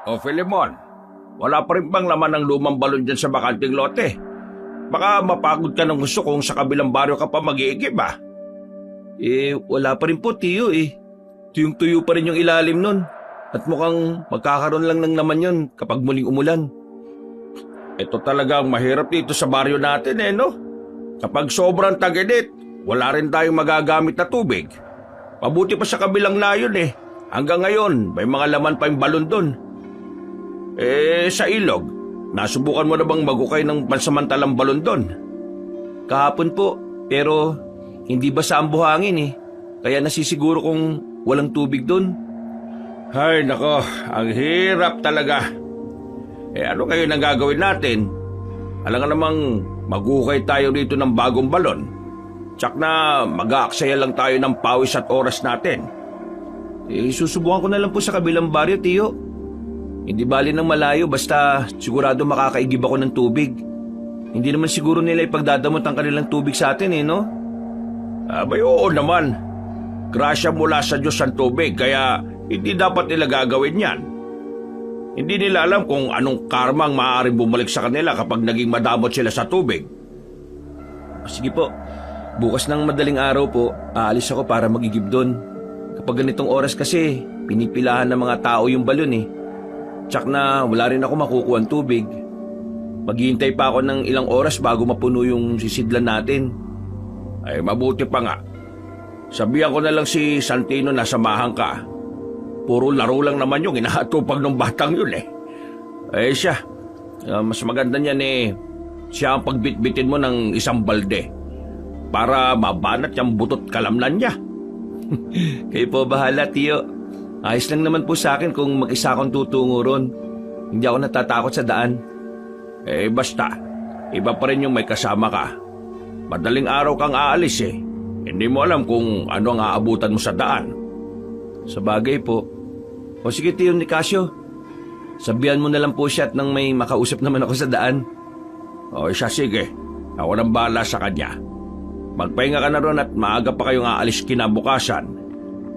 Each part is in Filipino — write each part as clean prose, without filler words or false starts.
O Filemon, wala pa rin bang laman ng lumang balon dyan sa bakanting lote? Baka mapagod ka ng gusto kung sa kabilang baryo ka pa mag-iigib ah. Wala pa rin po, Tiyo eh. Tuyong-tuyo pa rin yung ilalim nun. At mukhang magkakaroon lang ng laman yun kapag muling umulan. Ito talagang mahirap dito sa baryo natin no? Kapag sobrang tag-init, wala rin tayong magagamit na tubig. Mabuti pa sa kabilang layon Hanggang ngayon, may mga laman pa yung balon doon. Sa ilog, nasubukan mo na bang magukay ng pansamantalang balon doon? Kahapon po, pero hindi basa ang buhangin Kaya nasisiguro kung walang tubig doon. Ay nako, ang hirap talaga. Ano kayo nang gagawin natin? Alam nga namang magukay tayo rito ng bagong balon. Tsak na mag-aaksaya lang tayo ng pawis at oras natin. Susubukan ko na lang po sa kabilang baryo, Tiyo. Hindi bali ng malayo basta sigurado makakaigib ako ng tubig. Hindi naman siguro nila ipagdadamot ang kanilang tubig sa atin no? Abay oo naman. Grasya mula sa Diyos ang tubig kaya hindi dapat nila gagawin yan. Hindi nila alam kung anong karma ang maaaring bumalik sa kanila kapag naging madamot sila sa tubig. Sige po, bukas ng madaling araw po, aalis ako para magigib doon. Kapag ganitong oras kasi, pinipilahan ng mga tao yung balon Tsak na wala rin ako makukuha ng tubig. Maghihintay pa ako ng ilang oras bago mapuno yung sisidlan natin. Ay mabuti pa nga. Sabihan ko na lang si Santino na samahan ka. Puro laro lang naman yung inahatupag ng batang yun siya, mas maganda niyan siya ang pagbitbitin mo ng isang balde para mabanat yung butot kalamnan niya. Kayo po bahala, Tiyo. Ayos lang naman po sa akin kung mag-isa akong tutungo ron. Hindi ako natatakot sa daan. Basta, iba pa rin yung may kasama ka. Madaling araw kang aalis Hindi mo alam kung ano ang aabutan mo sa daan. Sa bagay po. O sige, Tiyo Nicasio. Sabihan mo na lang po siya at nang may makausap naman ako sa daan. Siya sige. Ako nang bahala sa kanya. Magpahinga ka na ron at maaga pa kayong aalis kinabukasan.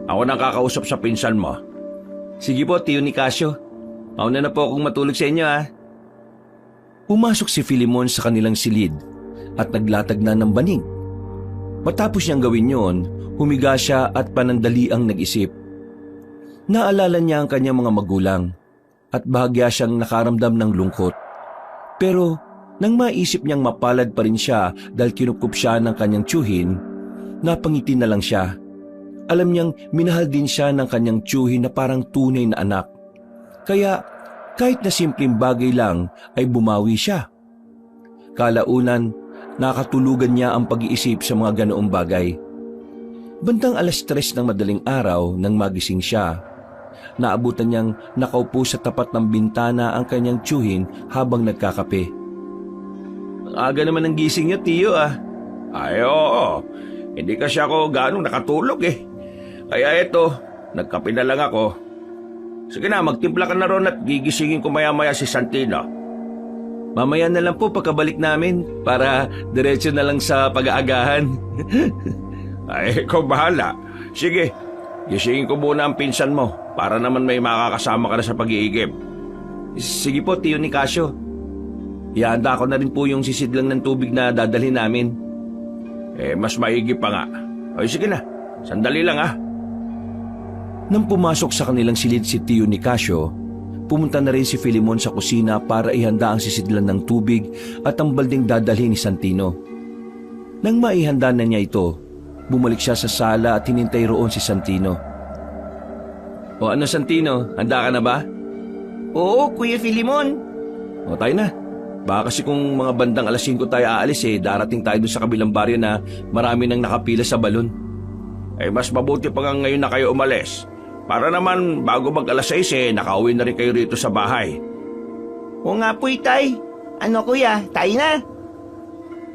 Ako nang kakausap sa pinsan mo. Sige po, Tiyo Nicasio. Mauna na po akong matulog sa inyo Pumasok si Filemon sa kanilang silid at naglatag na ng banig. Matapos niyang gawin yon, humiga siya at panandaliang nag-isip. Naalala niya ang kanyang mga magulang at bahagya siyang nakaramdam ng lungkot. Pero nang maisip niyang mapalad pa rin siya dahil kinukup siya ng kanyang tiyuhin, napangiti na lang siya. Alam niyang minahal din siya ng kanyang tiyuhin na parang tunay na anak. Kaya kahit na simpleng bagay lang ay bumawi siya. Kalaunan, nakatulugan niya ang pag-iisip sa mga ganoong bagay. Bandang 3:00 ng madaling araw nang magising siya, naabutan niyang nakaupo sa tapat ng bintana ang kanyang tiyuhin habang nagkakape. Ang aga naman ng gising niyo, Tiyo Ay oo, hindi kasi ako ganong nakatulog Kaya eto, nagkape na lang ako. Sige na, magtimpla ka na ron at gigisingin ko maya-maya si Santino. Mamaya na lang po pagkabalik namin para diretso na lang sa pag-aagahan. Ay, ikaw bahala. Sige, gisingin ko muna ang pinsan mo para naman may makakasama ka na sa pag-iigib. Sige po, Tiyo Nicasio. Ihanda ko na rin po yung sisidlang ng tubig na dadalhin namin. Mas maigi pa nga. Sige na, sandali lang Nang pumasok sa kanilang silid si Tiyo Nicasio, pumunta na rin si Filemon sa kusina para ihanda ang sisidlan ng tubig at ang balding dadalhin ni Santino. Nang maihanda na niya ito, bumalik siya sa sala at hinintay roon si Santino. O ano Santino, handa ka na ba? Oo, Kuya Filemon. O tayo na. Baka kasi kung mga bandang 5:00 tayo aalis darating tayo doon sa kabilang baryo na marami nang nakapila sa balon. Mas mabuti pa nga ngayon na kayo umalis. Para naman bago mag 6:00 nakauwi na rin kayo rito sa bahay. Oo nga po, Tay. Ano Kuya, tayo na.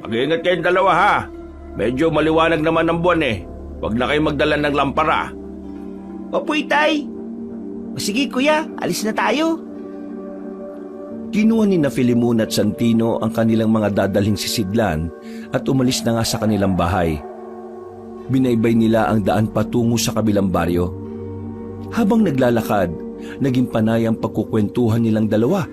Mag-iingat kayong dalawa ha. Medyo maliwanag naman ang buwan Huwag na kayong magdala ng lampara. Opo, Tay. O sige Kuya, alis na tayo. Kinuha ni na Filemon at Santino ang kanilang mga dadalhing sisidlan at umalis na nga sa kanilang bahay. Binaybay nila ang daan patungo sa kabilang baryo. Habang naglalakad, naging panay ang pagkukwentuhan nilang dalawa.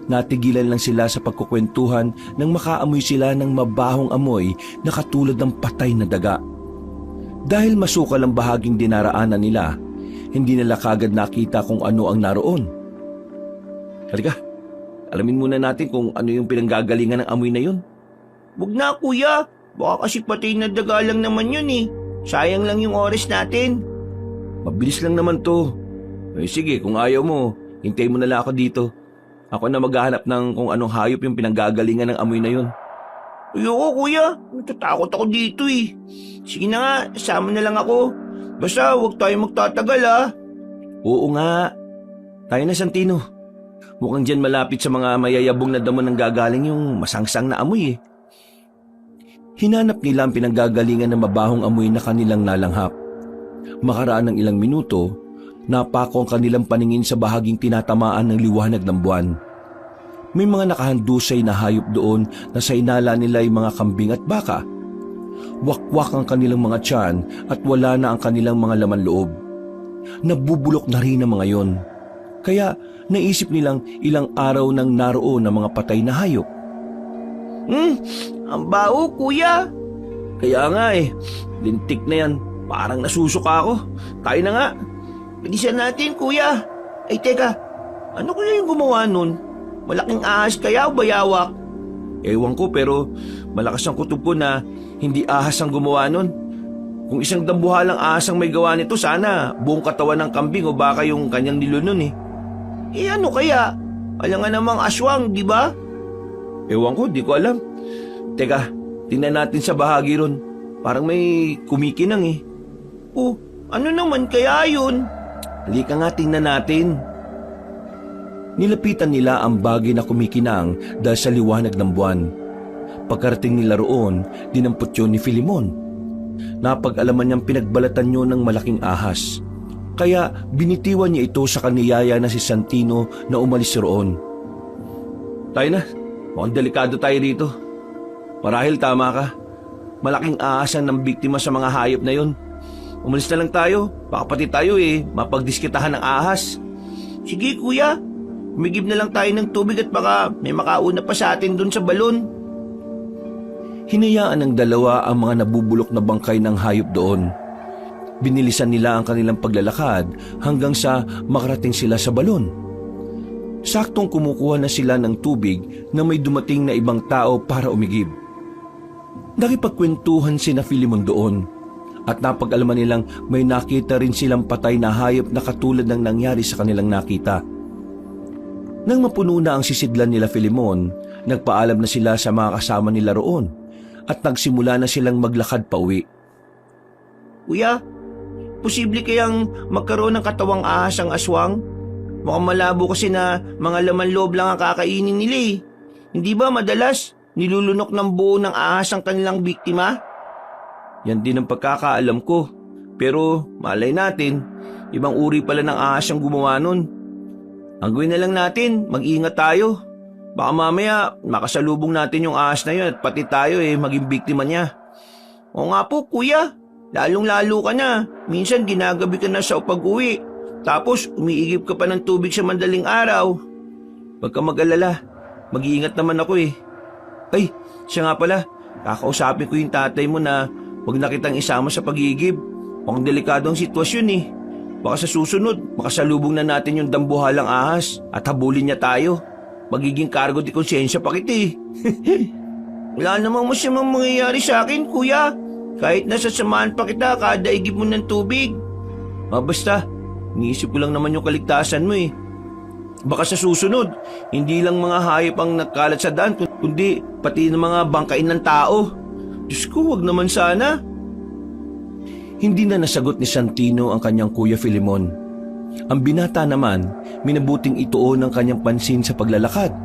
Natigilan lang sila sa pagkukwentuhan nang makaamoy sila ng mabahong amoy na katulad ng patay na daga. Dahil masukal ang bahaging dinaraanan nila, hindi nila kagad nakita kung ano ang naroon. Halika, alamin muna natin kung ano yung pinanggagalingan ng amoy na yun. Wag na kuya, baka kasi patay na daga lang naman yun eh. Sayang lang yung oras natin. Mabilis lang naman to. Sige, kung ayaw mo, hintayin mo na lang ako dito. Ako na maghahanap ng kung anong hayop yung pinanggagalingan ng amoy na yun. Ayoko kuya, natatakot ako dito eh. Sige na nga, sama na lang ako. Basta huwag tayo magtatagal ah. Oo nga. Tayo na, Santino. Mukhang dyan malapit sa mga mayayabong na damo ng gagaling yung masangsang na amoy eh. Hinanap nila ang pinanggagalingan ng mabahong amoy na kanilang nalanghap. Makaraan ng ilang minuto, napako ang kanilang paningin sa bahaging tinatamaan ng liwanag ng buwan. May mga nakahandusay na hayop doon na sa inala nila ay mga kambing at baka. Wakwak ang kanilang mga tiyan at wala na ang kanilang mga laman loob. Nabubulok na rin ang mga yon. Kaya naisip nilang ilang araw nang naroon ang mga patay na hayop. Ang baho kuya. Kaya nga lintik na yan. Parang nasusuka ako. Tayo na nga. Bilisan natin kuya. Ay teka, ano kaya yung gumawa nun? Malaking ahas kaya o bayawak? Ewan ko pero malakas ang kutob ko na hindi ahas ang gumawa nun. Kung isang dambuhalang ahas ang may gawa nito, sana buong katawan ng kambing o baka yung kanyang nilo nun eh. Eh ano kaya? Alam nga namang aswang, di ba? Ewan ko, di ko alam. Teka, tingnan natin sa bahagi ron. Parang may kumikinang eh. Oh, ano naman kaya yun? Halika nga, tingnan natin. Nilapitan nila ang bagay na kumikinang dahil sa liwanag ng buwan. Pagkarating nila roon, dinampot yun ni Filimon. Napag-alaman niyang pinagbalatan yun ng malaking ahas. Kaya binitiwan niya ito sa kaniyaya na si Santino na umalis roon. Tayo na, mukhang delikado tayo rito. Marahil tama ka. Malaking ahas ang ng biktima sa mga hayop na yun. Umalis na lang tayo, baka pati tayo mapagdiskitahan ng ahas. Sige kuya, umigib na lang tayo ng tubig at baka may makauna pa sa atin dun sa balon. Hinayaan ng dalawa ang mga nabubulok na bangkay ng hayop doon. Binilisan nila ang kanilang paglalakad hanggang sa makarating sila sa balon. Saktong kumukuha na sila ng tubig na may dumating na ibang tao para umigib. Nakipagkwentuhan sina Filimon doon at napag-alaman nilang may nakita rin silang patay na hayop na katulad ng nangyari sa kanilang nakita. Nang mapuno na ang sisidlan nila Filimon, nagpaalam na sila sa mga kasama nila roon at nagsimula na silang maglakad pa uwi. Kuya, posible kayang magkaroon ng katawang ahas ang aswang? Mukhang malabo kasi na mga laman loob lang ang kakainin nila eh. Hindi ba madalas nilulunok ng buo ng ahas ang kanilang biktima? Yan din ang pagkakaalam ko. Pero malay natin, ibang uri pala ng ahas ang gumawa nun. Ang gawin na lang natin, mag-ingat tayo. Baka mamaya makasalubong natin yung ahas na yun at pati tayo maging biktima niya. Oo nga po kuya, lalong-lalo ka na. Minsan ginagabi ka na sa pag-uwi. Tapos umiigib ka pa ng tubig sa madaling araw. Huwag ka mag-alala, mag-iingat naman ako eh. Ay, siya nga pala, kakausapin ko yung tatay mo na huwag na kitang isama sa pag-iigib. Mukhang delikado ang sitwasyon eh. Baka sa susunod, makasalubong na natin yung dambuhalang ahas at habulin niya tayo. Magiging kargo di konsensya pa kita eh. Wala namang masamang mangyayari sa akin, kuya. Kahit nasasamahan pa kita kada igib mo ng tubig. Basta, iniisip ko lang naman yung kaligtasan mo eh. Baka sa susunod, hindi lang mga hayop ang nagkalat sa daan, kundi pati ng mga bangkain ng tao. Diyos ko, wag naman sana. Hindi na nasagot ni Santino ang kanyang kuya Filimon. Ang binata naman, minabuting ituon ang kanyang pansin sa paglalakad.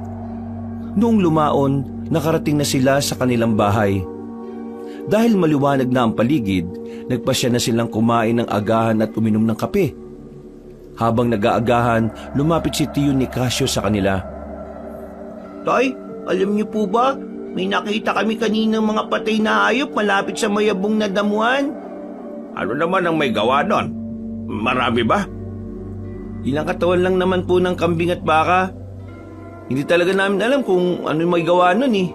Noong lumaon, nakarating na sila sa kanilang bahay. Dahil maliwanag na ang paligid, nagpasya na silang kumain ng agahan at uminom ng kape. Habang nag-aagahan, lumapit si Tiyo Nicasio sa kanila. Tay, alam niyo po ba, may nakita kami kaninang mga patay na hayop malapit sa mayabong na damuhan. Ano naman ang may gawa doon? Marami ba? Ilang katawan lang naman po ng kambing at baka. Hindi talaga namin alam kung ano yung may gawa nun eh.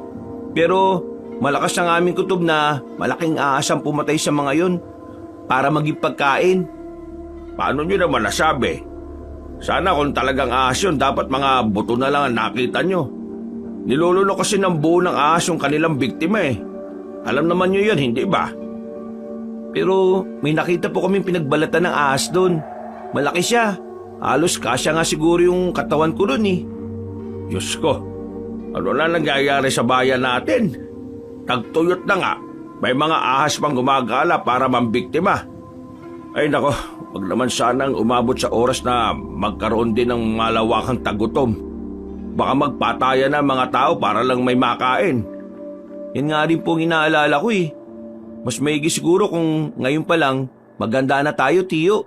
Pero malakas ang aming kutob na malaking ahas ang pumatay sa mga yun para maging pagkain. Paano nyo naman nasabi? Sana kung talagang ahas yun, dapat mga buto na lang ang nakita nyo. Niluluno kasi ng buo ng ahas yung kanilang biktima eh. Alam naman nyo yun, hindi ba? Pero may nakita po kaming pinagbalatan ng ahas doon. Malaki siya. Halos kasya nga siguro yung katawan ko doon eh. Diyos ko, ano na nangyayari sa bayan natin? Tagtuyot na nga, may mga ahas pang gumagala para mambiktima. Ay nako, wag naman sanang umabot sa oras na magkaroon din ng malawakang tagutom. Baka magpatayan na mga tao para lang may makain. Yan nga rin po ang inaalala ko eh. Mas maigi siguro kung ngayon pa lang maganda na tayo, Tiyo.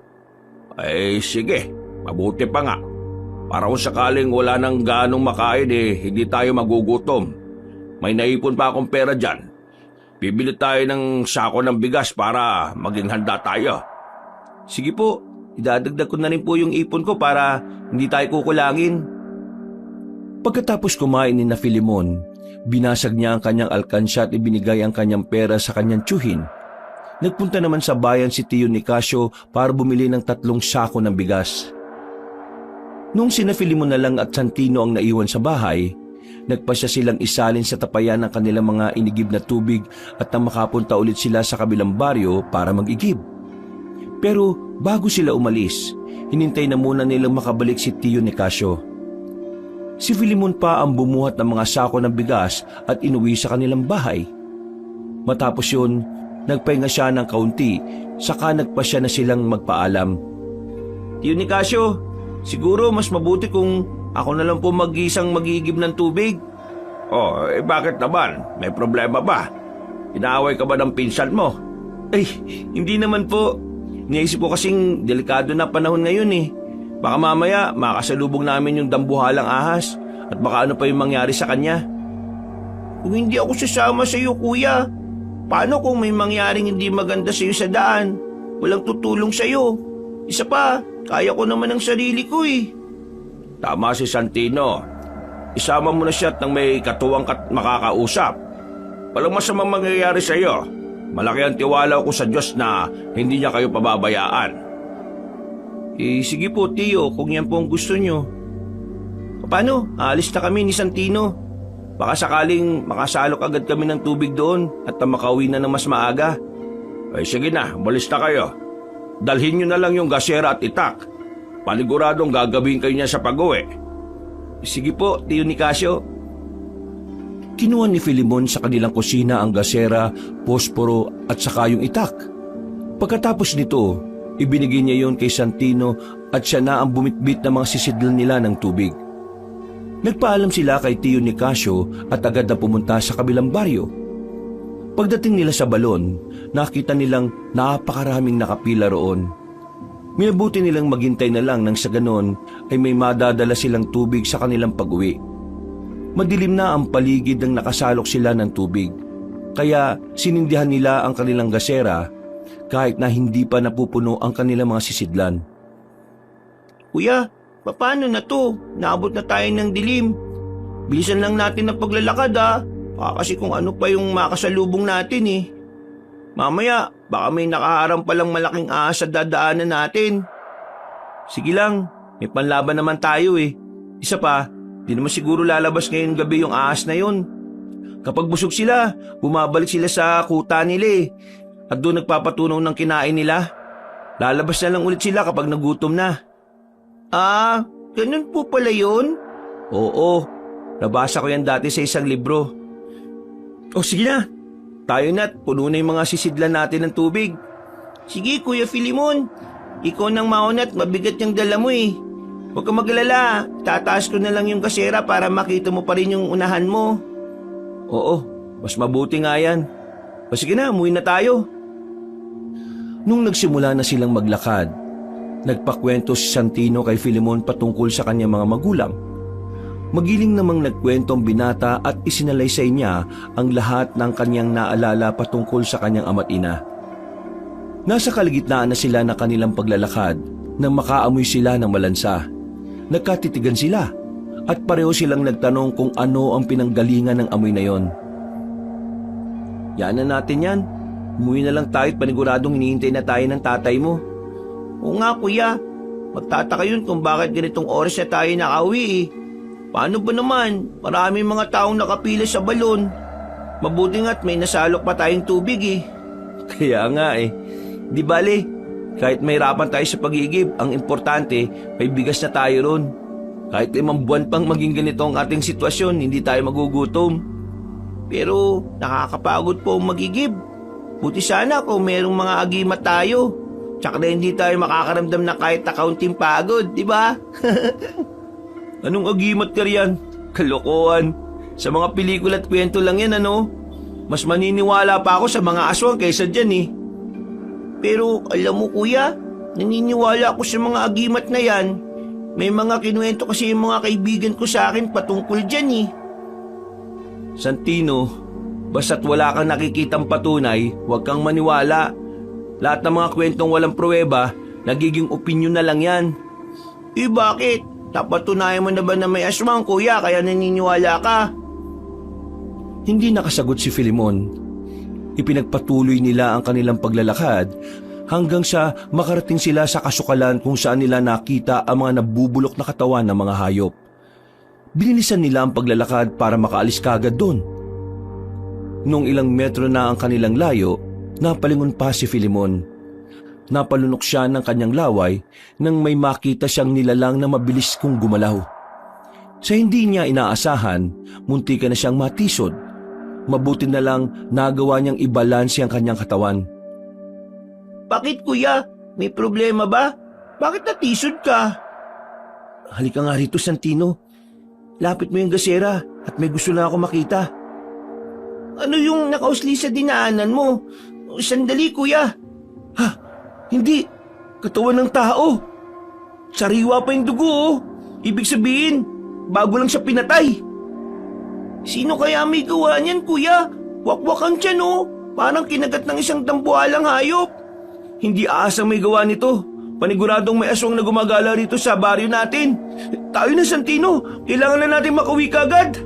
Ay sige, mabuti pa nga. Para kung sakaling wala nang ganong makain hindi tayo magugutom. May naipon pa akong pera dyan. Bibili tayo ng sako ng bigas para maging handa tayo. Sige po, idadagdag ko na rin po yung ipon ko para hindi tayo kukulangin. Pagkatapos kumain ni na Filemon, binasag niya ang kanyang alkansya at ibinigay ang kanyang pera sa kanyang tiyuhin. Nagpunta naman sa bayan si Tiyo Nicasio para bumili ng 3 sako ng bigas. Nung sina Filemon na lang at Santino ang naiwan sa bahay, nagpasya silang isalin sa tapayan ng kanilang mga inigib na tubig at nang makapunta ulit sila sa kabilang baryo para mag-igib. Pero bago sila umalis, hinintay na muna nilang makabalik si Tiyo Nicasio. Si Filemon pa ang bumuhat ng mga sako ng bigas at inuwi sa kanilang bahay. Matapos yun, nagpahinga siya ng kaunti, saka nagpasya na silang magpaalam. Tiyo Nicasio, siguro mas mabuti kung ako na lang po mag-isang mag-iigib ng tubig. Oh, bakit naman? May problema ba? Inaaway ka ba ng pinsan mo? Ay, hindi naman po. Naisip ko kasing delikado na panahon ngayon eh. Baka mamaya makasalubong namin yung dambuhalang ahas at baka ano pa yung mangyari sa kanya. Kung hindi ako sasama sa iyo, kuya, paano kung may mangyaring hindi maganda sa iyo sa daan? Walang tutulong sa iyo. Isa pa, kaya ko naman ang sarili ko eh. Tama si Santino. Isama mo na siya at nang may katuwang makakausap. Walang masamang mangyayari sa iyo. Malaki ang tiwala ko sa Diyos na hindi niya kayo pababayaan. Sige po, Tiyo, kung yan po ang gusto nyo. Paano? Aalis na kami ni Santino. Baka sakaling makasalok agad kami ng tubig doon at makauwi na ng mas maaga. Ay sige na, umalis na kayo. Dalhin nyo na lang yung gasera at itak. Paniguradong gagawin kayo niya sa pag-uwi. Sige po, Tiyo Nicasio. Kinuha ni Filemon sa kanilang kusina ang gasera, posporo at saka yung itak. Pagkatapos nito, ibinigay niya yon kay Santino at siya na ang bumitbit ng mga sisidlan nila ng tubig. Nagpaalam sila kay Tiyo Nicasio at agad na pumunta sa kabilang baryo. Pagdating nila sa balon, nakita nilang napakaraming nakapila roon. Minabuti nilang maghintay na lang nang sa ganon ay may madadala silang tubig sa kanilang pag-uwi. Madilim na ang paligid nang nakasalok sila ng tubig, kaya sinindihan nila ang kanilang gasera kahit na hindi pa napupuno ang kanilang mga sisidlan. Kuya, paano na to? Naabot na tayo ng dilim. Bilisan lang natin ang paglalakad ha. Kasi kung ano pa yung makasalubong natin eh. Mamaya, baka may nakaharang palang malaking ahas sa dadaanan natin. Sige lang, may panlaban naman tayo eh. Isa pa, di naman siguro lalabas ngayong gabi yung ahas na yun. Kapag busog sila, bumabalik sila sa kuta nila eh. At doon nagpapatunaw ng kinain nila. Lalabas na lang ulit sila kapag nagutom na. Ganun po pala yun? Oo, nabasa ko yan dati sa isang libro. O sige na, tayo na't puno na yung mga sisidlan natin ng tubig. Sige Kuya Filemon, ikaw nang mauna at mabigat yung dala mo eh. Huwag kang maglala, tataas ko na lang yung kasera para makita mo pa rin yung unahan mo. Oo, mas mabuti nga yan. O sige na, umuwi na tayo. Nung nagsimula na silang maglakad, nagpakwento si Santino kay Filemon patungkol sa kanyang mga magulang. Magiling namang nagkwento ang binata at isinalaysay niya ang lahat ng kanyang naalala patungkol sa kanyang ama't ina. Nasa kaligitnaan na sila ng kanilang paglalakad Nang makaamoy sila ng malansa, nagkatitigan sila at pareho silang nagtanong kung ano ang pinanggalingan ng amoy na yon. Yan na natin yan. Umuwi na lang tayo at paniguradong hinihintay na tayo ng tatay mo. Oo nga kuya, magtataka yun kung bakit ganitong oras na tayo nakauwi eh. Paano ba naman? Maraming mga taong nakapila sa balon. Mabuti nga't may nasalok pa tayong tubig eh. Kaya nga eh. Di bale, kahit mahirapan tayo sa pag-iigib, ang importante, may bigas na tayo ron. Kahit 5 buwan pang maging ganito ang ating sitwasyon, hindi tayo magugutom. Pero nakakapagod po ang magigib. Buti sana kung merong mga agimat tayo. Tsaka na hindi tayo makakaramdam na kahit na kaunting pagod, di ba? Anong agimat ka riyan? Kalokohan. Sa mga pelikula at kwento lang yan, ano? Mas maniniwala pa ako sa mga aswang kaysa dyan eh. Pero alam mo kuya, naniniwala ako sa mga agimat na yan. May mga kinuwento kasi yung mga kaibigan ko sa akin patungkol dyan eh. Santino, basta't wala kang nakikitang patunay, huwag kang maniwala. Lahat ng mga kwentong walang pruweba, nagiging opinyon na lang yan. Eh bakit? Napatunayan mo na ba na may aswang kuya kaya naniniwala ka? Hindi nakasagot si Filimon. Ipinagpatuloy nila ang kanilang paglalakad hanggang sa makarating sila sa kasukalan kung saan nila nakita ang mga nabubulok na katawan ng mga hayop. Binilisan nila ang paglalakad para makaalis kagad doon. Nung ilang metro na ang kanilang layo, napalingon pa si Filimon. Napalunok siya ng kanyang laway nang may makita siyang nilalang na mabilis kong gumalaw. Sa hindi niya inaasahan, munti na siyang matisod. Mabuti na lang nagawa niyang ibalanse ang kanyang katawan. Bakit kuya? May problema ba? Bakit natisod ka? Halika nga rito, Santino. Lapit mo yung gasera at may gusto na ako makita. Ano yung nakausli sa dinaanan mo? Sandali kuya. Ha? Hindi. Katawan ng tao. Sariwa pa yung dugo oh. Ibig sabihin, bago lang siya pinatay. Sino kaya may gawa niyan kuya? Wakwakan siya no? Parang kinagat ng isang dambuhalang hayop. Hindi aasang may gawa nito. Paniguradong may aswang na gumagala rito sa baryo natin. Tayo na, Santino. Kailangan na natin makauwi kagad.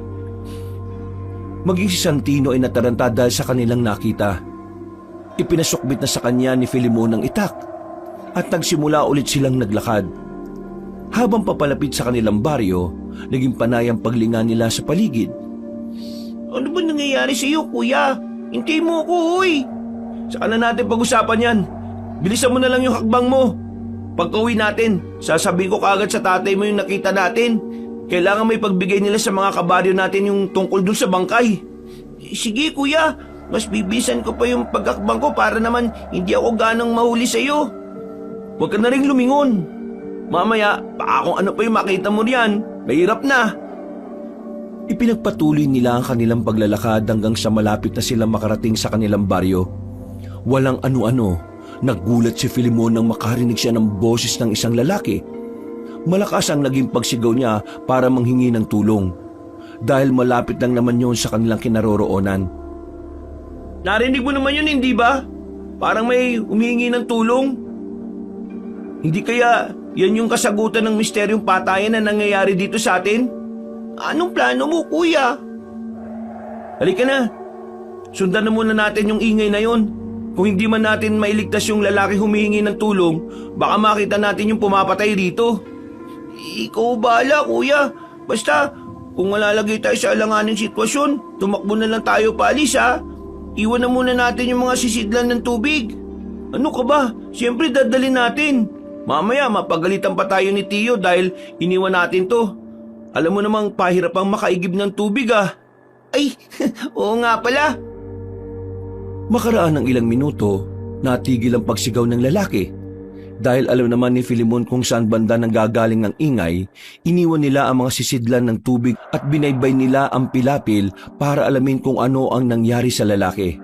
Maging si Santino ay nataranta dahil sa kanilang nakita. Ipinasukbit na sa kanya ni Filimon ang itak at nagsimula ulit silang naglakad. Habang papalapit sa kanilang baryo, naging panay ang paglinga nila sa paligid. Ano ba nangyayari sa iyo kuya? Hintay mo ako hoy. Saka na natin pag-usapan yan. Bilisan mo na lang yung hakbang mo. Pagka-uwi natin, sasabihin ko kaagad sa tatay mo yung nakita natin. Kailangan may pagbigay nila sa mga kabaryo natin yung tungkol dun sa bangkay. Sige kuya, mas bibisan ko pa yung pagkakbang ko para naman hindi ako ganang mahuli sa iyo. Huwag ka na rin lumingon. Mamaya, baka kung ano pa yung makita mo riyan, mahirap na. Ipinagpatuloy nila ang kanilang paglalakad hanggang sa malapit na sila makarating sa kanilang baryo. Walang ano-ano, nagulat si Filimon nang makarinig siya ng boses ng isang lalaki. Malakas ang naging pagsigaw niya para manghingi ng tulong. Dahil malapit lang naman yun sa kanilang kinaroroonan. Narinig mo naman yun, hindi ba? Parang may humihingi ng tulong. Hindi kaya yan yung kasagutan ng misteryong patayan na nangyayari dito sa atin? Anong plano mo, kuya? Halika na. Sundan na muna natin yung ingay na yon. Kung hindi man natin mailigtas yung lalaki humihingi ng tulong, baka makita natin yung pumapatay dito. Ikaw bahala, kuya. Basta, kung malalagay tayo sa alanganing sitwasyon, tumakbo na lang tayo paalis, ha? Iwan na muna natin yung mga sisidlan ng tubig. Ano ka ba? Siyempre dadalhin natin. Mamaya mapagalitan pa tayo ni Tio dahil iniwan natin to. Alam mo namang pahirap ang makaigib ng tubig ah. Ay, oo nga pala. Makaraan ng ilang minuto, natigil ang pagsigaw ng lalaki. Dahil alam naman ni Filimon kung saan banda nanggagaling ang ingay, iniwan nila ang mga sisidlan ng tubig at binaybay nila ang pilapil para alamin kung ano ang nangyari sa lalaki.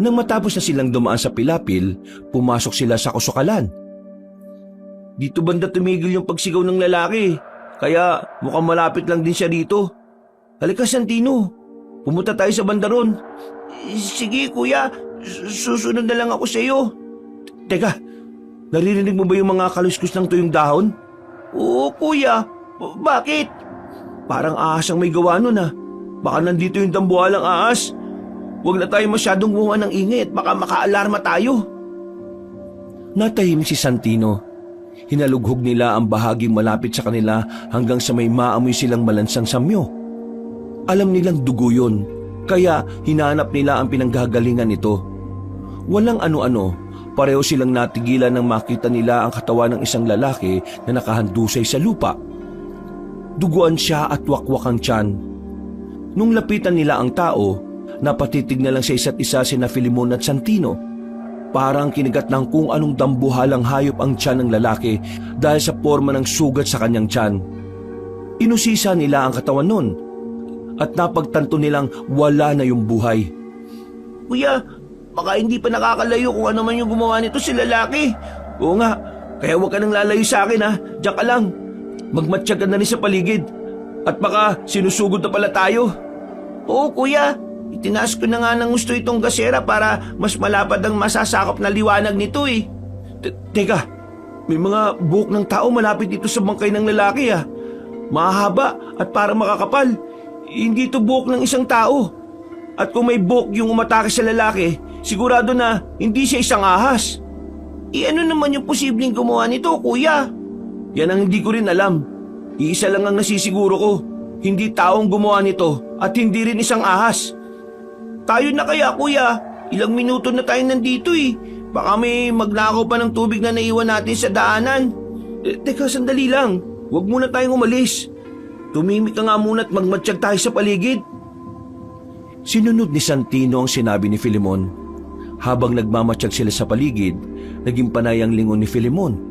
Nang matapos na silang dumaan sa pilapil, pumasok sila sa kusukalan. Dito banda tumigil yung pagsigaw ng lalaki. Kaya mukhang malapit lang din siya dito. Halika Santino, pumunta tayo sa banda ron. Sige kuya, susunod na lang ako sa iyo. Teka, Naririnig mo ba yung mga kaluskos ng tuyong dahon? Oo, kuya. Bakit? Parang ahas ang may gawa nun ah. Baka nandito yung dambuhalang ahas. Huwag na tayo masyadong gumawa ng ingay at baka makaalarma tayo. Natahimik si Santino. Hinalughog nila ang bahaging malapit sa kanila hanggang sa may maamoy silang malansang samyo. Alam nilang dugo yun, kaya hinanap nila ang pinanggagalingan nito. Walang ano-ano, pareho silang natigilan nang makita nila ang katawan ng isang lalaki na nakahandusay sa lupa. Duguan siya at wakwak ang tiyan. Nung lapitan nila ang tao, napatitig na lang sa isa't isa sina Filemon at Santino. Parang kinigat ng kung anong dambuhalang hayop ang tiyan ng lalaki dahil sa forma ng sugat sa kanyang tiyan. Inusisa nila ang katawan nun at napagtanto nilang wala na yung buhay. Kuya, baka hindi pa nakakalayo kung ano man yung gumawa nito si lalaki. Oo nga, kaya huwag ka nang lalayo sa akin ha, diyan ka lang. Magmatsyag ka na rin sa paligid at baka sinusugod na pala tayo. Oo, kuya. Itinaas ko na nga ng gusto itong gasera para mas malapad ang masasakop na liwanag nito eh. Teka, may mga buhok ng tao malapit dito sa bangkay ng lalaki ah. Mahaba at parang makakapal. Hindi ito buhok ng isang tao. At kung may buhok yung umatake sa lalaki, sigurado na hindi siya isang ahas. Ano naman yung posibleng gumawa nito, kuya? Yan ang hindi ko rin alam. Iisa lang ang nasisiguro ko. Hindi taong gumawa nito at hindi rin isang ahas. Tayo na kaya, kuya. Ilang minuto na tayo nandito eh. Baka may magnakaw pa ng tubig na naiwan natin sa daanan. Teka, sandali lang. Huwag muna tayong umalis. Tumimik ka nga muna at magmatsyag tayo sa paligid. Sinunod ni Santino ang sinabi ni Filemon. Habang nagmamatsyag sila sa paligid, naging panay ang lingon ni Filemon.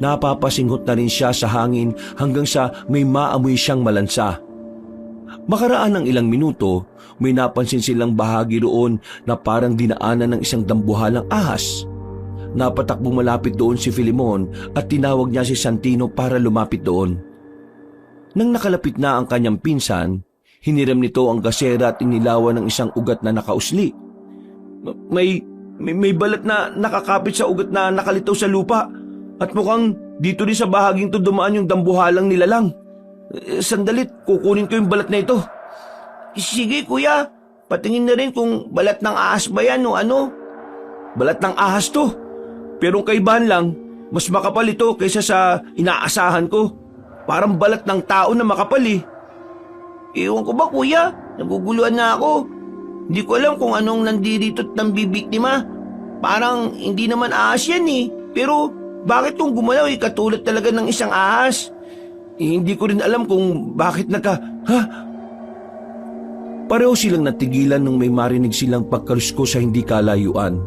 Napapasinghot na rin siya sa hangin hanggang sa may maamoy siyang malansa. Makaraan ng ilang minuto, may napansin silang bahagi roon na parang dinaanan ng isang dambuhalang ahas. Napatakbong malapit doon si Filemon at tinawag niya si Santino para lumapit doon. Nang nakalapit na ang kanyang pinsan, hiniram nito ang gasera at inilawan ng isang ugat na nakausli. May balat na nakakapit sa ugat na nakalitaw sa lupa at mukhang dito rin sa bahaging to dumaan yung dambuhalang nilalang. Sandalit, kukunin ko yung balat na ito. Sige, kuya. Patingin na rin kung balat ng ahas ba yan o ano. Balat ng ahas to. Pero kaibahan lang, mas makapal ito kaysa sa inaasahan ko. Parang balat ng tao na makapal eh. Ewan ko ba, kuya? Naguguluhan na ako. Hindi ko alam kung anong nandirito at nambibiktima. Parang hindi naman ahas yan eh. Pero bakit kung gumalaw eh katulad talaga ng isang ahas? Hindi ko rin alam kung bakit Pareho silang natigilan nung may marinig silang pagkalusko sa hindi kalayuan.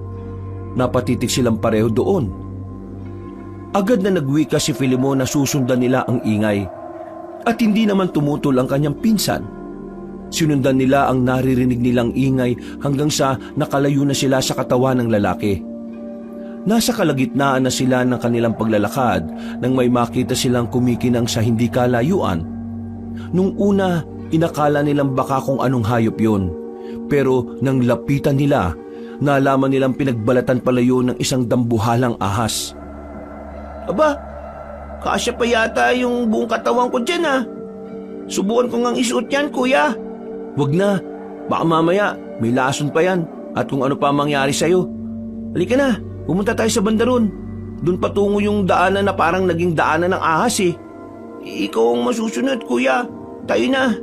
Napatitig silang pareho doon. Agad na nagwika si Filemon na susundan nila ang ingay. At hindi naman tumutol ang kanyang pinsan. Sinundan nila ang naririnig nilang ingay hanggang sa nakalayo na sila sa katawan ng lalaki. Nasa kalagitnaan na sila ng kanilang paglalakad nang may makita silang kumikinang sa hindi kalayuan. Nung una, inakala nilang baka kung anong hayop yun. Pero nang lapitan nila, nalaman nilang pinagbalatan pala yun ng isang dambuhalang ahas. Aba, kasya pa yata yung buong katawan ko dyan ah. Subukan ko ngang isuot yan, kuya. Wag na, baka mamaya may lason pa yan at kung ano pa mangyari sa'yo. Halika na, pumunta tayo sa banda ron. Doon patungo yung daanan na parang naging daanan ng ahas eh. Ikaw ang masusunod, kuya. Tayo na.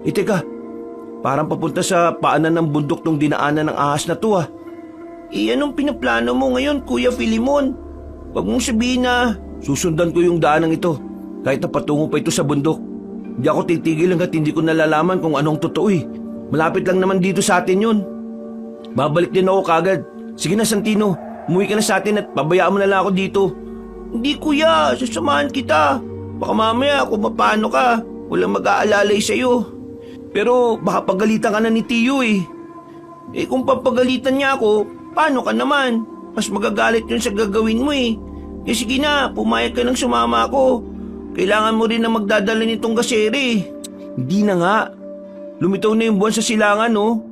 Teka, parang papunta sa paanan ng bundok tong dinaanan ng ahas na to ah. Anong pinaplano mo ngayon, Kuya Filemon? Huwag mong sabihin na susundan ko yung daanang ito kahit na patungo pa ito sa bundok. Hindi ako titigil hanggat hindi ko nalalaman kung anong totoo eh. Malapit lang naman dito sa atin yun. Babalik din ako kagad. Sige na Santino, umuwi ka na sa atin at pabayaan mo na lang ako dito. Hindi kuya, sasamahan kita. Baka mamaya kung paano ka, walang mag-aalalay sa'yo. Pero baka pagalitan ka na ni Tiyo eh. Kung papagalitan niya ako, paano ka naman? Mas magagalit yun sa gagawin mo eh. Sige na, pumayag ka ng sumama ako. Kailangan mo rin na magdadala nitong gasere. Hindi na nga. Lumitaw na yung buwan sa silangan no.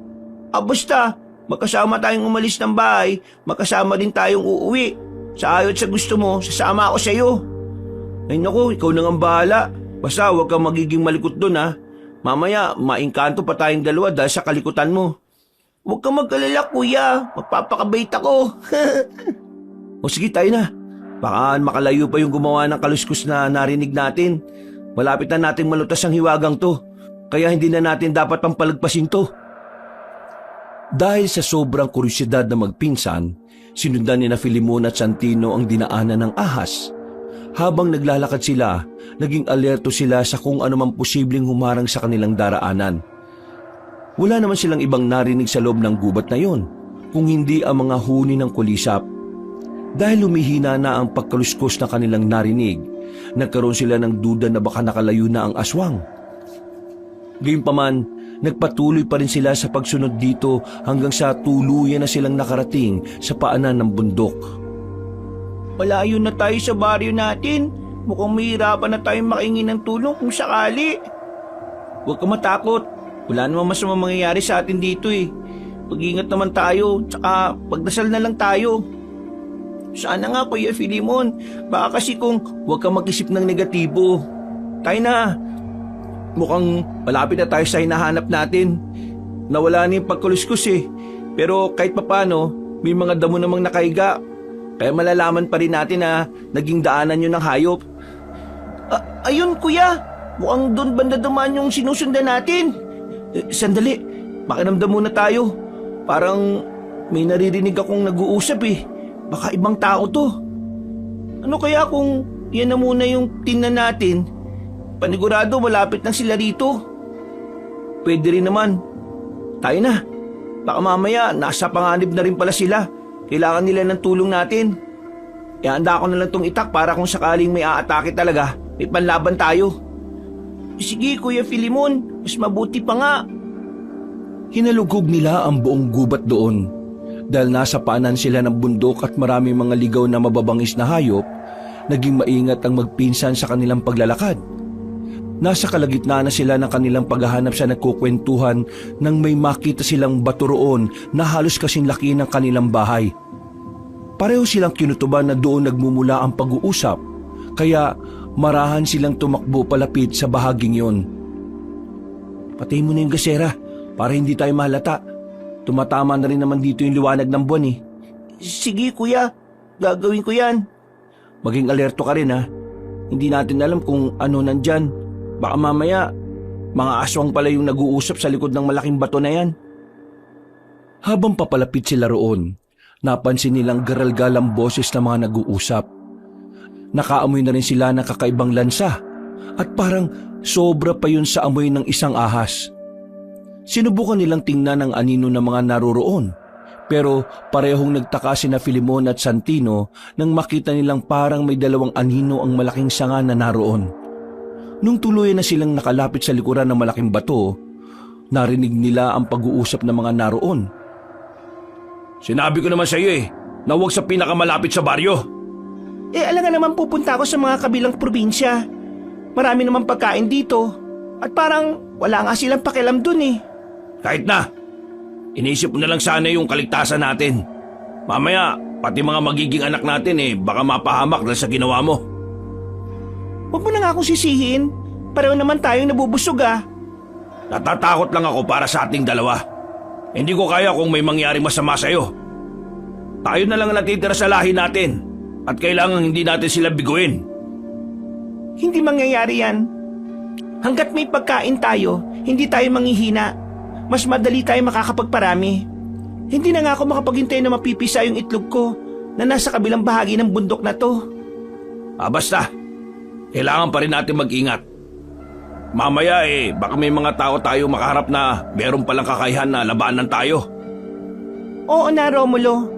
Basta, magkasama tayong umalis ng bahay, magkasama din tayong uuwi. Sa ayaw at sa gusto mo, sasama ako sa'yo. Ay naku, ikaw na nga bahala. Basta huwag kang magiging malikot doon ha. Mamaya, maingkanto pa tayong dalawa dahil sa kalikutan mo. Huwag kang mag-alala kuya, magpapakabait ako. O sige, tayo na. Baka makalayo pa yung gumawa ng kaluskus na narinig natin. Malapit na nating malutas ang hiwagang to. Kaya hindi na natin dapat pampalagpasin to. Dahil sa sobrang kuryosidad na magpinsan, sinundan ni na Filimon at Santino ang dinaanan ng ahas. Habang naglalakad sila, naging alerto sila sa kung anumang posibleng humarang sa kanilang daraanan. Wala naman silang ibang narinig sa loob ng gubat na yon, kung hindi ang mga huni ng kulisap. Dahil lumihina na ang pagkaluskos na kanilang narinig, nagkaroon sila ng duda na baka nakalayo na ang aswang. Gayunpaman, nagpatuloy pa rin sila sa pagsunod dito hanggang sa tuluyan na silang nakarating sa paanan ng bundok. Malayo na tayo sa baryo natin. Mukhang mahirapan na tayong makahingi ng tulong kung sakali. Huwag ka matakot. Wala namang masama mangyayari sa atin dito eh. Pag-ingat naman tayo, tsaka pagdasal na lang tayo. Sana nga Kuya Filimon, baka kasi kung huwag kang mag-isip ng negatibo. Tayo na. Mukhang malapit na tayo sa hinahanap natin. Nawala na yung pagkuluskus eh. Pero kahit papano, may mga damo namang nakahiga. Kaya malalaman pa rin natin na naging daanan yun ng hayop. Ayun kuya, mukhang doon banda dumaan yung sinusundan natin. Sandali, makinamdam muna tayo. Parang may naririnig akong nag-uusap eh. Baka ibang tao to. Ano kaya kung yan na muna yung tingnan natin? Panigurado malapit na sila rito. Pwede rin naman. Tayo na. Baka mamaya nasa panganib na rin pala sila. Kailangan nila ng tulong natin. Ihanda ko na lang tong itak para kung sakaling may aatake talaga, may panlaban tayo. Sige Kuya Filimon, mas mabuti pa nga. Hinalugog nila ang buong gubat doon. Dahil nasa paanan sila ng bundok at maraming mga ligaw na mababangis na hayop, naging maingat ang magpinsan sa kanilang paglalakad. Nasa kalagitnaan na sila ng kanilang paghahanap sa nagkukwentuhan nang may makita silang bato roon na halos kasing laki ng kanilang bahay. Pareho silang kinutuban na doon nagmumula ang pag-uusap, kaya marahan silang tumakbo palapit sa bahaging yon. Patayin mo na yung gasera para hindi tayo mahalata. Tumatama na rin naman dito yung liwanag ng buwan eh. Sige kuya, gagawin ko yan. Maging alerto ka rin ha. Hindi natin alam kung ano nandyan. Baka mamaya, mga aswang pala yung nag-uusap sa likod ng malaking bato na yan. Habang papalapit sila roon, napansin nilang garalgal ang boses ng mga nag-uusap. Nakaamoy na rin sila ng kakaibang lansa at parang sobra pa yun sa amoy ng isang ahas. Sinubukan nilang tingnan ang anino ng mga naroroon, pero parehong nagtaka sina Filimon at Santino nang makita nilang parang may dalawang anino ang malaking sanga na naroon. Nung tuluyan na silang nakalapit sa likuran ng malaking bato, narinig nila ang pag-uusap ng mga naroon. Sinabi ko naman sa iyo eh, na huwag sa pinakamalapit sa baryo. Alam nga naman pupunta ako sa mga kabilang probinsya. Marami naman pagkain dito. At parang wala nga silang pakialam dun eh. Kahit na, inisip mo na lang sana yung kaligtasan natin. Mamaya, pati mga magiging anak natin eh, baka mapahamak dahil sa ginawa mo. Huwag mo na nga akong sisihin. Pareho naman tayong nabubusog ah. Natatakot lang ako para sa ating dalawa. Hindi ko kaya kung may mangyaring masama sa'yo. Tayo na lang ang natitira sa lahi natin at kailangan hindi natin sila biguin. Hindi mangyayari yan. Hanggat may pagkain tayo, hindi tayo manghihina. Mas madali tayo makakapagparami. Hindi na nga ako makapaghintay na mapipisa yung itlog ko na nasa kabilang bahagi ng bundok na to. Basta. Kailangan pa rin natin mag-ingat. Mamaya baka may mga tao tayo makaharap na meron palang kakayahan na labanan tayo. Oo na, Romulo.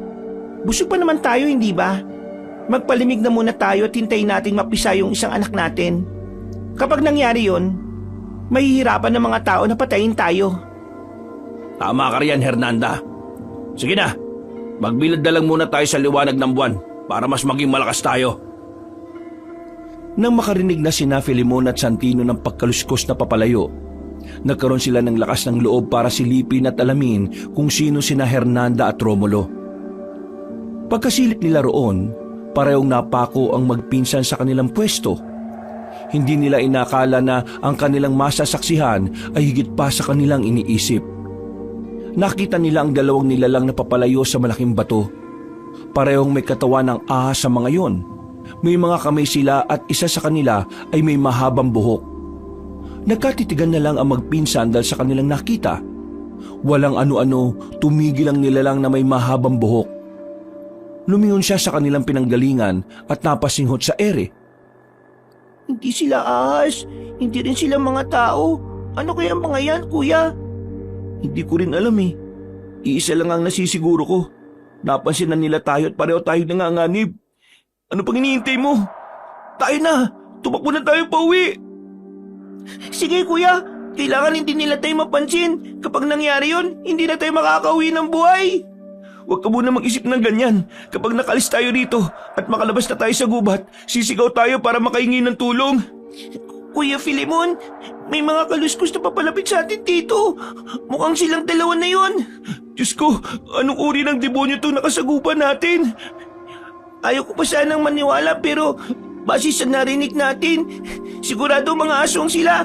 Busog pa naman tayo, hindi ba? Magpalimig na muna tayo at hintayin nating mapisa yung isang anak natin. Kapag nangyari yun, mahihirapan ng mga tao na patayin tayo. Tama ka riyan, Hernanda. Sige na, magbilad na lang muna tayo sa liwanag ng buwan para mas maging malakas tayo. Nang makarinig na sina Filimon at Santino ng pagkaluskos na papalayo, nagkaroon sila ng lakas ng loob para silipin at alamin kung sino sina Hernanda at Romulo. Pagkasilip nila roon, parehong napako ang magpinsan sa kanilang pwesto. Hindi nila inakala na ang kanilang masasaksihan ay higit pa sa kanilang iniisip. Nakita nila ang dalawang nilalang na papalayo sa malaking bato. Parehong may katawan ng ahas sa mga yon. May mga kamay sila at isa sa kanila ay may mahabang buhok. Nagkatitigan na lang ang magpinsan dahil sa kanilang nakita. Walang ano-ano, tumigil ang nilalang na may mahabang buhok. Lumingon siya sa kanilang pinanggalingan at napasinghot sa ere. Hindi sila ahas, hindi rin sila mga tao. Ano kaya ang mga yan, kuya? Hindi ko rin alam eh. Iisa lang ang nasisiguro ko. Napansin na nila tayo at pareho tayo nanganganib. Ano pang iniintay mo? Tayo na! Tumakbo na tayo pauwi! Sige kuya, kailangan hindi nila tayo mapansin. Kapag nangyari yon, hindi na tayo makakauwi ng buhay. Huwag ka muna mag-isip ng ganyan. Kapag nakalis tayo dito at makalabas na tayo sa gubat, sisigaw tayo para makahingi ng tulong. Kuya Filemon, may mga kaluskos na papalapit sa atin dito. Mukhang silang dalawa na yon. Diyos ko, anong uri ng demonyo itong nakasagupan natin? Ayaw ko pa sanang maniwala pero base sa narinig natin, sigurado mga aswang sila.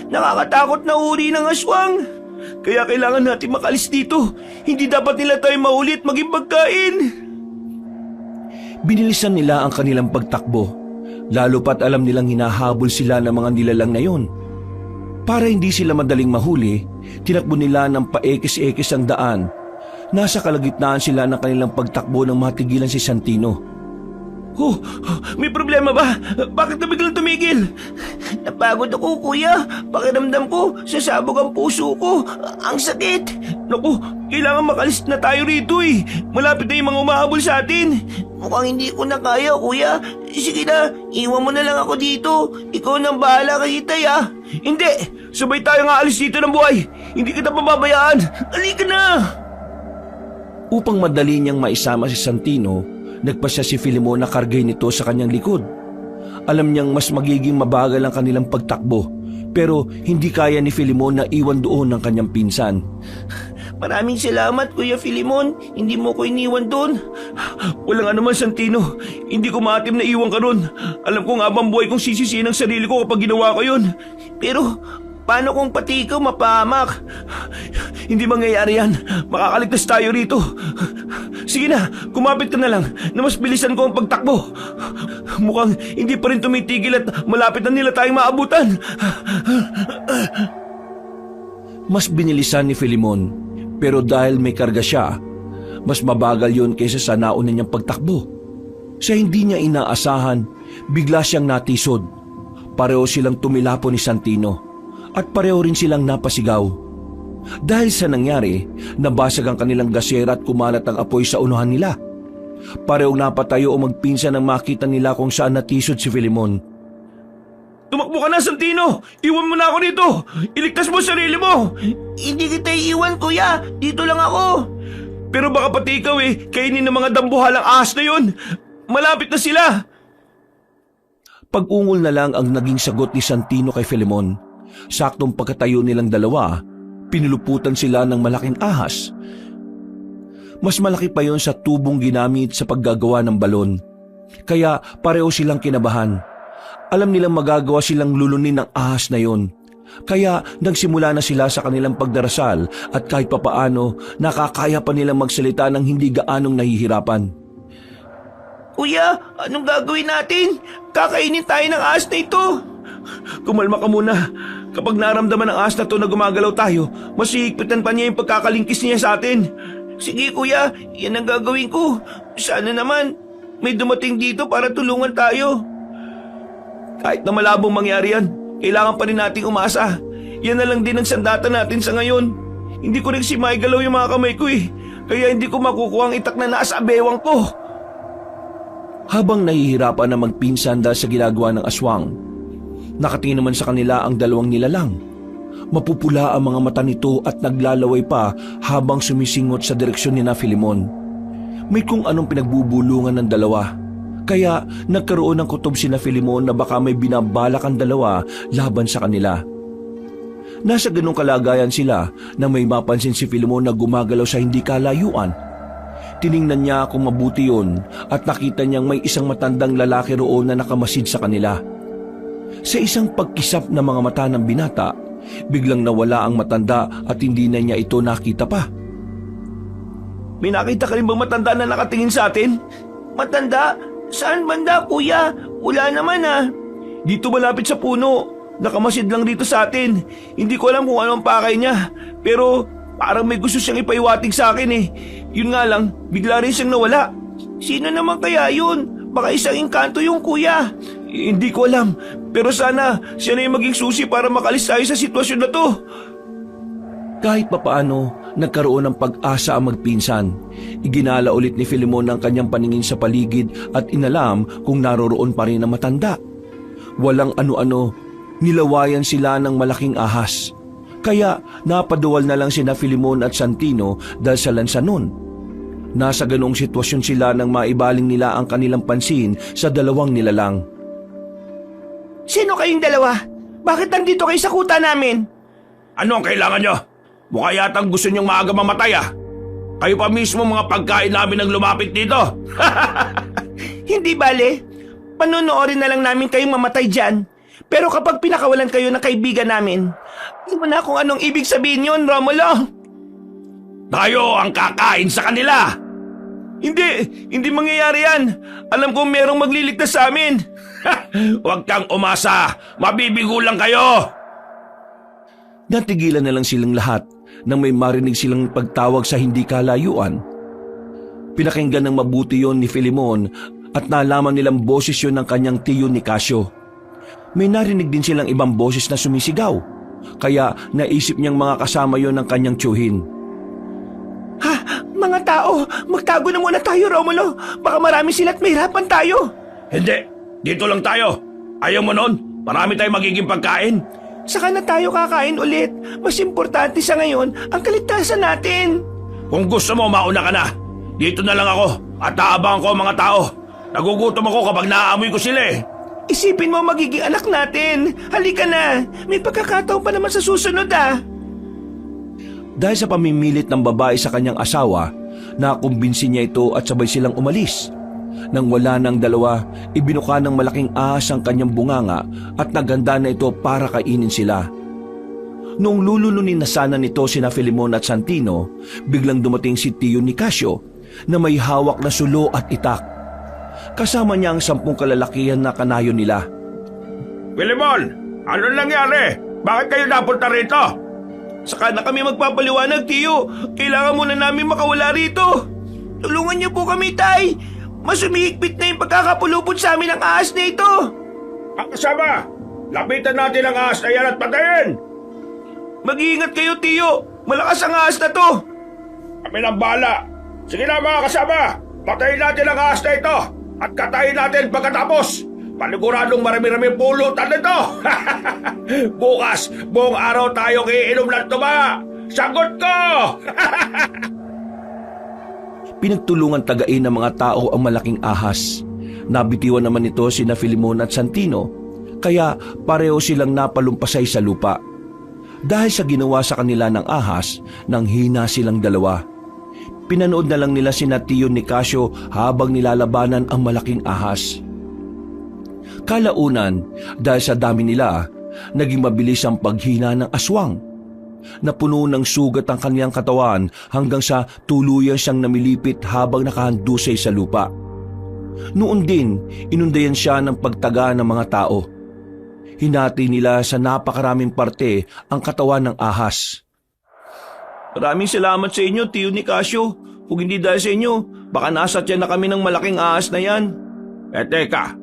Nakakatakot na uri ng aswang. Kaya kailangan natin makalis dito. Hindi dapat nila tayo mahuli at maging pagkain. Binilisan nila ang kanilang pagtakbo. Lalo pat alam nilang hinahabol sila ng mga nilalang na yon. Para hindi sila madaling mahuli, tinakbo nila ng paekis-ekis ang daan. Nasa kalagitnaan sila ng kanilang pagtakbo nang matigilan si Santino. Oh, may problema ba? Bakit na biglang tumigil? Napagod ako kuya. Pakiramdam ko, sasabog ang puso ko. Ang sakit. Naku, kailangan makalis na tayo rito eh. Malapit na yung mga umahabol sa atin. Mukhang hindi ko na kaya kuya. Sige na, iwan mo na lang ako dito. Ikaw nang bahala kay Itay ah. Hindi, sabay tayo nga alis dito ng buhay. Hindi kita pababayaan. Halika na! Upang madali niyang maisama si Santino, nagpasya si Filemon na kargay nito sa kanyang likod. Alam niyang mas magiging mabagal ang kanilang pagtakbo, pero hindi kaya ni Filemon na iwan doon ang kanyang pinsan. Maraming salamat Kuya Filemon, hindi mo ko iniwan doon. Walang anuman Santino, hindi ko maatim na iwan ka ron. Alam kong habang buhay kong sisisihin ang sarili ko kapag ginawa ko yun. Pero paano kung pati ikaw mapahamak? Hindi mangyayari yan. Makakaligtas tayo rito. Sige na, kumapit ka na lang na mas bilisan ko ang pagtakbo. Mukhang hindi pa rin tumitigil at malapit na nila tayong maabutan. Mas binilisan ni Filemon, pero dahil may karga siya, mas mabagal yun kaysa sa nauna niyang pagtakbo. Sa hindi niya inaasahan, bigla siyang natisod. Pareho silang tumilapo ni Santino at pareho rin silang napasigaw. Dahil sa nangyari, nabasag ang kanilang gasera at kumalat ang apoy sa unuhan nila. Parehong napatayo o magpinsan nang makita nila kung saan natisod si Filemon. Tumakbo ka na, Santino! Iwan mo na ako dito! Iligtas mo sarili mo! Hindi kita iiwan kuya, dito lang ako. Pero baka pati ikaw kainin ng mga dambuhalang ahas na yun! Malapit na sila! Pag-ungol na lang ang naging sagot ni Santino kay Filemon. Saktong pagkatayo nilang dalawa, pinuluputan sila ng malaking ahas. Mas malaki pa yon sa tubong ginamit sa paggagawa ng balon. Kaya pareho silang kinabahan. Alam nilang magagawa silang lulunin ng ahas na yon. Kaya nagsimula na sila sa kanilang pagdarasal at kahit papaano nakakaya pa nilang magsalita ng hindi gaanong nahihirapan. Kuya, anong gagawin natin? Kakainin tayo ng ahas na ito. Kumalma ka muna. Kapag naramdaman ng ahas na to na gumagalaw tayo, mas hihigpitan pa niya yung pagkakalingkis niya sa atin. Sige kuya, yan ang gagawin ko. Sana naman may dumating dito para tulungan tayo. Kahit na malabong mangyari yan, kailangan pa rin nating umasa. Yan na lang din ang sandata natin sa ngayon. Hindi ko rin si maigalaw yung mga kamay ko kaya hindi ko makukuha ang itak na nasa bewang ko. Habang nahihirapan na magpinsan dahil sa ginagawa ng aswang, nakatingin naman sa kanila ang dalawang nilalang. Mapupula ang mga mata nito at naglalaway pa habang sumisingot sa direksyon ni na Filemon. May kung anong pinagbubulungan ng dalawa. Kaya nagkaroon ng kutob si na Filemon na baka may binabalak ang dalawa laban sa kanila. Nasa ganong kalagayan sila na may mapansin si Filemon na gumagalaw sa hindi kalayuan. Tiningnan niya kung mabuti yun at nakita niyang may isang matandang lalaki roon na nakamasid sa kanila. Sa isang pagkisap ng mga mata ng binata, biglang nawala ang matanda at hindi na niya ito nakita pa. May nakita ka rin bang matanda na nakatingin sa atin? Matanda? Saan banda, kuya? Wala naman ah. Dito malapit sa puno. Nakamasid lang dito sa atin. Hindi ko alam kung ano ang pakay niya. Pero parang may gusto siyang ipaiwatig sa akin eh. Yun nga lang, bigla rin siyang nawala. Sino naman kaya yun? Baka isang engkanto yung kuya. Hindi ko alam. Pero sana siya na yung maging susi para makalis tayo sa sitwasyon na to. Kahit papaano, nagkaroon ng pag-asa ang magpinsan. Iginala ulit ni Filemon ang kanyang paningin sa paligid at inalam kung naroroon pa rin ang matanda. Walang ano-ano, nilawayan sila ng malaking ahas. Kaya napaduwal na lang sina Filemon at Santino dahil sa lansanon. Nasa ganong sitwasyon sila nang maibaling nila ang kanilang pansin sa dalawang nilalang. Sino kayong dalawa? Bakit nandito kayo sa kuta namin? Ano ang kailangan nyo? Mukha yatang gusto nyong maaga mamatay ah. Kayo pa mismo mga pagkain namin ang lumapit dito. Hindi bale. Panonoorin na lang namin kayong mamatay dyan. Pero kapag pinakawalan kayo ng kaibigan namin, hindi mo na kung anong ibig sabihin yun, Romulo. Tayo ang kakain sa kanila. Hindi mangyayari yan. Alam kong merong magliligtas sa amin. Huwag kang umasa. Mabibigo lang kayo. Natigilan na lang silang lahat nang may marinig silang pagtawag sa hindi kalayuan. Pinakinggan ng mabuti yon ni Filemon at nalaman nilang boses yon ng kanyang tiyo ni Casio. May narinig din silang ibang boses na sumisigaw, kaya naisip niyang mga kasama yon ng kanyang tiyuhin. Ha? Mga tao, magtago na muna tayo, Romulo. Baka marami sila at mahirapan tayo. Hindi. Dito lang tayo. Ayaw mo nun? Marami tayong magiging pagkain. Saka na tayo kakain ulit. Mas importante sa ngayon ang kaligtasan natin. Kung gusto mo, mauna ka na. Dito na lang ako at aabangan ko ang mga tao. Nagugutom ako kapag naaamoy ko sila eh. Isipin mo magiging anak natin. Halika na. May pagkakataon pa naman sa susunod ah. Dahil sa pamimilit ng babae sa kanyang asawa, nakumbinsi niya ito at sabay silang umalis. Nang wala ng dalawa, ibinuka ng malaking ahas ang kanyang bunganga at naghanda na ito para kainin sila. Noong lulununin na sana nito sina Filemon at Santino, biglang dumating si tiyo ni Casio na may hawak na sulo at itak. Kasama niya ang 10 kalalakihan na kanayo nila. Filemon, ano nangyari? Bakit kayo napunta rito? Saka na kami magpapaliwanag, tiyo. Kailangan muna namin makawala rito. Tulungan niyo po kami, tay. Mas umihigpit na yung pagkakapulupot sa amin ng ahas na ito. Ang kasama, lapitan natin ang ahas na yan at patayin. Mag-iingat kayo, tiyo. Malakas ang ahas na to. Kami ng bala. Sige na mga kasama, patayin natin ang ahas na ito at katayin natin pagkatapos. Paniguradong marami-rami pulutan nito. Bukas, buong araw tayong iinom ng tuba. Sagot ko! Pinagtulungan tagain ng mga tao ang malaking ahas. Nabitiwan naman ito sina Filemon at Santino, kaya pareho silang napalumpasay sa lupa. Dahil sa ginawa sa kanila ng ahas, nang hina silang dalawa. Pinanood na lang nila sina tiyo ni Casio habang nilalabanan ang malaking ahas. Kalaunan, dahil sa dami nila, naging mabilis ang paghina ng aswang. Napuno ng sugat ang kaniyang katawan hanggang sa tuluyan siyang namilipit habang nakahandusay sa lupa. Noon din, inundayan siya ng pagtaga ng mga tao. Hinati nila sa napakaraming parte ang katawan ng ahas. Maraming salamat sa inyo, tiyo ni Casio. Kung hindi dahil sa inyo, baka nasa tiyan na kami ng malaking ahas na yan. Teka,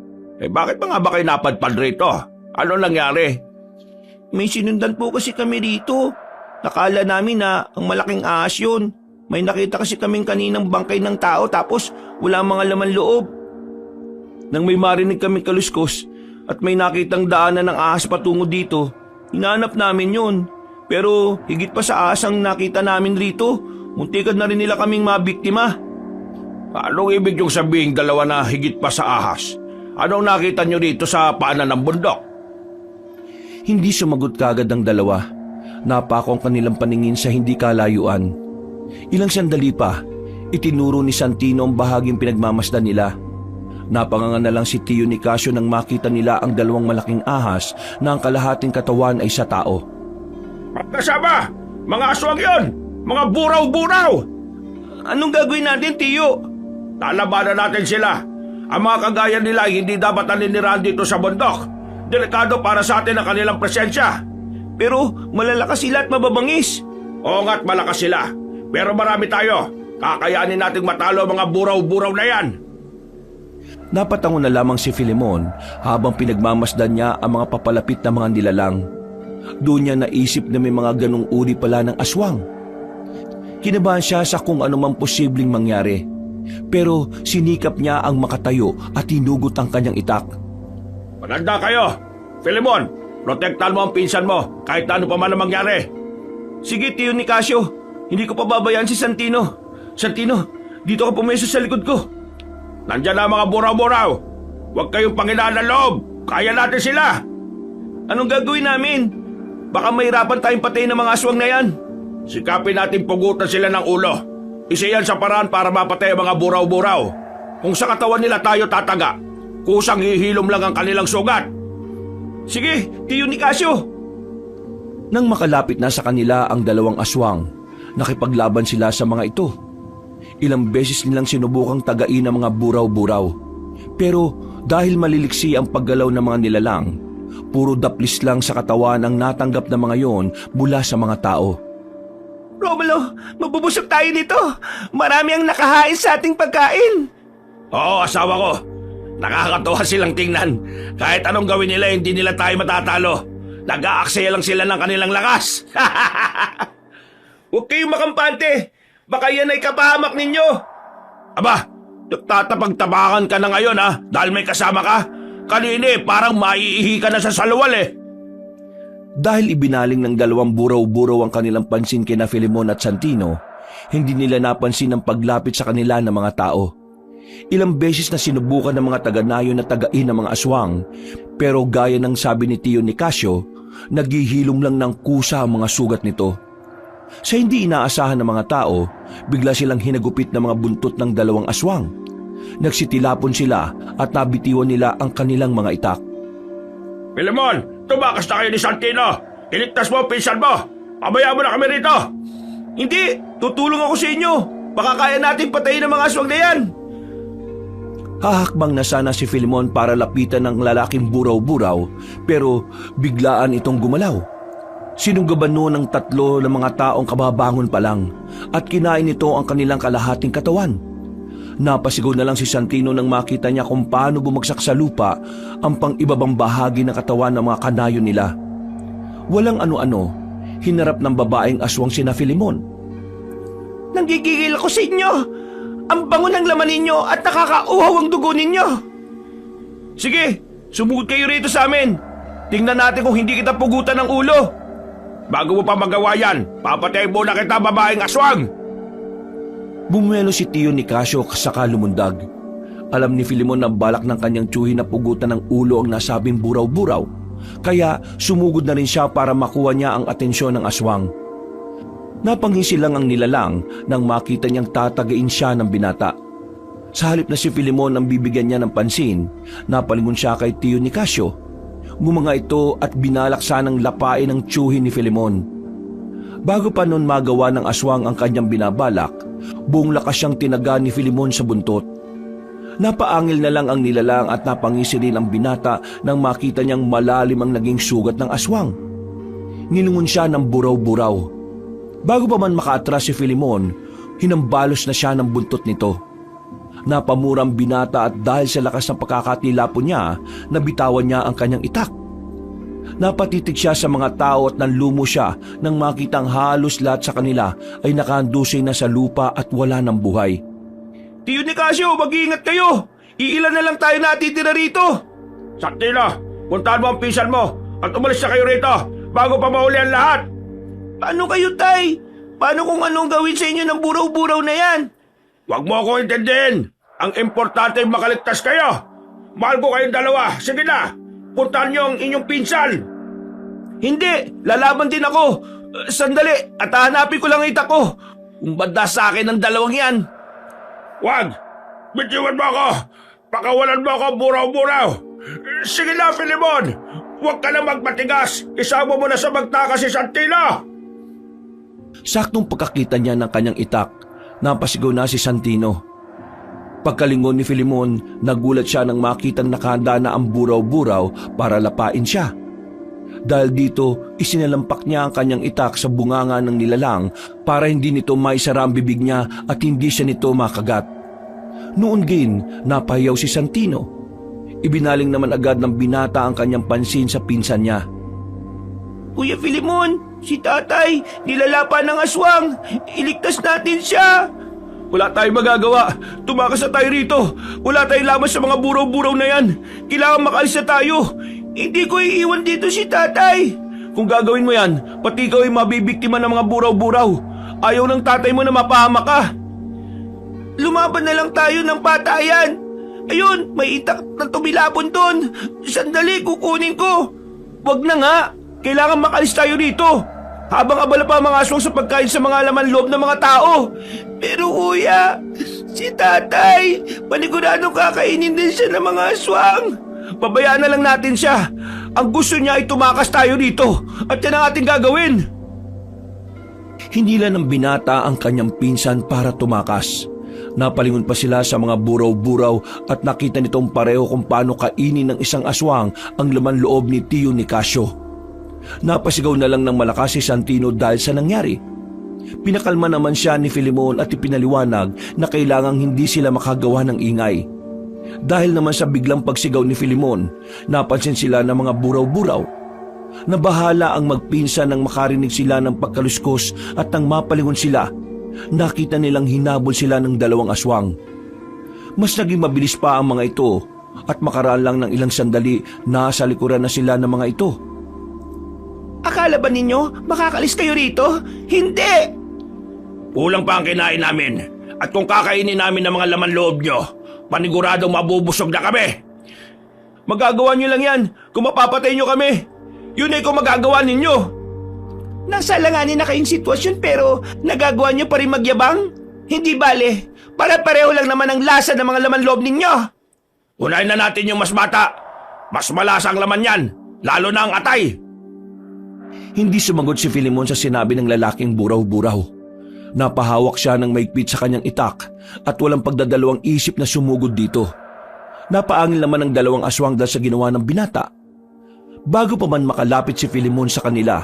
bakit pa nga ba kayo napadpad rito? Ano nangyari? May sinundan po kasi kami rito. Nakala namin na ang malaking ahas yun. May nakita kasi kaming kaninang bangkay ng tao tapos wala mga laman loob. Nang may marinig kaming kaluskos at may nakitang daanan ng ahas patungo dito, hinanap namin yun. Pero higit pa sa ahas ang nakita namin rito, muntikan na rin nila kaming mabiktima. Anong ibig yung sabihin dalawa na higit pa sa ahas? Anong nakita nyo dito sa paanan ng bundok? Hindi sumagot kagad ang dalawa. Napako ang kanilang paningin sa hindi kalayuan. Ilang sandali pa, Itinuro ni Santino ang bahaging pinagmamasdan nila. Napanganga na lang si Tio Nicasio nang makita nila ang dalawang malaking ahas na ang kalahating katawan ay sa tao. Magkasama! Mga aswang yon! Mga buraw-buraw! Anong gagawin natin, Tiyo? Lalabanan natin sila. Ang mga kagaya nila ay hindi dapat naninirahan dito sa bundok. Delikado para sa atin ang kanilang presensya. Pero malalakas sila at mababangis. Oo nga't malakas sila. Pero marami tayo. Kakayanin nating matalo ang mga buraw-buraw na yan. Napatango na lamang si Filemon habang pinagmamasdan niya ang mga papalapit na mga nilalang. Doon niya naisip na may mga ganong uri pala ng aswang. Kinabahan siya sa kung anumang posibleng mangyari. Pero sinikap niya ang makatayo at hinugot ang kanyang itak. Mananda kayo! Filemon, protektahan mo ang pinsan mo kahit ano pa man ang mangyari. Sige, Tio Nicasio. Hindi ko pababayaan si Santino. Santino, dito ka pumeso sa likod ko. Nandyan na ang mga buraw-buraw. Huwag kayong panghinaan ng loob. Kaya natin sila. Anong gagawin namin? Baka mahirapan tayong patayin ng mga aswang na yan. Sikapin natin pugutan sila ng ulo. Isa yan sa paraan para mapatay ang mga buraw-buraw. Kung sa katawan nila tayo tataga, kusang hihilom lang ang kanilang sugat. Sige, Tio Nicasio. Nang makalapit na sa kanila ang dalawang aswang, nakipaglaban sila sa mga ito. Ilang beses nilang sinubukang tagain ang mga buraw-buraw. Pero dahil maliliksi ang paggalaw ng mga nilalang, puro daplis lang sa katawan ang natanggap ng mga yon mula sa mga tao. Romulo, mabubusog tayo nito. Marami ang nakahain sa ating pagkain. Oo, asawa ko. Nakakatuwa silang tingnan. Kahit anong gawin nila, hindi nila tayo matatalo. Nag-aaksaya lang sila ng kanilang lakas. Huwag kayong makampante. Baka yan ay kapahamak ninyo. Aba, tatapag-tapakan ka na ngayon ha, dahil may kasama ka. Kanina parang maiihi ka na sa salwal eh. Dahil ibinaling ng dalawang buraw-buraw ang kanilang pansin kina Filemon at Santino, hindi nila napansin ang paglapit sa kanila ng mga tao. Ilang beses na sinubukan ng mga taga-nayon na tagain ng mga aswang, pero gaya ng sabi ni Tio Nicasio, naghihilom lang ng kusa ang mga sugat nito. Sa hindi inaasahan ng mga tao, bigla silang hinagupit ng mga buntot ng dalawang aswang. Nagsitilapon sila at nabitiwan nila ang kanilang mga itak. Filemon, tumakas na kayo ni Santino. Iligtas mo ang pinsan mo. Pabayaan mo na kami rito. Hindi, tutulong ako sa inyo. Baka kaya natin patayin ang mga aswang na yan. Hahakbang na sana si Filemon para lapitan ng lalaking buraw-buraw, pero biglaan itong gumalaw. Sinunggaban noon ng tatlo ng mga taong kababangon pa lang at kinain nito ang kanilang kalahating katawan. Napasigaw na lang si Santino nang makita niya kung paano bumagsak sa lupa ang pang-ibabang bahagi ng katawan ng mga kanayo nila. Walang ano-ano, hinarap ng babaeng aswang sina Filemon. Nanggigigil ako sa inyo. Ang bango ng laman ninyo at nakakauhaw ang dugo ninyo. Sige, sumugod kayo rito sa amin. Tingnan natin kung hindi kita pugutan ng ulo. Bago mo pa magawa yan, papatayin muna kita, babaeng aswang. Bumuelo si Tio Nicasio saka lumundag. Alam ni Filemon na balak ng kanyang tiyuhin na pugutan ng ulo ang nasabing buraw-buraw, kaya sumugod na rin siya para makuha niya ang atensyon ng aswang. Napangisi lang ang nilalang nang makita niyang tatagain siya ng binata. Sa halip na si Filemon ang bibigyan niya ng pansin, napalingon siya kay Tio Nicasio. Gumanga ito at binalak sanang lapain ang tiyuhin ni Filemon. Bago pa noon magawa ng aswang ang kanyang binabalak, buong lakas siyang tinaga ni Filemon sa buntot. Napaangil na lang ang nilalang at napangisi rin ang binata nang makita niyang malalim ang naging sugat ng aswang. Nilungon siya ng buraw-buraw. Bago pa man makaatras si Filemon, hinambalos na siya ng buntot nito. Napamurang binata at dahil sa lakas ng pagkakatilapon niya, nabitawan niya ang kanyang itak. Napatitig siya sa mga tao at nanlumo siya nang makitang halos lahat sa kanila ay nakahandusay na sa lupa at wala ng buhay. Tio Nicasio, mag-iingat kayo. Iilan na lang tayo natitira rito. Santino, puntahan mo ang pinsan mo at umalis na kayo rito bago pa mahuli ang lahat. Paano kayo, Tay? Paano kung anong gawin sa inyo ng buraw-buraw na yan? Huwag mo akong intindihin. Ang importante ay makaligtas kayo. Mahal ko kayong dalawa. Sige na, puntahan niyo ang inyong pinsan. Hindi, lalaban din ako. Sandali, at hahanapin ko lang ang itak ko. Kung banda sa akin ang dalawang yan. Wag! Bitiwan mo ako! Pakawalan mo ako, buraw-buraw! Sige na, Filimon! Huwag ka na magmatigas! Isama mo na sa magtaka si Santino! Saktong pagkakita niya ng kanyang itak, napasigaw na si Santino. Pagkalingon ni Filimon, nagulat siya nang makitang nakahanda na ang buraw-buraw para lapain siya. Dahil dito, isinalampak niya ang kanyang itak sa bunganga ng nilalang para hindi nito maisara ang bibig niya at hindi siya nito makagat. Noon din, napahiyaw si Santino. Ibinaling naman agad ng binata ang kanyang pansin sa pinsan niya. Kuya Filimon, si tatay, nilalapan ng aswang. Iligtas natin siya. Wala tayong magagawa. Tumakas na tayo rito. Wala tayong laman sa mga buraw-buraw na yan. Kailangan makalis na tayo. Hindi ko iiwan dito si tatay. Kung gagawin mo yan, pati ikaw ay mabibiktima ng mga buraw-buraw. Ayaw ng tatay mo na mapahamak ka. Lumaban na lang tayo ng patayan. Ayun, may itak na tumilapon doon. Sandali, kukunin ko. Wag na nga. Kailangan makalis tayo rito. Habang abala pa ang mga aswang sa pagkain sa mga laman loob ng mga tao. Pero kuya, si tatay, paniguradong kakainin din siya ng mga aswang. Pabayaan na lang natin siya. Ang gusto niya ay tumakas tayo dito. At yan ang ating gagawin. Hinila ng binata ang kanyang pinsan para tumakas. Napalingon pa sila sa mga buraw-buraw at nakita nitong pareho kung paano kainin ng isang aswang ang laman loob ni Tio Nicasio. Napasigaw na lang ng malakas si Santino dahil sa nangyari. Pinakalma naman siya ni Filimon at ipinaliwanag na kailangang hindi sila makagawa ng ingay. Dahil naman sa biglang pagsigaw ni Filimon, napansin sila ng mga buraw-buraw. Nabahala ang magpinsan nang makarinig sila ng pagkaluskos at nang mapalingon sila, nakita nilang hinabol sila ng dalawang aswang. Mas naging mabilis pa ang mga ito at makaraan lang ng ilang sandali nasa likuran na sila ng mga ito. Akala ba ninyo makakalis kayo rito? Hindi! Kulang pa ang kinain namin. At kung kakainin namin ng mga laman loob nyo, paniguradong mabubusog na kami. Magagawa nyo lang yan kung mapapatay nyo kami. Yun ay kung magagawa ninyo. Nasa alanganin na kayong sitwasyon pero nagagawa nyo pa rin magyabang? Hindi bale, para-pareho lang naman ang lasa ng mga laman loob ninyo. Unahin na natin yung mas bata. Mas malasa ang laman yan, lalo na ang atay. Hindi sumagot si Filimon sa sinabi ng lalaking buraw-buraw. Napahawak siya ng maigpit sa kanyang itak at walang pagdadalawang isip na sumugod dito. Napaangil naman ang dalawang aswang dahil sa ginawa ng binata. Bago pa man makalapit si Filimon sa kanila,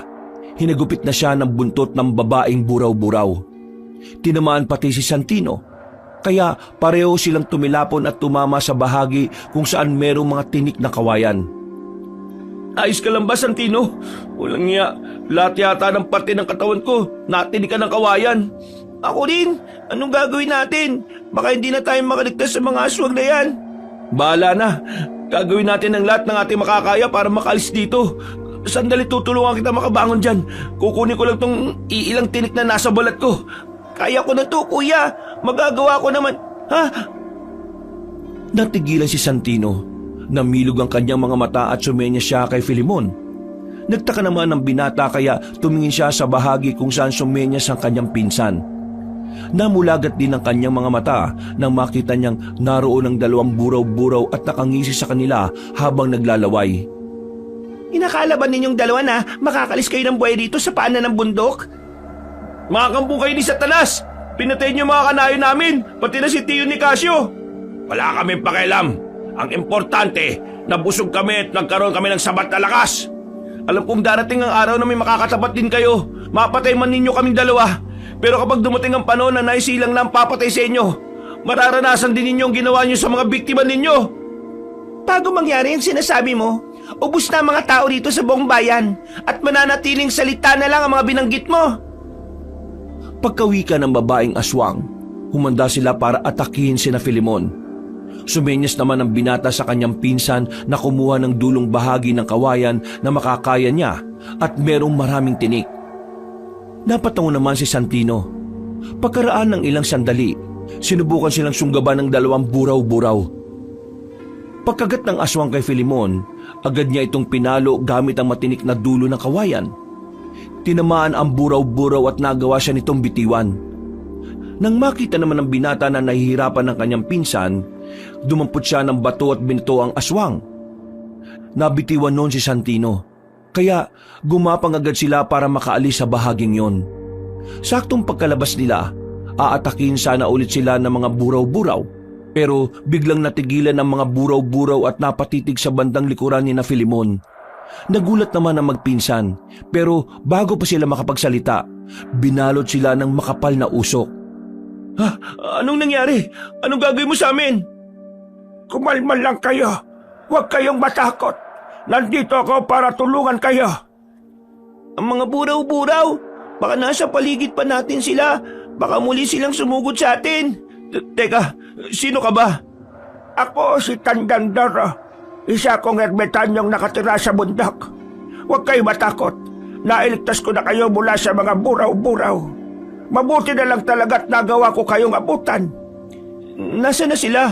hinagupit na siya ng buntot ng babaeng buraw-buraw. Tinamaan pati si Santino, kaya pareho silang tumilapon at tumama sa bahagi kung saan merong mga tinik na kawayan. Ayos ka lang ba, Santino? Walang niya, lahat yata ng parte ng katawan ko, natinik ka ng kawayan. Ako rin, anong gagawin natin? Baka hindi na tayo makaligtas sa mga aswang na yan. Bahala na, gagawin natin ang lahat ng ating makakaya para makalis dito. Sandali, tutulungan kita makabangon dyan. Kukunin ko lang tong iilang tinik na nasa balat ko. Kaya ko na to, kuya. Magagawa ko naman. Ha? Natigilan si Santino. Namilog ang kanyang mga mata at sumenya siya kay Filimon. Nagtaka naman ang binata kaya tumingin siya sa bahagi kung saan sumenyas ang kanyang pinsan. Namulagat din ang kanyang mga mata nang makita niyang naroon ang dalawang buraw-buraw at nakangisi sa kanila habang naglalaway. Inakala ba ninyong dalawa na makakalis kayo ng buhay dito sa paanan ng bundok? Mga kampo kayo ni Satanas! Pinatay niyo mga kanayo namin, pati na si Tio Nicasio! Wala kaming pakialam. Ang importante, nabusog kami at nagkaroon kami ng sabat na lakas. Alam kong darating ang araw na may makakatapat din kayo. Mapatay man ninyo kaming dalawa. Pero kapag dumating ang panahon na naisilang na ang papatay sa inyo, mararanasan din ninyo ang ginawa niyo sa mga biktima ninyo. Bago mangyari ang sinasabi mo, ubus na ang mga tao dito sa buong bayan at mananatiling salita na lang ang mga binanggit mo. Pagkawika ng babaeng aswang, humanda sila para atakihin sina Filimon. Sumenyas naman ang binata sa kanyang pinsan na kumuha ng dulong bahagi ng kawayan na makakaya niya at merong maraming tinik. Napatungo naman si Santino. Pagkaraan ng ilang sandali, sinubukan silang sunggaban ng dalawang buraw-buraw. Pagkagat ng aswang kay Filimon, agad niya itong pinalo gamit ang matinik na dulo ng kawayan. Tinamaan ang buraw-buraw at nagawa siya nitong bitiwan. Nang makita naman ng binata na nahihirapan ng kanyang pinsan, dumampot siya ng bato at binito ang aswang. Nabitiwan noon si Santino, kaya gumapang agad sila para makaalis sa bahaging yon. Saktong pagkalabas nila, aatakin sana ulit sila ng mga buraw-buraw, pero biglang natigilan ang mga buraw-buraw at napatitig sa bandang likuran ni na Filimon. Nagulat naman ang magpinsan, pero bago pa sila makapagsalita, binalot sila ng makapal na usok. Ha? Anong nangyari? Anong gagawin mo sa amin? Kumalma lang kayo. Huwag kayong matakot. Nandito ako para tulungan kayo. Ang mga buraw-buraw, baka nasa paligid pa natin sila. Baka muli silang sumugod sa atin. Teka, sino ka ba? Ako si Tandandoro. Isa kong ermitanyong nakatira sa bundok. Huwag kayo matakot. Nailigtas ko na kayo mula sa mga buraw-buraw. Mabuti na lang talaga't nagawa ko kayong abutan. Nasaan na sila?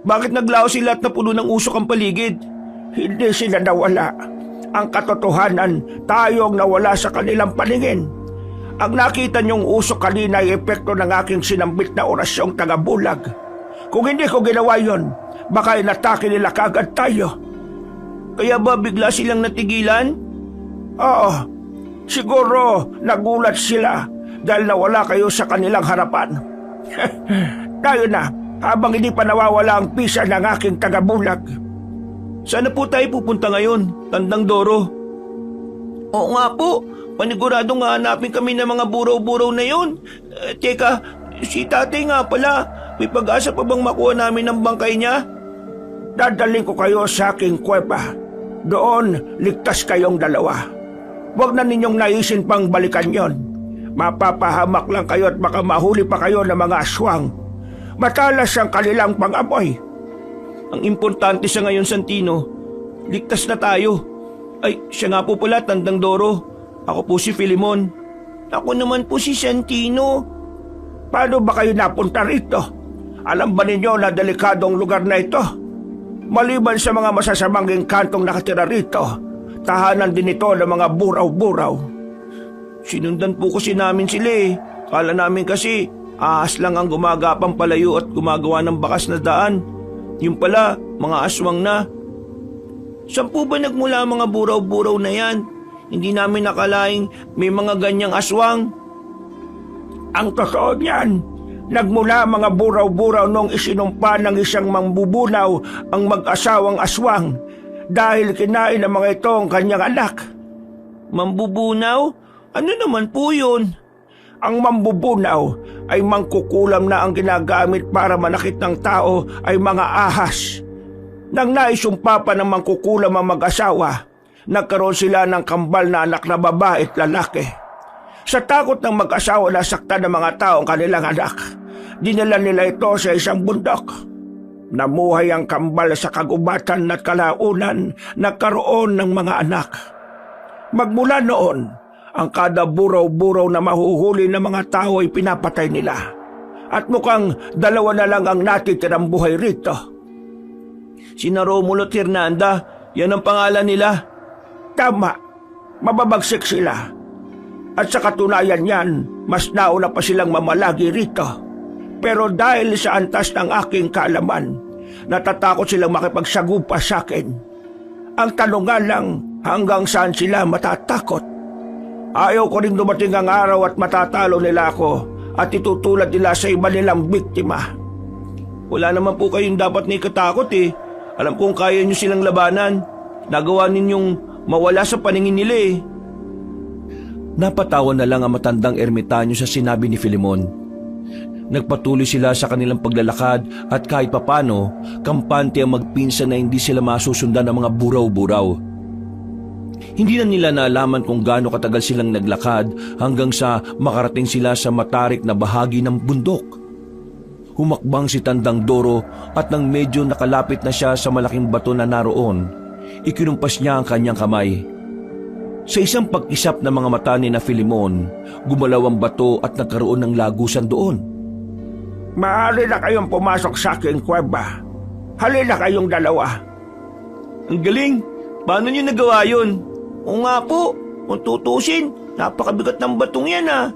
Bakit naglaho sila at napuno ng usok ang paligid? Hindi sila nawala. Ang katotohanan, tayong nawala sa kanilang paningin. Ang nakita niyong usok kanina ay epekto ng aking sinambit na orasyong tagabulag. Kung hindi ko ginawa yon, baka inatake nila kagad tayo. Kaya ba bigla silang natigilan? Oo, siguro nagulat sila dahil nawala kayo sa kanilang harapan. Tayo na, habang hindi pa nawawala ang pisa ng aking tagabulag. Saan po tayo pupunta ngayon, Tandandoro? Oo nga po, paniguradong hanapin kami ng mga buraw-buraw na yun. Teka, si tatay nga pala, may pag-asa pa bang makuha namin ng bangkay niya? Dadaling ko kayo sa aking kuweba. Doon, ligtas kayong dalawa. Huwag na ninyong naisin pang balikan yon. Mapapahamak lang kayo at baka mahuli pa kayo ng mga aswang. Matalas ang kanilang pang-amoy. Ang importante sa ngayon, Santino, ligtas na tayo. Ay, siya nga po pala, Tandandoro. Ako po si Filimon. Ako naman po si Santino. Paano ba kayo napunta rito? Alam ba ninyo na delikadong lugar na ito? Maliban sa mga masasamang engkantong nakatira rito, tahanan din ito ng mga buraw-buraw. Sinundan po kasi namin sila eh. Kala namin kasi ahas lang ang gumagapang palayo at gumagawa ng bakas na daan. Yung pala, mga aswang na. Saan po ba nagmula ang mga buraw-buraw na yan? Hindi namin nakalaing may mga ganyang aswang. Ang totoo niyan, nagmula mga buraw-buraw nung isinumpa ng isang mambubunaw ang mag-asawang aswang dahil kinain ng mga ito ang kanyang anak. Mambubunaw? Ano naman po yun? Ang mambubunaw ay mangkukulam na ang ginagamit para manakit ng tao ay mga ahas. Nang naisumpa pa ng mangkukulam ang mag-asawa, nagkaroon sila ng kambal na anak na babae at lalaki. Sa takot ng mag-asawa na saktan ng mga tao ang kanilang anak, dinala nila ito sa isang bundok. Namuhay ang kambal sa kagubatan at kalaunan, nagkaroon ng mga anak. Magmula noon, ang kada buraw-buraw na mahuhuli ng mga tao ay pinapatay nila. At mukhang dalawa na lang ang natitirang buhay rito. Sina Romulo at Hernanda, yan ang pangalan nila. Tama, mababagsik sila. At sa katunayan yan, mas nauna pa silang mamalagi rito. Pero dahil sa antas ng aking kaalaman, natatakot silang makipagsagupa sa akin. Ang tanong nga lang, hanggang saan sila matatakot? Ayaw ko rin dumating ang araw at matatalo nila ako at itutulad nila sa iba nilang biktima. Wala naman po kayong dapat na ikatakot eh. Alam kong kaya nyo silang labanan. Nagawa ninyong mawala sa paningin nila eh. Napatawa na lang ang matandang ermitanyo sa sinabi ni Filimon. Nagpatuloy sila sa kanilang paglalakad at kahit papano, kampante ang magpinsan na hindi sila masusundan ng mga buraw-buraw. Hindi na nila naalaman kung gaano katagal silang naglakad hanggang sa makarating sila sa matarik na bahagi ng bundok. Humakbang si Tandandoro at nang medyo nakalapit na siya sa malaking bato na naroon, ikinumpas niya ang kanyang kamay. Sa isang pag-isap ng mga mata ni na Filimon, gumalaw ang bato at nagkaroon ng lagusan doon. Maaari na kayong pumasok sa aking kuweba. Halina kayong dalawa. Ang galing! Paano niyo nagawa yun? Oo nga po, kung tutusin, napakabigat ng batong yan ah.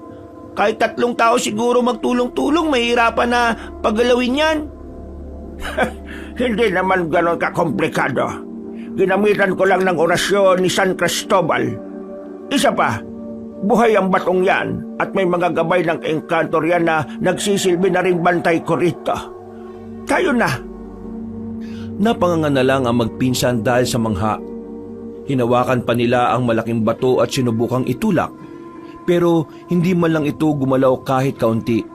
Kahit 3 tao siguro magtulong-tulong, mahirapan na paggalawin yan. Hindi naman ganon kakomplikado. Ginamitan ko lang ng orasyon ni San Cristobal. Isa pa, buhay ang batong yan at may mga gabay ng engkantor yan na nagsisilbi na ring bantay ko rito. Tayo na. Napanganga na lang ang magpinsan dahil sa mangha. Hinawakan pa nila ang malaking bato at sinubukang itulak, pero hindi man lang ito gumalaw kahit kaunti.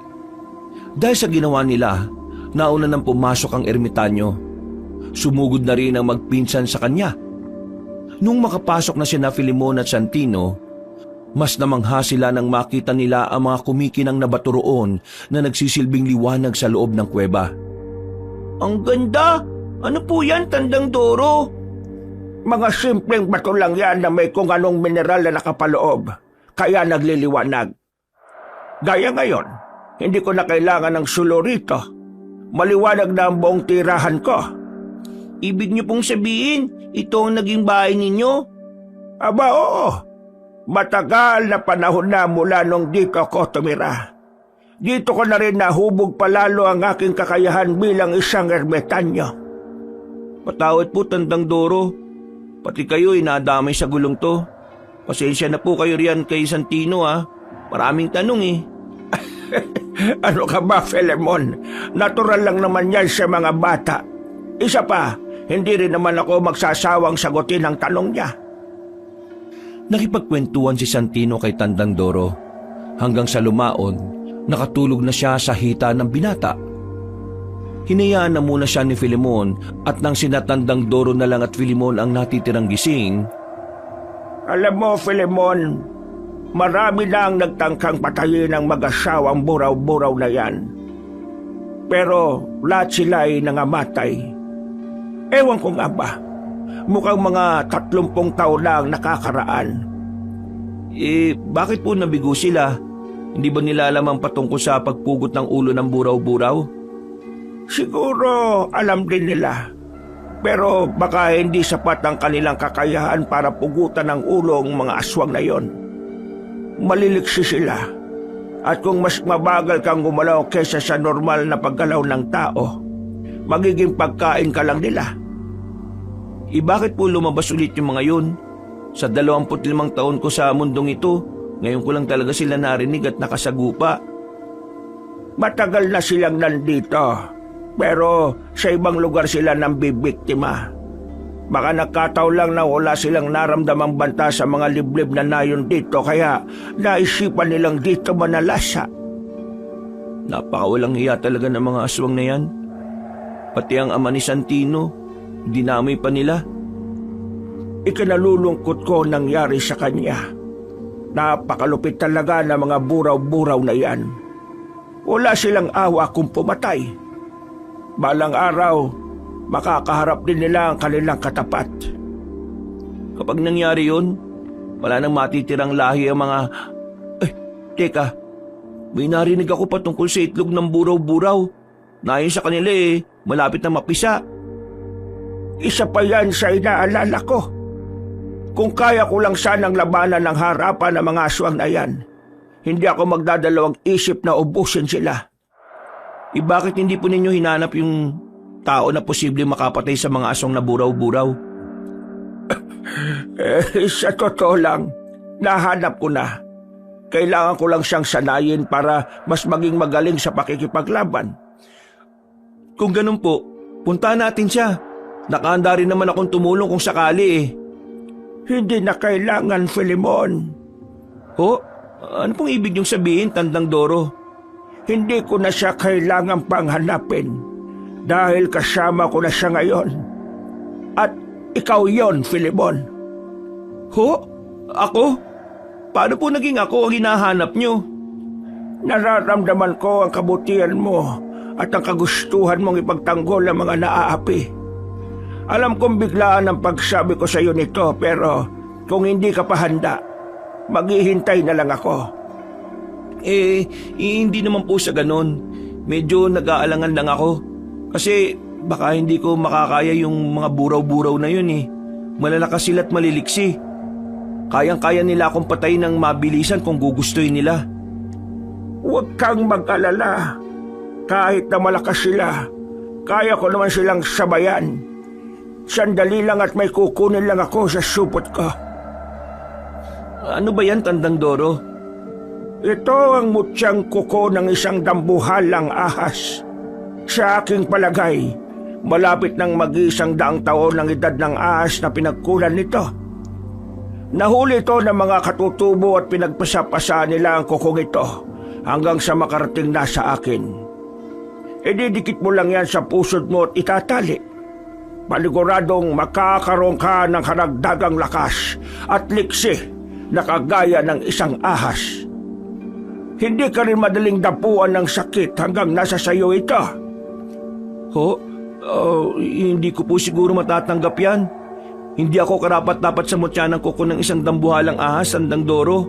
Dahil sa ginawa nila, nauna nang pumasok ang ermitanyo. Sumugod na rin ang magpinsan sa kanya. Nung makapasok na sina Filemon at Santino, mas namangha sila nang makita nila ang mga kumikinang na bato roon na nagsisilbing liwanag sa loob ng kuweba. Ang ganda! Ano po yan, Tandang Doro? Mga simpleng bato lang yan na may kung anong mineral na nakapaloob, kaya nagliliwanag. Gaya ngayon, hindi ko na kailangan ng sulo rito. Maliwanag na ang buong tirahan ko. Ibig niyo pong sabihin, ito ang naging bahay ninyo? Aba oo, matagal na panahon na mula nung dito ako tumira. Dito ko na rin nahubog palalo ang aking kakayahan bilang isang ermitanyo. Patawad po, Tandang Doro. Pati kayo inadamay sa gulong to. Pasensya na po kayo riyan kay Santino Maraming tanong eh. Ano ka ba, Filemon? Natural lang naman yan sa mga bata. Isa pa, hindi rin naman ako magsasawang sagutin ang tanong niya. Nakipagkwentuhan si Santino kay Tandang Doro hanggang sa lumaon, nakatulog na siya sa hita ng binata. Hinayaan na muna siya ni Filemon at nang sinatandang Doro na lang at Filemon ang natitirang gising. Alam mo, Filemon, marami na ang nagtangkang patayin ng mag-asawang buraw-buraw na yan. Pero lahat sila ay nangamatay. Ewan ko nga ba, mukhang mga 30 taon na ang nakakaraan. Bakit po nabigo sila? Hindi ba nila alam ang patungkol sa pagpugot ng ulo ng buraw-buraw? Siguro alam din nila. Pero baka hindi sapat ang kanilang kakayahan para pugutan ng ulo ang mga aswang na yon. Maliliksi sila. At kung mas mabagal kang gumalaw kesa sa normal na paggalaw ng tao, magiging pagkain ka lang nila. Bakit po lumabas ulit yung mga yun? Sa 25 taon ko sa mundong ito, ngayon ko lang talaga sila narinig at nakasagupa. Matagal na silang nandito. Pero sa ibang lugar sila nang bibiktima. Baka nagkataon lang na wala silang naramdamang banta sa mga liblib na nayon dito kaya naisipan nilang dito manalasa. Napakawalang hiya talaga ng mga aswang na yan. Pati ang ama ni Santino, dinamay pa nila. Ikinalulungkot ko nangyari sa kanya. Napakalupit talaga ng mga buraw-buraw na yan. Wala silang awa kung pumatay. Balang araw, makakaharap din nila ang kanilang katapat. Kapag nangyari yun, wala nang matitirang lahi ang mga... Teka, may narinig ako patungkol sa itlog ng buraw-buraw. Nayon sa kanila malapit na mapisa. Isa pa yan sa inaalala ko. Kung kaya ko lang sanang labanan ng harapan ng mga aswang na yan, hindi ako magdadalawang isip na ubusin sila. Bakit hindi po ninyo hinanap yung tao na posible makapatay sa mga aswang na buraw-buraw? Sa totoo lang, nahanap ko na. Kailangan ko lang siyang sanayin para mas maging magaling sa pakikipaglaban. Kung ganun po, puntahan natin siya. Nakahanda rin naman akong tumulong kung sakali Hindi na kailangan, Filemon. Ano pong ibig niyong sabihin, Tandang Doro? Hindi ko na siya kailangang panghanapin dahil kasama ko na siya ngayon. At ikaw yon, Filemon. Ako? Paano po naging ako ang hinahanap niyo? Nararamdaman ko ang kabutihan mo at ang kagustuhan mong ipagtanggol ang mga naaapi. Alam kong biglaan ang pagsabi ko sa iyo nito pero kung hindi ka pa handa, maghihintay na lang ako. Hindi naman po sa ganon. Medyo nag-aalangan lang ako. Kasi baka hindi ko makakaya yung mga buraw-buraw na yun Malalakas sila at maliliksi. Kayang-kaya nila akong patayin ng mabilisan kung gugustuhin nila. Huwag kang mag-alala. Kahit na malakas sila, kaya ko naman silang sabayan. Sandali lang at may kukunin lang ako sa supot ko. Ano ba yan, Tandang Doro? Ito ang mutyang kuko ng isang dambuhalang ahas. Sa aking palagay, malapit nang mag-100 taon ng edad ng ahas na pinagkulan nito. Nahuli ito ng mga katutubo at pinagpasapasa nila ang kukong ito hanggang sa makarating na sa akin. Ididikit mo lang yan sa pusod mo at itatali. Paniguradong makakaroon ka ng karagdagang lakas at liksi na kagaya ng isang ahas. Hindi ka rin madaling dapuan ng sakit hanggang nasa sayo ito. Hindi ko po siguro matatanggap yan. Hindi ako karapat-dapat sa mutya ng kuko ng isang dambuhalang ahas, Tandang Doro.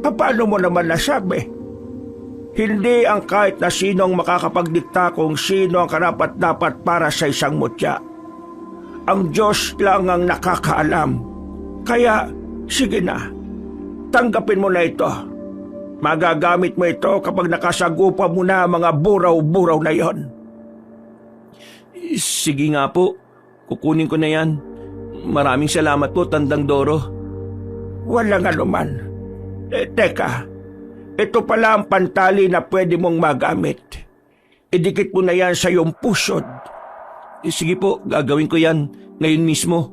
Paano mo naman nasabi? Hindi ang kahit na sinong makakapagdikta kung sino ang karapat-dapat para sa isang mutya. Ang Diyos lang ang nakakaalam. Kaya, sige na, tanggapin mo na ito. Magagamit mo ito kapag nakasagupa mo na mga buraw-buraw na yon. Sige nga po, kukunin ko na yan. Maraming salamat po, Tandang Doro. Walang anuman. Teka, ito pala ang pantali na pwede mong magamit. Idikit mo na yan sa iyong pusod. Sige po, gagawin ko yan ngayon mismo.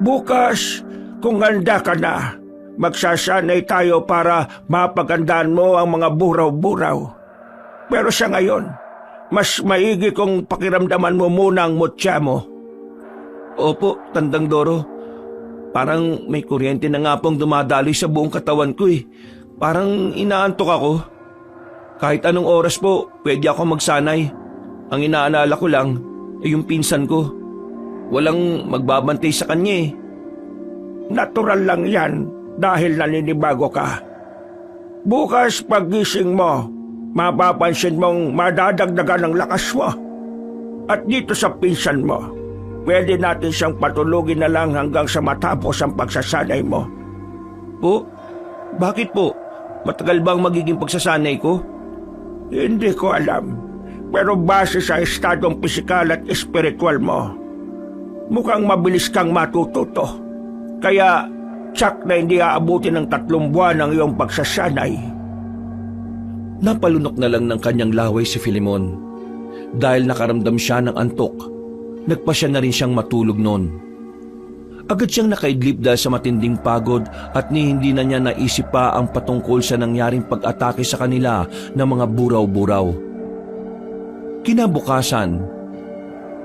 Bukas, kung handa ka na, magsasanay tayo para mapagandaan mo ang mga buraw-buraw. Pero sa ngayon, mas maigi kung pakiramdaman mo muna ang mutya mo. Opo, Tandang Doro. Parang may kuryente na nga pong dumadaloy sa buong katawan ko eh. Parang inaantok ako. Kahit anong oras po, pwede ako magsanay. Ang inaalala ko lang ay yung pinsan ko. Walang magbabantay sa kanya eh. Natural lang yan dahil naninibago ka. Bukas paggising mo, mapapansin mong madadagdagan ng lakas mo. At dito sa pinsan mo, pwede natin siyang patulugin na lang hanggang sa matapos ang pagsasanay mo. Po? Bakit po? Matagal bang magiging pagsasanay ko? Hindi ko alam. Pero base sa estadong pisikal at espiritual mo, mukhang mabilis kang matututo. Kaya, tsak na hindi aabutin ng 3 buwan ang iyong pagsasanay. Napalunok na lang ng kanyang laway si Filemon. Dahil nakaramdam siya ng antok, nagpasya na rin siyang matulog noon. Agad siyang nakaidlip dahil sa matinding pagod at hindi na niya naisip pa ang patungkol sa nangyaring pag-atake sa kanila ng mga buraw-buraw. Kinabukasan,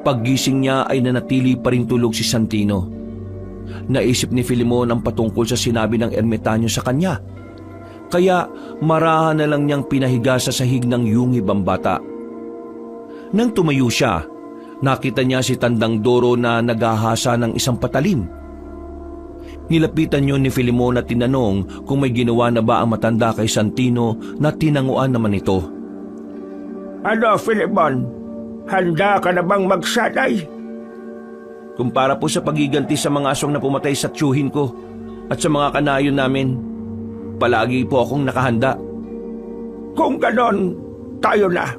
paggising niya ay nanatili pa ring tulog si Santino. Naisip ni Filemon ang patungkol sa sinabi ng ermitanyo sa kanya. Kaya marahan na lang niyang pinahiga sa sahig ng yungib ang bata. Nang tumayo siya, nakita niya si Tandang Doro na naghahasa ng isang patalim. Nilapitan niyo ni Filemon at tinanong kung may ginawa na ba ang matanda kay Santino na tinanguan naman ito. Ano, Filemon? Handa ka na bang magsanay? Kumpara po sa pagiganti sa mga aswang na pumatay sa tiyuhin ko at sa mga kanayon namin, palagi po akong nakahanda. Kung ganon, tayo na.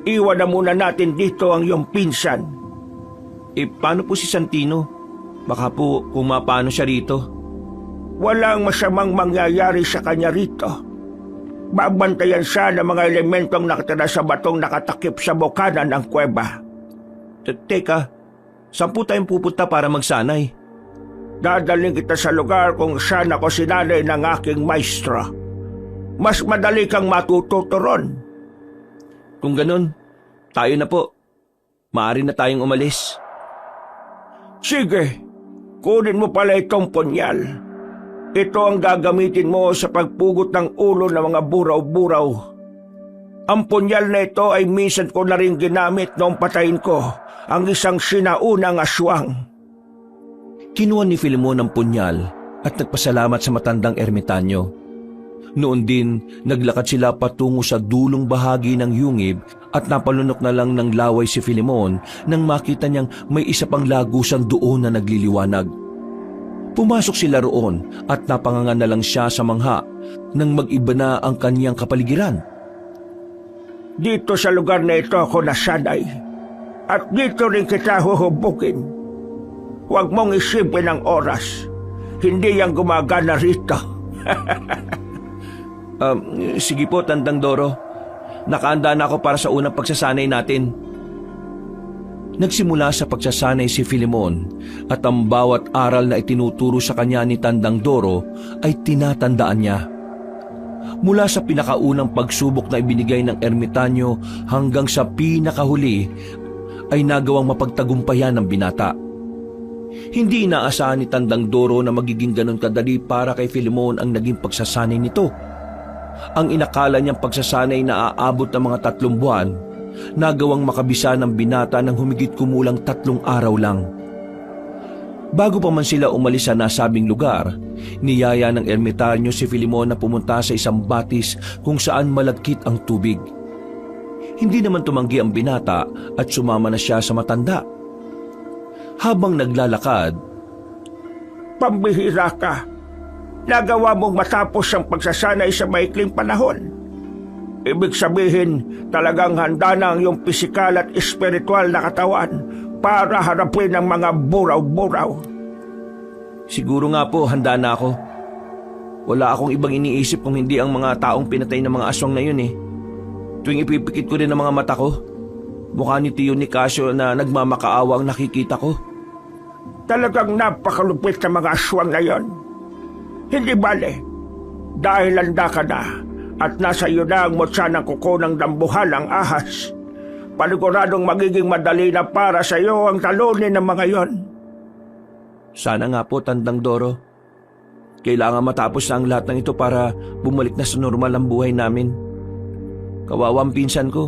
Iwan na muna natin dito ang iyong pinsan. Paano po si Santino? Baka po kung mapano siya rito. Walang masamang mangyayari sa kanya rito. Babantayan siya ng mga elementong nakatira sa batong nakatakip sa bukanan ng kuweba. Teka, saan po tayong pupunta para magsanay? Dadaling kita sa lugar kung saan ako sinanay ng aking maestro. Mas madali kang matututo ron. Kung ganun, tayo na po. Maaari na tayong umalis. Sige, kunin mo pala itong punyal. Ito ang gagamitin mo sa pagpugot ng ulo ng mga buraw-buraw. Ang punyal na ito ay minsan ko na rin ginamit noong patayin ko ang isang sinaunang aswang. Kinuha ni Filemon ang punyal at nagpasalamat sa matandang ermitanyo. Noon din, naglakad sila patungo sa dulong bahagi ng yungib at napalunok na lang ng laway si Filemon nang makita niyang may isa pang lagusan doon na nagliliwanag. Pumasok sila roon at napangangan na lang siya sa mangha nang mag-iba na ang kaniyang kapaligiran. Dito sa lugar na ito ako nasanay. At dito rin kita huhubukin. Huwag mong isipin ang oras. Hindi yan gumagana rito. Sige po, Tandang Doro. Nakaanda na ako para sa unang pagsasanay natin. Nagsimula sa pagsasanay si Filemon at ang bawat aral na itinuturo sa kanya ni Tandang Doro ay tinatandaan niya. Mula sa pinakaunang pagsubok na ibinigay ng ermitanyo hanggang sa pinakahuli ay nagawang mapagtagumpayan ng binata. Hindi inaasahan ni Tandang Doro na magiging ganon kadali para kay Filemon ang naging pagsasanay nito. Ang inakala niyang pagsasanay na aabot ng mga 3 buwan, nagawang makabisa ng binata ng humigit kumulang 3 araw lang. Bago pa man sila umalis sa nasabing lugar, niyaya ng ermitanyo si Filemon na pumunta sa isang batis kung saan malagkit ang tubig. Hindi naman tumanggi ang binata at sumama na siya sa matanda. Habang naglalakad, Pambihira ka. Nagawa mong matapos ang pagsasanay sa maikling panahon. Ibig sabihin, talagang handa na ang iyong pisikal at espiritual na katawan para harapin ang mga buraw-buraw. siguro nga po handa na ako. Wala akong ibang iniisip kung hindi ang mga taong pinatay ng mga aswang na yun eh. Tuwing ipipikit ko rin ang mga mata ko, mukha ni Tio Nicasio na nagmamakaawa ang nakikita ko. Talagang napakalupit ng mga aswang na yon. Hindi bale, dahil handa ka na at nasa iyo na ang mutsa ng kuko ng dambuhalang ahas. Paniguradong magiging madali na para sa iyo ang talunin ng mga yon. Sana nga po, Tandang Doro. Kailangan matapos na ang lahat ng ito para bumalik na sa normal ang buhay namin. Kawawa ang pinsan ko.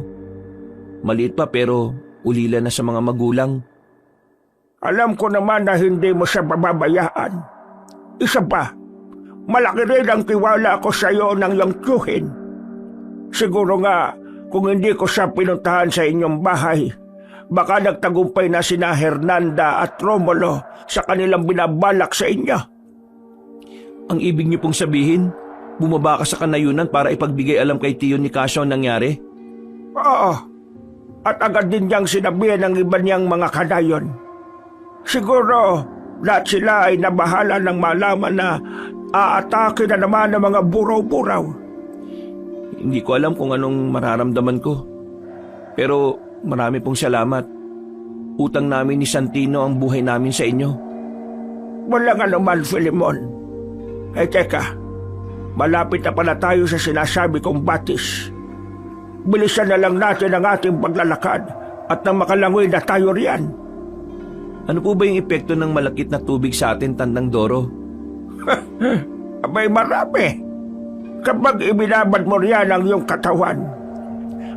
Maliit pa pero ulila na sa mga magulang. Alam ko naman na hindi mo siya bababayaan. Isa pa, malaki rin ang tiwala ko sa iyo ng iyong tiyuhin. Siguro nga, kung hindi ko siya pinuntahan sa inyong bahay, baka nagtagumpay na sina Hernanda at Romulo sa kanilang binabalak sa inyo. Ang ibig niyo pong sabihin, bumaba ka sa kanayunan para ipagbigay alam kay Tio Nicasio ang nangyari? Oo, at agad din niyang sinabihan ng iba niyang mga kanayon. Siguro, lahat sila ay nabahala ng malaman na aatake na naman ng mga buraw-buraw. Hindi ko alam kung anong mararamdaman ko. Pero marami pong salamat. Utang namin ni Santino ang buhay namin sa inyo. Walang anuman, Filemon. Teka, malapit na pala tayo sa sinasabi kong batis. Bilisan na lang natin ang ating paglalakad at nang makalangoy na tayo riyan. Ano po ba yung epekto ng malakit na tubig sa atin, Tandang Doro? Abay, marami. Kapag ibinabad mo riyan ang iyong katawan,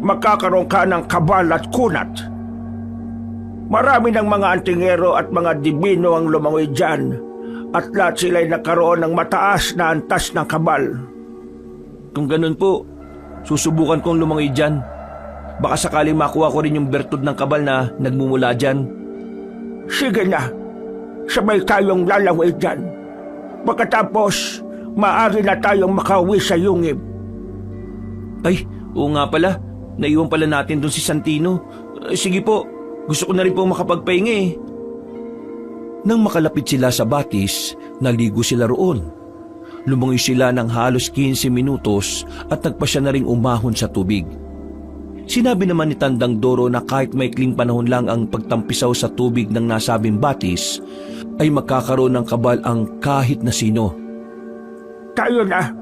magkakaroon ka ng kabal at kunat. Marami ng mga antingero at mga dibino ang lumangoy dyan at lahat sila'y nagkaroon ng mataas na antas ng kabal. Kung ganun po, susubukan kong lumangoy dyan. Baka sakaling makuha ko rin yung bertud ng kabal na nagmumula dyan. Sige na, sabay tayong lalangoy dyan. Pagkatapos, maaari na tayong makauwi sa yungib. Ay, oo nga pala. Naiwan pala natin doon si Santino. Sige po, gusto ko na rin po makapagpahinga eh. Nang makalapit sila sa batis, naligo sila roon. Lumangoy sila ng halos 15 minutos at nagpa siya na ring umahon sa tubig. Sinabi naman ni Tandang Doro na kahit maikling panahon lang ang pagtampisaw sa tubig ng nasabing batis, ay magkakaroon ng kabal ang kahit na sino. Tayo na.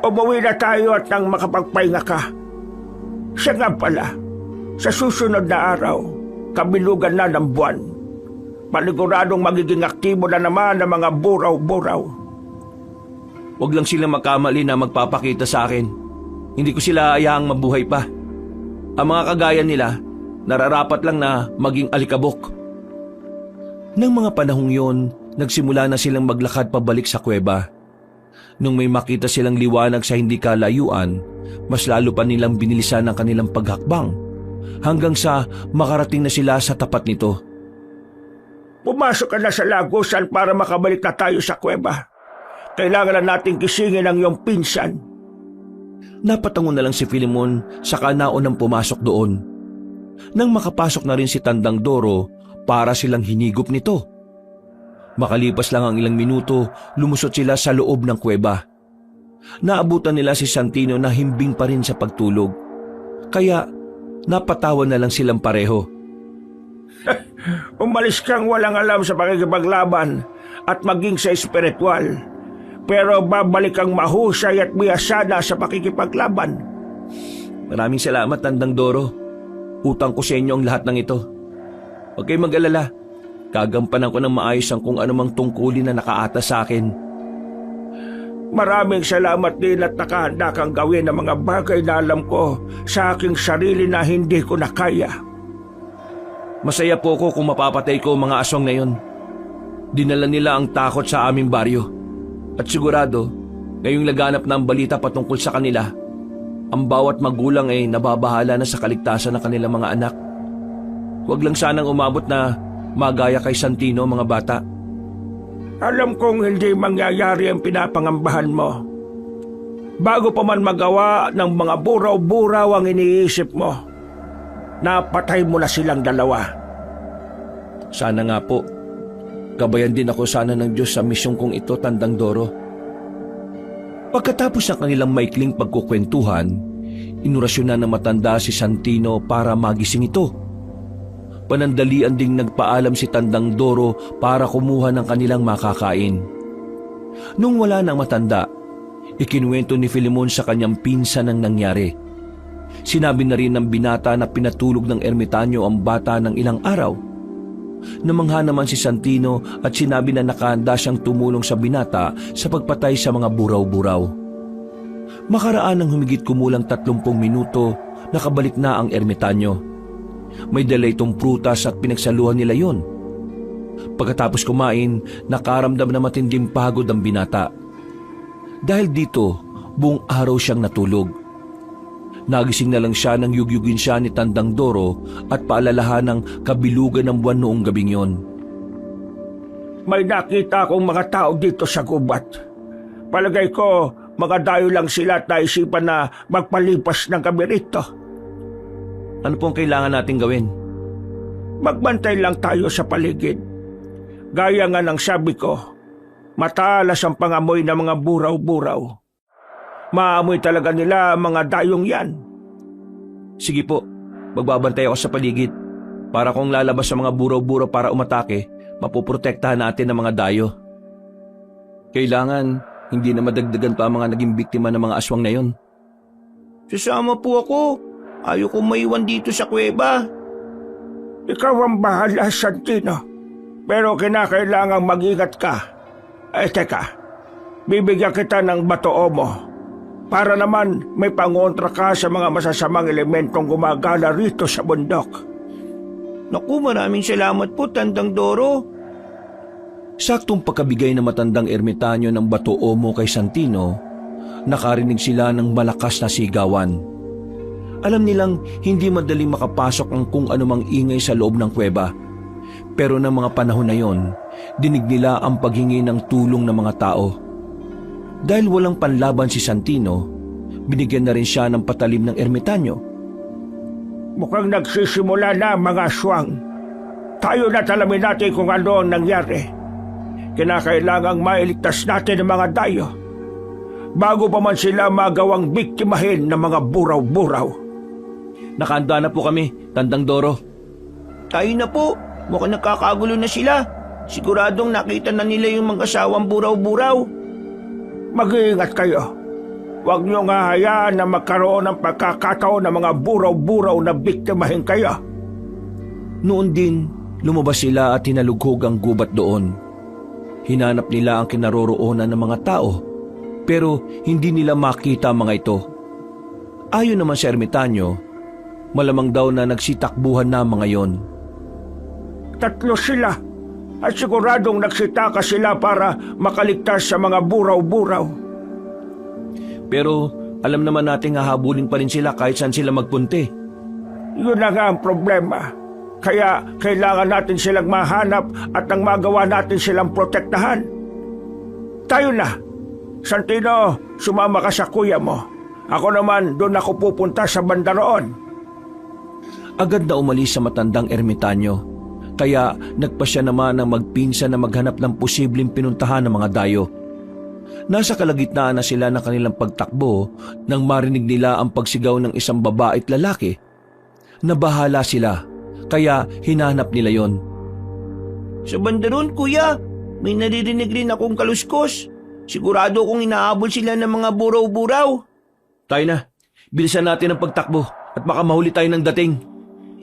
Umuwi na tayo at nang makapagpahinga ka. Siya nga pala, sa susunod na araw, kabilugan na ng buwan. Paniguradong magiging aktibo na naman ang mga buraw-buraw. Huwag lang sila magkamali na magpapakita sa akin. Hindi ko sila ayaang mabuhay pa. Ang mga kagaya nila, nararapat lang na maging alikabok. Nang mga panahong yon, nagsimula na silang maglakad pabalik sa kuweba. Nung may makita silang liwanag sa hindi kalayuan, mas lalo pa nilang binilisan ang kanilang paghakbang hanggang sa makarating na sila sa tapat nito. Pumasok ka na sa lagusan para makabalik na tayo sa kuweba. Kailangan na nating kisingin ang iyong pinsan. Napatango na lang si Filimon saka naunang pumasok doon. Nang makapasok na rin si Tandang Doro, para silang hinigop nito. Makalipas lang ang ilang minuto, lumusot sila sa loob ng kuweba. Naabutan nila si Santino na himbing pa rin sa pagtulog. Kaya napatawa na lang silang pareho. Umalis kang walang alam sa pakikipaglaban at maging sa espiritual. Pero babalik kang mahusay at biyasada sa pakikipaglaban. Maraming salamat, Tandang Doro. Utang ko sa inyo ang lahat ng ito. Huwag kayong mag-alala. Gagampanan ko ng maayos ang kung anumang tungkulin na nakaata sa akin. Maraming salamat din at nakahanda kang gawin ang mga bagay na alam ko sa aking sarili na hindi ko na kaya. Masaya po ko kung mapapatay ko ang mga aswang na yon. Dinala nila ang takot sa aming baryo. At sigurado, ngayong laganap na ang balita patungkol sa kanila, ang bawat magulang ay nababahala na sa kaligtasan ng kanilang mga anak. Huwag lang sanang umabot na magaya kay Santino, mga bata. Alam kong hindi mangyayari ang pinapangambahan mo. Bago pa man magawa ng mga buraw-buraw ang iniisip mo, napatay mo na silang dalawa. Sana nga po. Gabayan din ako sana ng Diyos sa misyong kong ito, Tandang Doro. Pagkatapos ng kanilang maikling pagkukwentuhan, inurasyonan ng matanda si Santino para magising ito. Panandalian ding nagpaalam si Tandang Doro para kumuha ng kanilang makakain. Nung wala nang matanda, ikinuwento ni Filimon sa kanyang pinsan ang nangyari. Sinabi na rin ng binata na pinatulog ng ermitanyo ang bata ng ilang araw. Namangha naman si Santino at sinabi na nakahanda siyang tumulong sa binata sa pagpatay sa mga buraw-buraw. Makaraan ng humigit kumulang 30 minuto, nakabalik na ang ermitanyo. May dala itong prutas at pinagsaluhan nila yon. Pagkatapos kumain, nakaramdam na matinding pagod ang binata. Dahil dito, buong araw siyang natulog. Nagising na lang siya nang yugyugin siya ni Tandang Doro at paalalahan ng kabilugan ng buwan noong gabing yon. May nakita akong mga tao dito sa gubat. Palagay ko, mga dayo lang sila at naisipan na magpalipas ng gabi rito. Ano pong kailangan nating gawin? Magbantay lang tayo sa paligid. Gaya nga ng sabi ko, matalas ang pangamoy ng mga buraw-buraw. Maamoy talaga nila mga dayong yan. Sige po, magbabantay ako sa paligid. Para kung lalabas sa mga buraw-buraw para umatake, mapoprotektahan natin ang mga dayo. Kailangan hindi na madagdagan pa ang mga naging biktima ng mga aswang na yon. Sasama po ako. Ayoko maiwan dito sa kuweba. Ikaw ang bahala, Santino. Pero kinakailangang mag-ingat ka. Teka, bibigyan kita ng Bato mo. Para naman may pangontra ka sa mga masasamang elementong gumagala rito sa bundok. Naku, maraming salamat po, Tandang Doro. Saktong pagkabigay ng matandang ermitanyo ng Bato mo kay Santino, nakarinig sila ng malakas na sigawan. Alam nilang hindi madaling makapasok ang kung anumang ingay sa loob ng kuweba. Pero ng mga panahon na yon, dinig nila ang paghingi ng tulong ng mga tao. Dahil walang panlaban si Santino, binigyan na rin siya ng patalim ng ermitanyo. Mukhang nagsisimula na mga aswang. Tayo na talamin natin kung ano ang nangyari. Kinakailangang mailigtas natin ang mga dayo bago pa man sila magawang biktimahin ng mga buraw-buraw. Nakahanda na po kami, Tandang Doro. Tayo na po. Mukhang nakakagulo na sila. Siguradong nakita na nila yung mga asawang buraw-buraw. Mag-iingat kayo. Huwag niyo nga hayaan na magkaroon ng pagkakataon ng mga buraw-buraw na biktimahin kayo. Noon din, lumabas sila at hinalughog ang gubat doon. Hinanap nila ang kinaroroonan ng mga tao, pero hindi nila makita ang mga ito. Ayon naman sa ermitanyo, malamang daw na nagsitakbuhan na mga yon. 3 sila. At siguradong nagsitaka sila para makaligtas sa mga buraw-buraw. Pero alam naman nating hahabulin pa rin sila kahit saan sila magpunti. Yun na nga ang problema. Kaya kailangan natin silang mahanap at nang magawa natin silang protektahan. Tayo na. Santino, sumama ka sa kuya mo. Ako naman, doon ako pupunta sa banda roon. Agad na umalis sa matandang ermitanyo. Kaya nagpasya naman ng magpinsan na maghanap ng posibleng pinuntahan ng mga dayo. Nasa kalagitnaan na sila ng kanilang pagtakbo nang marinig nila ang pagsigaw ng isang babae at lalaki. Nabahala sila, kaya hinanap nila yon. Sa banda ron, kuya, may naririnig rin akong kaluskos. Sigurado kong inahabol sila ng mga buraw-buraw. Tayo na, bilisan natin ang pagtakbo at baka mahuli tayo ng dating.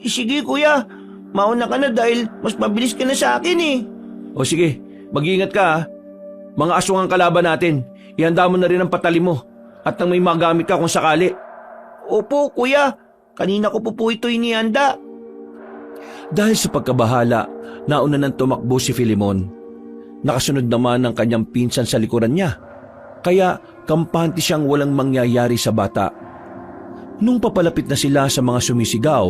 Sige kuya, mauna ka na dahil mas mabilis ka na sa akin eh. O sige, mag-iingat ka ha. Mga aswang ang kalaban natin. Ihanda mo na rin ang patali mo at nang may magamit ka kung sakali. Opo kuya, kanina ko po ito inihanda. Dahil sa pagkabahala, nauna nang tumakbo si Filemon. Nakasunod naman ng kanyang pinsan sa likuran niya. Kaya kampante siyang walang mangyayari sa bata. Nung papalapit na sila sa mga sumisigaw,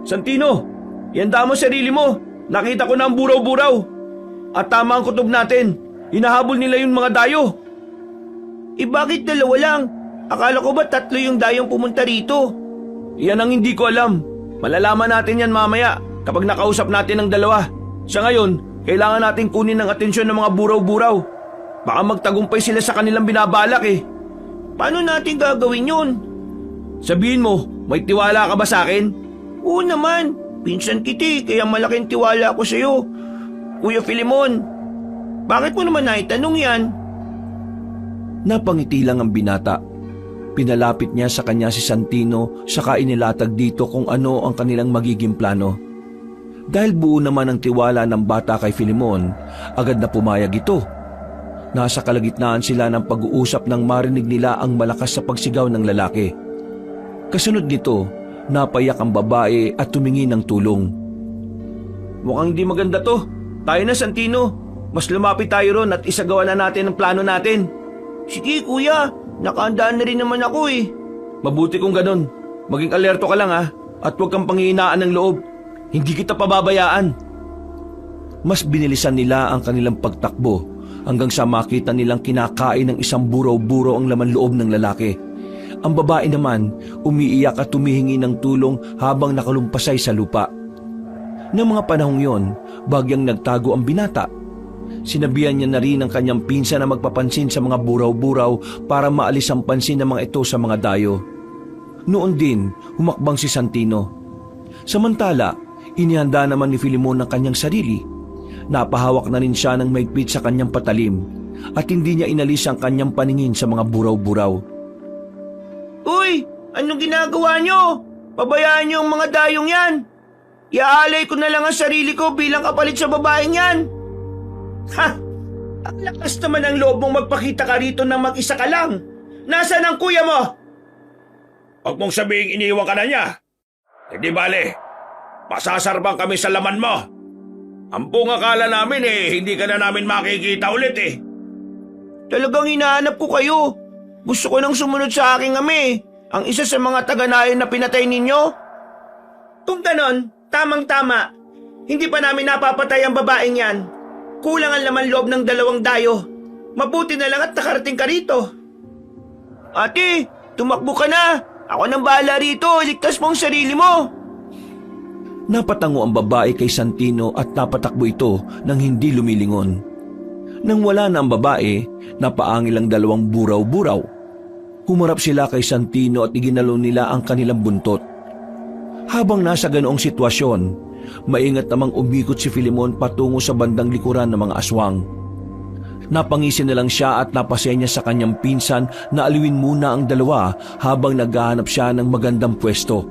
Santino, ihanda mo sarili mo. Nakita ko na ang buraw-buraw. At tama ang kutob natin. Hinahabol nila yung mga dayo. Bakit dalawa lang? Akala ko ba 3 yung dayong pumunta rito? Iyan ang hindi ko alam. Malalaman natin yan mamaya kapag nakausap natin ang dalawa. Sa ngayon, kailangan natin kunin ang atensyon ng mga buraw-buraw. Baka magtagumpay sila sa kanilang binabalak eh. Paano natin gagawin yun? Sabihin mo, may tiwala ka ba sa akin? Oo naman, pinsan kita kaya malaking tiwala ko sa'yo. Kuya Filemon, bakit mo naman naitanong yan? Napangiti lang ang binata. Pinalapit niya sa kanya si Santino saka inilatag dito kung ano ang kanilang magiging plano. Dahil buo naman ang tiwala ng bata kay Filemon, agad na pumayag ito. Nasa kalagitnaan sila ng pag-uusap nang marinig nila ang malakas sa pagsigaw ng lalaki. Kasunod nito, napayak ang babae at tumingin ng tulong. Mukhang hindi maganda to. Tayo na Santino, mas lumapit tayo ron at isagawa na natin ang plano natin. Sige kuya, nakaandaan na rin naman ako eh. Mabuti kung ganun. Maging alerto ka lang ha, at huwag kang panghihinaan ng loob. Hindi kita pababayaan. Mas binilisan nila ang kanilang pagtakbo hanggang sa makita nilang kinakain ng isang buraw-buraw ang laman loob ng lalaki. Ang babae naman umiiyak at tumihingi ng tulong habang nakalumpasay sa lupa. Noong mga panahong yon, bagyang nagtago ang binata. Sinabihan niya na rin ang kanyang pinsan na magpapansin sa mga buraw-buraw para maalis ang pansin ng mga ito sa mga dayo. Noon din, humakbang si Santino. Samantala, inihanda naman ni Filemon ang kanyang sarili. Napahawak na rin siya ng maigpit sa kanyang patalim at hindi niya inalis ang kanyang paningin sa mga buraw-buraw. Uy, anong ginagawa nyo? Pabayaan nyo ang mga dayong yan. Iaalay ko na lang ang sarili ko bilang kapalit sa babaeng yan. Ha! Ang lakas naman ang loob mong magpakita ka rito nang mag-isa ka lang. Nasaan ang kuya mo? Huwag mong sabihing iniwan ka na niya. Hindi bale, masasarbang kami sa laman mo. Ang buong akala namin hindi ka na namin makikita ulit eh. Talagang hinahanap ko kayo. Gusto ko nang sumunod sa aking ami, ang isa sa mga taga-nayon na pinatay ninyo. Kung ganon, tamang-tama. Hindi pa namin napapatay ang babaeng yan. Kulang ang laman loob ng 2 dayo. Mabuti na lang at nakarating ka rito. Ate, tumakbo ka na. Ako nang bahala rito. Ligtas mo ang sarili mo. Napatango ang babae kay Santino at napatakbo ito nang hindi lumilingon. Nang wala na ang babae, napaangil ang 2 buraw-buraw. Humarap sila kay Santino at iginalo nila ang kanilang buntot. Habang nasa ganoong sitwasyon, maingat namang umikot si Filemon patungo sa bandang likuran ng mga aswang. Napangisi na lang siya at napasenya sa kanyang pinsan na aliwin muna ang 2 habang naghahanap siya ng magandang pwesto.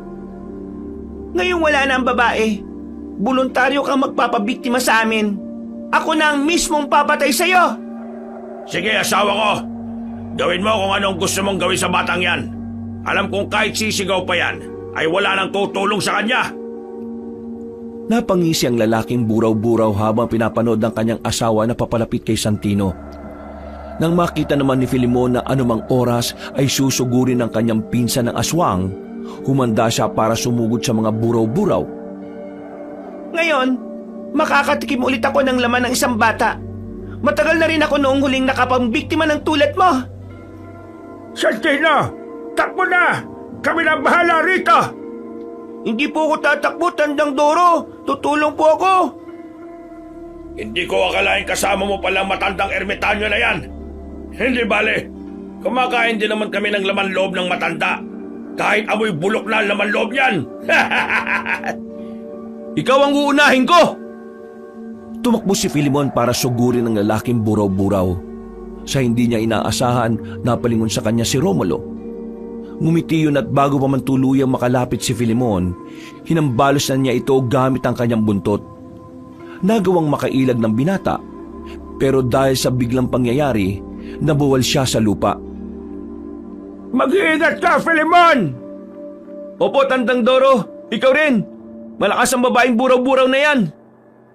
Ngayong wala na ang babae, voluntaryo kang magpapabiktima sa amin. Ako na ang mismong papatay sa'yo. Sige, asawa ko. Gawin mo kung anong gusto mong gawin sa batang yan. Alam kong kahit sisigaw pa yan, ay wala nang tutulong sa kanya. Napangisi ang lalaking buraw-buraw habang pinapanood ng kanyang asawa na papalapit kay Santino. Nang makita naman ni Filemon na anumang oras ay susugurin ng kanyang pinsan ng aswang, humanda siya para sumugod sa mga buraw-buraw. Ngayon, makakatikim ulit ako ng laman ng isang bata. Matagal na rin ako noong huling nakapambiktima ng tulad mo. Santino, takbo na! Kami na bahala rito! Hindi po ako tatakbo, Tandang Doro. Tutulong po ako. Hindi ko akalain kasama mo palang matandang ermitanyo na yan. Hindi bale. Kumakain din naman kami ng laman loob ng matanda. Kahit amoy bulok na ang laman loob niyan. Ikaw ang uunahin ko! Tumakbo si Filimon para sugurin ng lalaking buraw-buraw. Sa hindi niya inaasahan, napalingon sa kanya si Romulo. Ngumiti yun at bago pa man tuluyang makalapit si Filimon, hinambalos na niya ito gamit ang kanyang buntot. Nagawang makailag ng binata, pero dahil sa biglang pangyayari, nabuwal siya sa lupa. Mag-iingat ka, Filimon! Opo, Tandang Doro, ikaw rin. Malakas ang babaeng buraw-buraw na yan.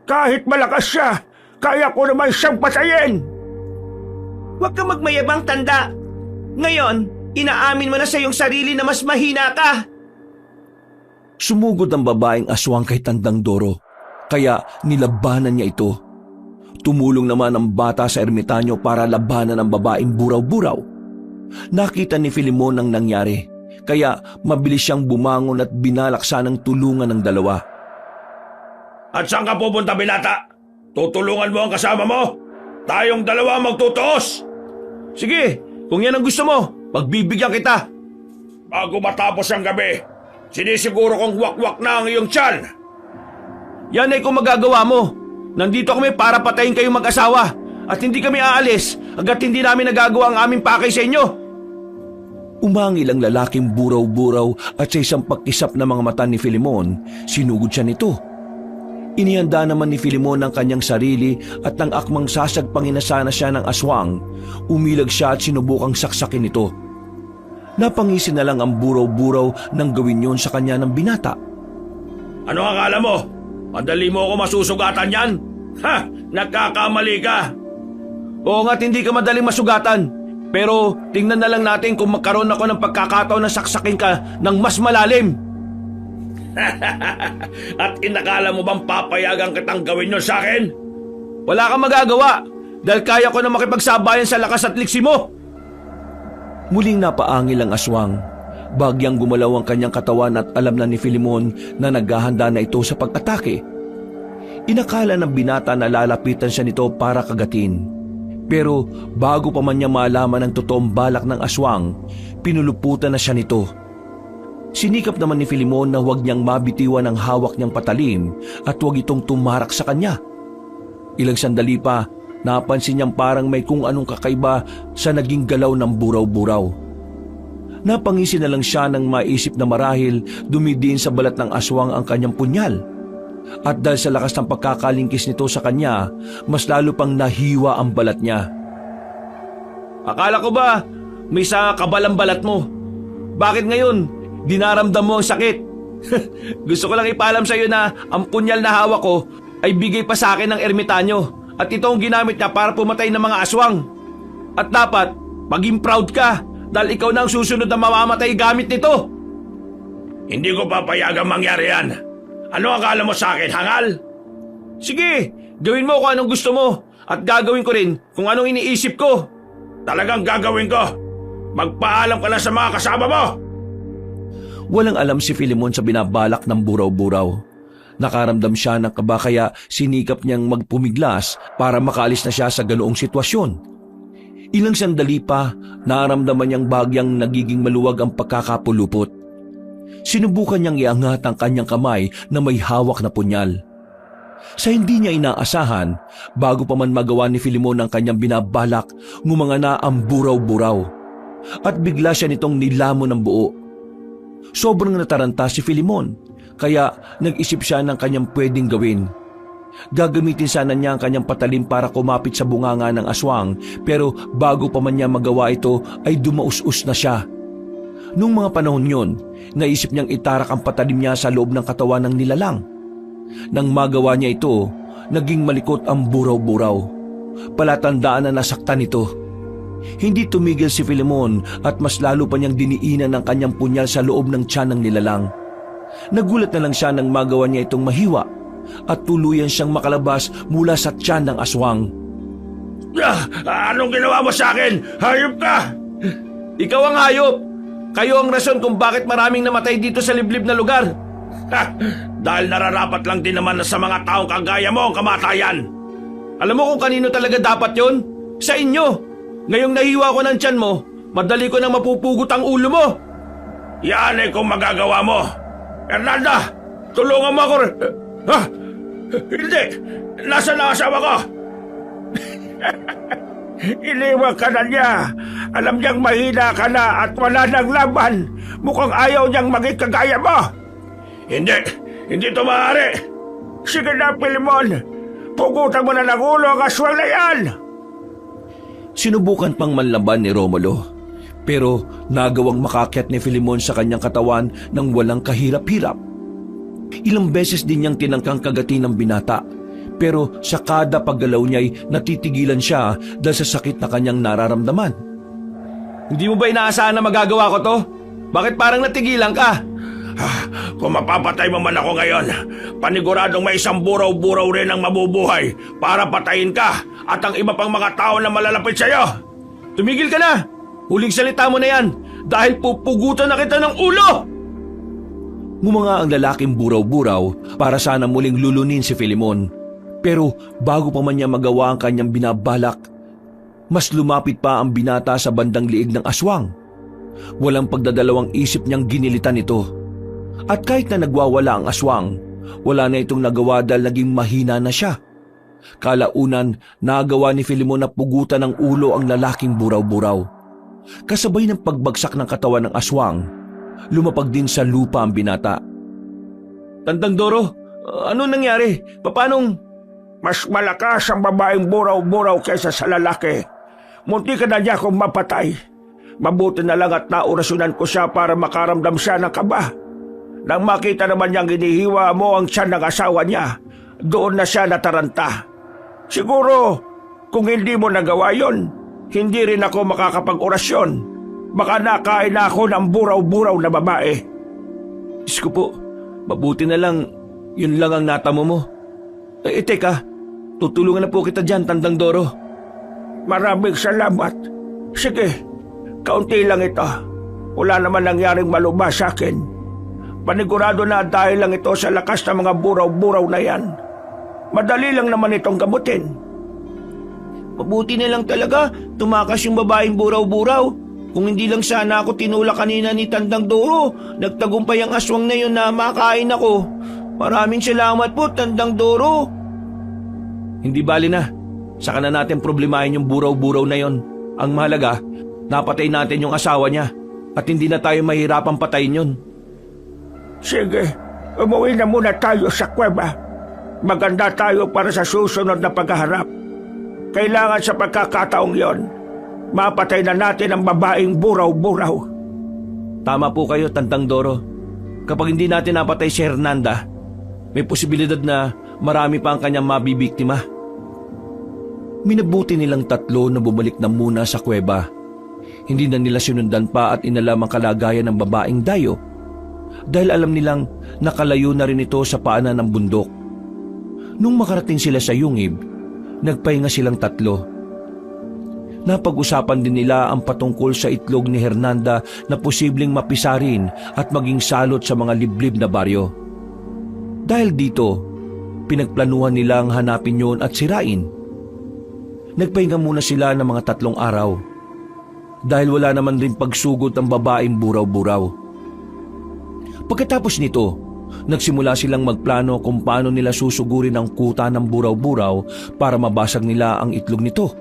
Kahit malakas siya, kaya ko naman siyang patayin! Huwag ka magmayabang, Tanda. Ngayon, inaamin mo na sa iyong sarili na mas mahina ka. Sumugod ang babaeng aswang kay Tandang Doro, kaya nilabanan niya ito. Tumulong naman ang bata sa ermitanyo para labanan ang babaeng buraw-buraw. Nakita ni Filimon ang nangyari, kaya mabilis siyang bumangon at binalaksa ng tulungan ng dalawa. At saan ka pupunta, binata? Tutulungan mo ang kasama mo? Tayong dalawa magtutuos! Sige, kung yan ang gusto mo, pagbibigyan kita. Bago matapos ang gabi, sinisiguro kong wakwak na ang iyong tiyan. Yan ay kung magagawa mo. Nandito kami para patayin kayong mag-asawa at hindi kami aalis hanggat hindi namin nagagawa ang aming pakay sa inyo. Umangil ang lalaking buraw-buraw at sa isang pagkisap ng mga mata ni Filimon, sinugod siya nito. Inihanda naman ni Filimon ang kanyang sarili at nang akmang sasagpangin na sana siya ng aswang, umilag siya at sinubukang saksakin ito. Napangisi na lang ang buraw-buraw nang gawin yon sa kanya ng binata. Ano akala mo? Madali mo ako masusugatan yan? Ha! Nagkakamali ka! Oo nga't hindi ka madaling masugatan, pero tingnan na lang natin kung magkaroon ako ng pagkakataon na saksakin ka ng mas malalim. At inakala mo bang papayagan kitang gawin yun sa akin? Wala kang magagawa dahil kaya ko na makipagsabayan sa lakas at liksi mo. Muling napaangil ang aswang. Bagyang gumalaw ang kanyang katawan at alam na ni Filimon na naghahanda na ito sa pag-atake. Inakala ng binata na lalapitan siya nito para kagatin. Pero bago pa man niya malaman ang totoong balak ng aswang, pinuluputan na siya nito. Sinikap naman ni Filimon na huwag niyang mabitiwan ang hawak niyang patalim at huwag itong tumarak sa kanya. Ilang sandali pa, napansin niyang parang may kung anong kakaiba sa naging galaw ng buraw-buraw. Napangisi na lang siya nang maisip na marahil dumidiin sa balat ng aswang ang kanyang punyal. At dahil sa lakas ng pagkakalingkis nito sa kanya, mas lalo pang nahiwa ang balat niya. Akala ko ba may sa kabalang balat mo? Bakit ngayon dinaramdam mo ang sakit? Gusto ko lang ipaalam sa iyo na ang punyal na hawak ko ay bigay pa sa akin ng ermitanyo at ito ang ginamit niya para pumatay ng mga aswang. At dapat maging proud ka dahil ikaw na ang susunod na mamamatay gamit nito. Hindi ko papayagang mangyari yan. Ano akala mo sa akin, hangal? Sige, gawin mo kung anong gusto mo at gagawin ko rin kung anong iniisip ko. Talagang gagawin ko. Magpaalam ka lang sa mga kasama mo. Walang alam si Filimon sa binabalak ng buraw-buraw. Nakaramdam siya ng kaba kaya sinikap niyang magpumiglas para makaalis na siya sa ganoong sitwasyon. Ilang sandali pa, naramdaman niyang bagyang nagiging maluwag ang pagkakapulupot. Sinubukan niyang iangat ang kanyang kamay na may hawak na punyal. Sa hindi niya inaasahan, bago pa man magawa ni Filimon ang kanyang binabalak, ngumanga na ang buraw-buraw. At bigla siya nitong nilamon ng buo. Sobrang nataranta si Filimon, kaya nag-isip siya ng kanyang pwedeng gawin. Gagamitin sana niya ang kanyang patalim para kumapit sa bunganga ng aswang, pero bago pa man niya magawa ito ay dumaus-us na siya. Nung mga panahon yun, naisip niyang itarak ang patalim niya sa loob ng katawan ng nilalang. Nang magawa niya ito, naging malikot ang buraw-buraw. Palatandaan na nasaktan ito. Hindi tumigil si Filimon at mas lalo pa niyang diniinan ang kanyang punyal sa loob ng tiyan ng nilalang. Nagulat na lang siya nang magawa niya itong mahiwa at tuluyan siyang makalabas mula sa tiyan ng aswang. Anong ginawa mo sa akin? Hayop ka! Ikaw ang hayop! Kayo ang rason kung bakit maraming namatay dito sa liblib na lugar. Dahil nararapat lang din naman sa mga taong kagaya mo ang kamatayan. Alam mo kung kanino talaga dapat yon? Sa inyo! Ngayong nahiwa ko ng tiyan mo, madali ko nang mapupugot ang ulo mo! Yan ay kung magagawa mo. Hernanda, tulungan mo ako. Ha? Hindi! Nasaan ang asawa ko? Iniwan ka na niya. Alam niyang mahina ka na at wala nang laban. Mukhang ayaw niyang maging kagaya mo. Hindi ito maaari. Sige na, Filemon. Pugutan mo na ng ulo ang aswang na yan. Sinubukan pang manlaban ni Romulo. Pero nagawang makakyat ni Filemon sa kanyang katawan ng walang kahirap-hirap. Ilang beses din niyang tinangkang kagatin ng binata. Pero sa kada paggalaw niya'y natitigilan siya dahil sa sakit na kanyang nararamdaman. Hindi mo ba inaasahan na magagawa ko to? Bakit parang natigilan ka? Kung mapapatay mo man ako ngayon, paniguradong may isang buraw-buraw rin ang mabubuhay para patayin ka at ang iba pang mga tao na malalapit sa'yo. Tumigil ka na! Huling salita mo na yan dahil pupugutan na kita ng ulo! Ngumanga ang lalaking buraw-buraw para sana muling lulunin si Filemon. Pero bago pa man niya magawa ang kanyang binabalak, mas lumapit pa ang binata sa bandang liig ng aswang. Walang pagdadalawang isip niyang ginilitan ito. At kahit na nagwawala ang aswang, wala na itong nagawa dahil naging mahina na siya. Kalaunan, nagawa ni Filemon na pugutan ng ulo ang lalaking buraw-buraw. Kasabay ng pagbagsak ng katawan ng aswang, lumapag din sa lupa ang binata. Tandang Doro, ano nangyari? Paanong... Mas malakas ang babaeng buraw-buraw kaysa sa lalaki. Munti ka na niya kung mapatay. Mabuti na lang at naorasyonan ko siya para makaramdam siya ng kaba. Nang makita naman niyang ginihiwa mo ang tiyan ng asawa niya, doon na siya nataranta. Siguro, kung hindi mo nagawa yon, hindi rin ako makakapag-orasyon. Baka nakain na ako ng buraw-buraw na babae. Diyos ko po, mabuti na lang, yun lang ang natamo mo. Teka, tutulungan na po kita dyan, Tandang Doro. Maraming salamat. Sige, kaunti lang ito. Wala naman nangyaring maluma sa akin. Panigurado na dahil lang ito sa lakas ng mga buraw-buraw na yan. Madali lang naman itong gamutin. Mabuti na lang talaga, tumakas yung babaeng buraw-buraw. Kung hindi lang sana ako tinulak kanina ni Tandang Doro, nagtagumpay ang aswang na yun na makain ako. Maraming salamat po, Tandang Doro. Hindi bali na. Saka na natin problemahin yung buraw-buraw na yon. Ang mahalaga, napatay natin yung asawa niya at hindi na tayo mahirapang patayin yun. Sige, umuwi na muna tayo sa kuweba. Maganda tayo para sa susunod na paghaharap. Kailangan sa pagkakataong yon, mapatay na natin ang babaeng buraw-buraw. Tama po kayo, Tandang Doro. Kapag hindi natin napatay si Hernanda, may posibilidad na marami pa ang kanyang mabibiktima. Minabuti nilang tatlo na bumalik na muna sa kuweba. Hindi na nila sinundan pa at inalam ang kalagayan ng babaeng dayo dahil alam nilang nakalayo na rin ito sa paanan ng bundok. Nung makarating sila sa yungib, nagpahinga silang tatlo. Napag-usapan din nila ang patungkol sa itlog ni Hernanda na posibleng mapisarin at maging salot sa mga liblib na baryo. Dahil dito, pinagplanuhan nilang hanapin yon at sirain. Nagpahinga muna sila ng mga 3 araw dahil wala naman rin pagsugod ang babaeng buraw-buraw. Pagkatapos nito, nagsimula silang magplano kung paano nila susugurin ang kuta ng buraw-buraw para mabasag nila ang itlog nito.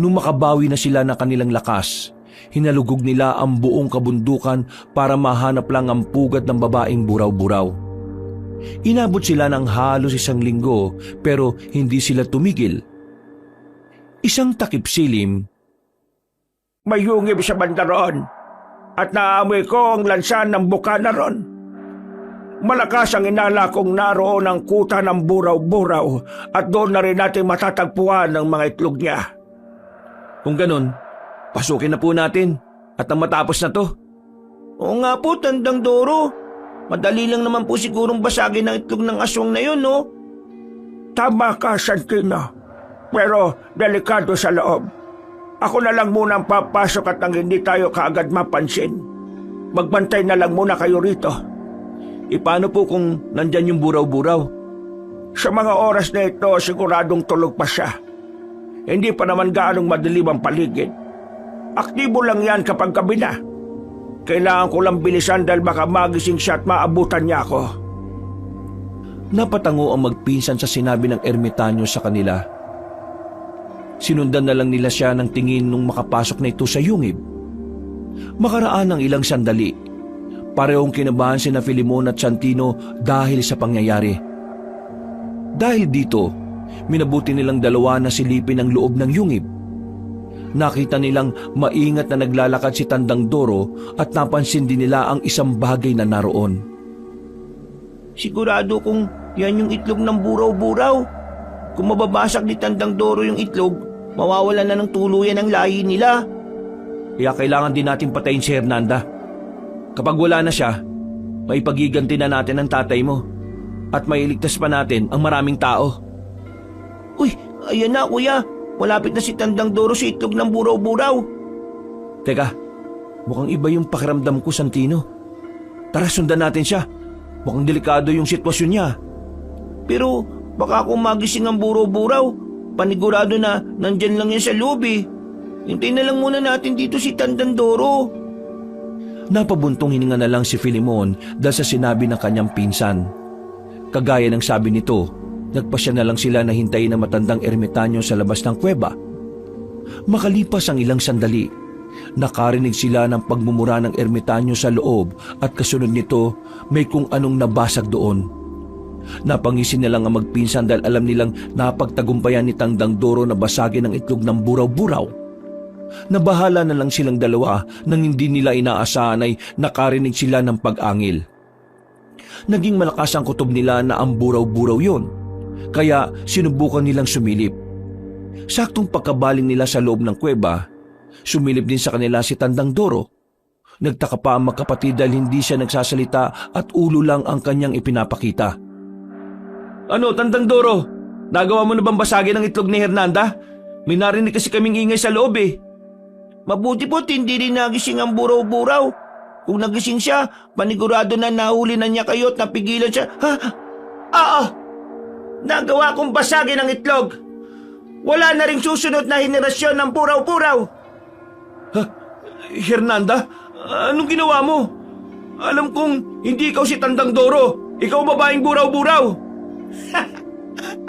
Nung makabawi na sila ng kanilang lakas, hinalugog nila ang buong kabundukan para mahanap lang ang pugad ng babaeng buraw-buraw. Inabot sila ng halos 1 linggo pero hindi sila tumigil. Isang takip silim, May yungib sa banda roon at naamoy ko ang lansan ng bukana ron. Malakas ang inala kong naroon ang kuta ng buraw-buraw at doon na rin natin matatagpuan ang mga itlog niya. Kung ganun, pasukin na po natin at ang matapos na to. Oo nga po, Tandang Doro. Madali lang naman po sigurong basagin ang itlog ng aswang na yun, no? Tama ka, Santino. pero delikado sa loob. Ako na lang muna ang papasok at nang hindi tayo kaagad mapansin. Magbantay na lang muna kayo rito. Paano po kung nandyan yung buraw-buraw? Sa mga oras na ito, siguradong tulog pa siya. Hindi pa naman gaanong madilim ang paligid. Aktibo lang yan kapag gabi na. Kailangan ko lang bilisan dahil baka magising siya at maabutan niya ako. Napatango ang magpinsan sa sinabi ng ermitanyo sa kanila. Sinundan na lang nila siya ng tingin nung makapasok na ito sa yungib. Makaraan ng ilang sandali, parehong kinabahan sina Filemon at Santino dahil sa pangyayari. Dahil dito, minabuti nilang dalawa na silipin ang loob ng yungib. Nakita nilang maingat na naglalakad si Tandang Doro at napansin din nila ang isang bagay na naroon. Sigurado kung yan yung itlog ng buraw-buraw. Kung mababasag ni Tandang Doro yung itlog, mawawala na ng tuluyan ang lahi nila. Kaya kailangan din natin patayin si Hernanda. Kapag wala na siya, maipagiganti na natin ang tatay mo at mailigtas pa natin ang maraming tao. Uy, ayan na kuya. Malapit na si Tandang Doro sa itlog ng buraw-buraw. Teka, mukhang iba yung pakiramdam ko, Santino. Tara, sundan natin siya. Mukhang delikado yung sitwasyon niya. Pero baka kung magising ang buraw-buraw, panigurado na nandyan lang yan sa loob eh. Hintayin na lang muna natin dito si Tandang Doro. Napabuntong hininga na lang si Filemon dahil sa sinabi ng kanyang pinsan. Kagaya ng sabi nito, nagpasya na lang sila na hintayin ang matandang ermitanyo sa labas ng kuweba. Makalipas ang ilang sandali, nakarinig sila ng pagmumura ng ermitanyo sa loob at kasunod nito may kung anong nabasag doon. Napangisin na lang ang magpinsan dahil alam nilang napagtagumpayan ni Tandang Doro na basagin ang itlog ng buraw-buraw. Nabahala na lang silang dalawa nang hindi nila inaasahan ay nakarinig sila ng pag-angil. Naging malakas ang kutob nila na ang buraw-buraw yun, kaya sinubukan nilang sumilip. Saktong pagkabaling nila sa loob ng kuweba, sumilip din sa kanila si Tandang Doro. Nagtaka pa ang magkapatid dahil hindi siya nagsasalita at ulo lang ang kanyang ipinapakita. Ano, Tandang Doro? Nagawa mo na bang basagin ang itlog ni Hernanda? May narinig kasi kaming ingay sa loob eh. Mabuti po't hindi rin nagising ang buraw-buraw. Kung nagising siya, panigurado na nahuli na niya kayo at napigilan siya. Ha? Oo! Nagawa kong basagin ang itlog. Wala na ring susunod na henerasyon ng buraw-buraw. Ha? Hernanda? Anong ginawa mo? Alam kong hindi ikaw si Tandang Doro. Ikaw babaeng buraw-buraw.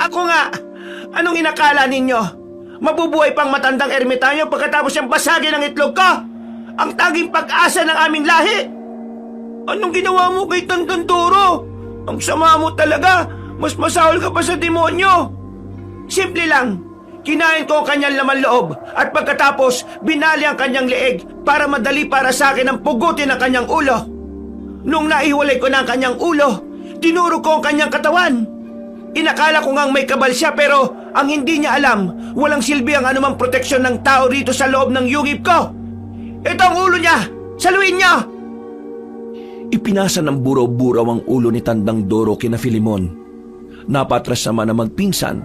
Ako nga! Anong inakala ninyo? Mabubuhay pang matandang ermitanyo pagkatapos siyang basagin ang itlog ko? Ang taging pag-asa ng aming lahi! Anong ginawa mo kay Tandang Doro? Ang sama mo talaga! Mas masahol ka pa sa demonyo! Simple lang, kinain ko ang kanyang laman loob at pagkatapos binali ang kanyang leeg para madali para sa akin ang pugutin ang kanyang ulo. Nung naihiwalay ko na ang kanyang ulo, tinuro ko ang kanyang katawan. Inakala ko ngang may kabal siya pero ang hindi niya alam, walang silbi ang anumang proteksyon ng tao rito sa loob ng yungib ko. Ito ang ulo niya! Saluin niya! Ipinasa ng buraw-buraw ang ulo ni Tandang Doro kina Filemon. Napatras naman ang magpinsan.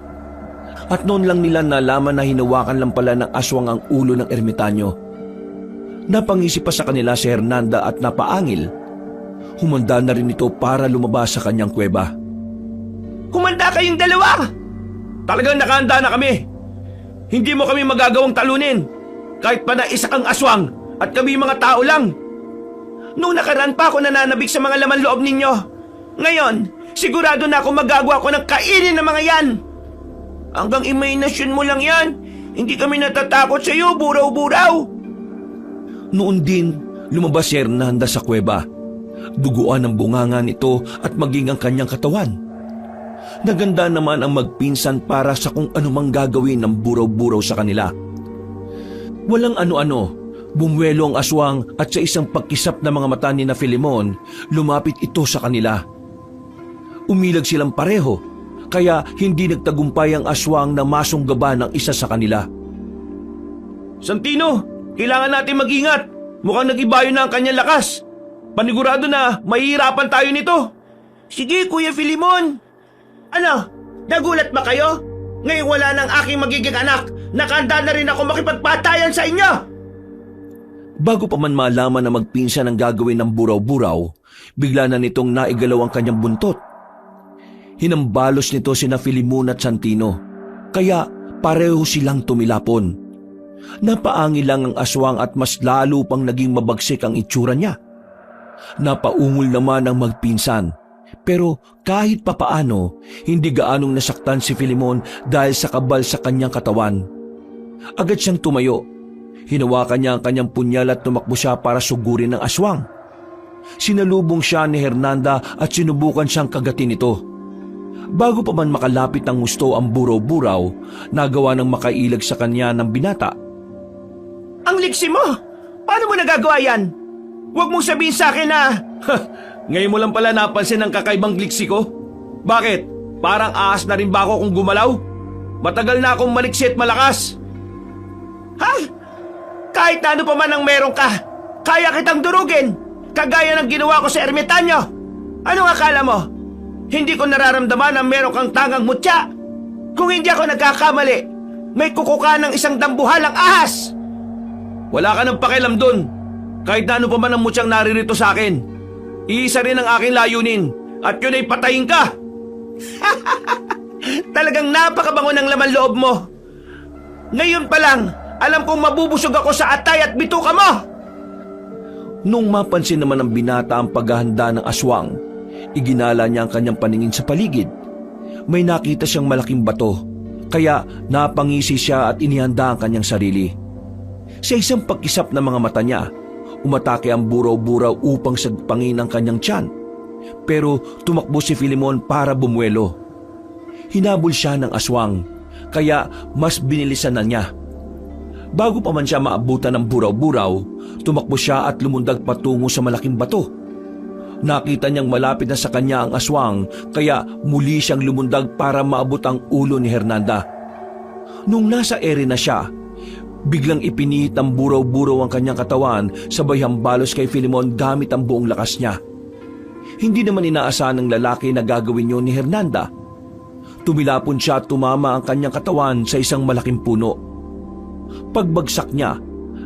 At noon lang nila nalaman na hinawakan lang pala ng aswang ang ulo ng ermitanyo. Napangisip pa sa kanila si Hernanda at napaangil. Humanda na rin ito para lumabas sa kanyang kuweba. Humanda kayong dalawa! Talagang nakahanda na kami. Hindi mo kami magagawang talunin. Kahit pa na isa kang aswang at kami mga tao lang. Noong nakaraan pa ako nananabik sa mga laman loob ninyo. Ngayon, sigurado na ako magagawa ko ng kainin ng mga yan. Hanggang imahinasyon mo lang yan. Hindi kami natatakot sa iyo, buraw-buraw. Noon din, lumabas si Hernanda sa kuweba. Duguan ang bunganga nito at maging ang kanyang katawan. Naganda naman ang magpinsan para sa kung anumang gagawin ng buraw-buraw sa kanila. Walang ano-ano, bumuelo ang aswang at sa isang pagkisap ng mga mata ni na Filemon, lumapit ito sa kanila. Umilag silang pareho, kaya hindi nagtagumpay ang aswang na masunggaban ng isa sa kanila. Santino, kailangan natin mag-ingat. Mukhang nag-ibayo na ang kanyang lakas. Panigurado na mahihirapan tayo nito. Sige, Kuya Filemon. Ano, nagulat ba kayo? Ngayon wala nang aking magiging anak. Nakahanda na rin ako makipagpatayan sa inyo. Bago pa man malaman na magpinsan ang gagawin ng buraw-buraw, bigla na nitong naigalaw ang kanyang buntot. Hinambalos nito sina Filimon at Santino, kaya pareho silang tumilapon. Napaangil lang ang aswang at mas lalo pang naging mabagsik ang itsura niya. Napaungol naman ang magpinsan, pero kahit papaano, hindi gaanong nasaktan si Filimon dahil sa kabal sa kanyang katawan. Agad siyang tumayo. Hinawakan niya ang kanyang punyal at tumakbo siya para sugurin ng aswang. Sinalubong siya ni Hernanda at sinubukan siyang kagatin ito. Bago pa man makalapit ng gusto ang buraw-buraw, nagawa ng makailag sa kanya ng binata. Ang liksi mo! Paano mo nagagawa yan? Huwag mong sabihin sa akin na... Ngayon mo lang pala napansin ang kakaibang gliksi ko? Bakit? Parang ahas na rin ba ako kung gumalaw? Matagal na akong maliksi at malakas. Ha? Kahit na ano pa man ang meron ka, kaya kitang durugin, kagaya ng ginawa ko sa ermitanyo. Anong akala mo? Hindi ko nararamdaman na meron kang tangang mutya. Kung hindi ako nagkakamali, may kukuka ng isang dambuhalang ahas. Wala ka ng pakialam dun. Kahit na ano pa man ang mutyang naririto sa akin. Iisa rin ang aking layunin, at yun ay patayin ka. Talagang napakabango ng laman loob mo. Ngayon pa lang, alam kong mabubusog ako sa atay at bituka mo. Nung mapansin naman ng binata ang paghahanda ng aswang, iginala niya ang kanyang paningin sa paligid. May nakita siyang malaking bato, kaya napangisi siya at inihanda ang kanyang sarili. Sa isang pagkisap ng mga mata niya, umatake ang buraw-buraw upang sagpangin ang kanyang tiyan. Pero tumakbo si Filimon para bumuelo. Hinabol siya ng aswang, kaya mas binilisan na niya. Bago pa man siya maabutan ng buraw-buraw, tumakbo siya at lumundag patungo sa malaking bato. Nakita niyang malapit na sa kanya ang aswang, kaya muli siyang lumundag para maabot ang ulo ni Hernanda. Nung nasa ere na siya, biglang ipinihit ng buraw-buraw ang kanyang katawan, sabay hambalos kay Filimon gamit ang buong lakas niya. Hindi naman inaasahan ng lalaki na gagawin yun ni Hernanda. Tumilapon siya at tumama ang kanyang katawan sa isang malaking puno. Pagbagsak niya,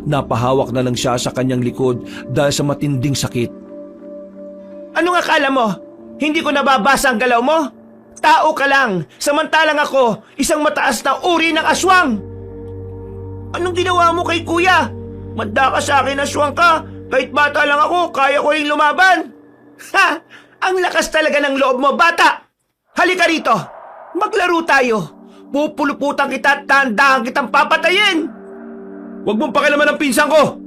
napahawak na lang siya sa kanyang likod dahil sa matinding sakit. Anong akala mo? Hindi ko nababasa ang galaw mo? Tao ka lang, samantalang ako, isang mataas na uri ng aswang. Anong ginawa mo kay kuya? Manda ka sa akin, aswang ka. Kahit bata lang ako, kaya ko rin lumaban. Ha! Ang lakas talaga ng loob mo, bata! Halika rito! Maglaro tayo! Pupuluputan kita at dahan-dahan kitang papatayin! Huwag mong pakialaman ang pinsan ko.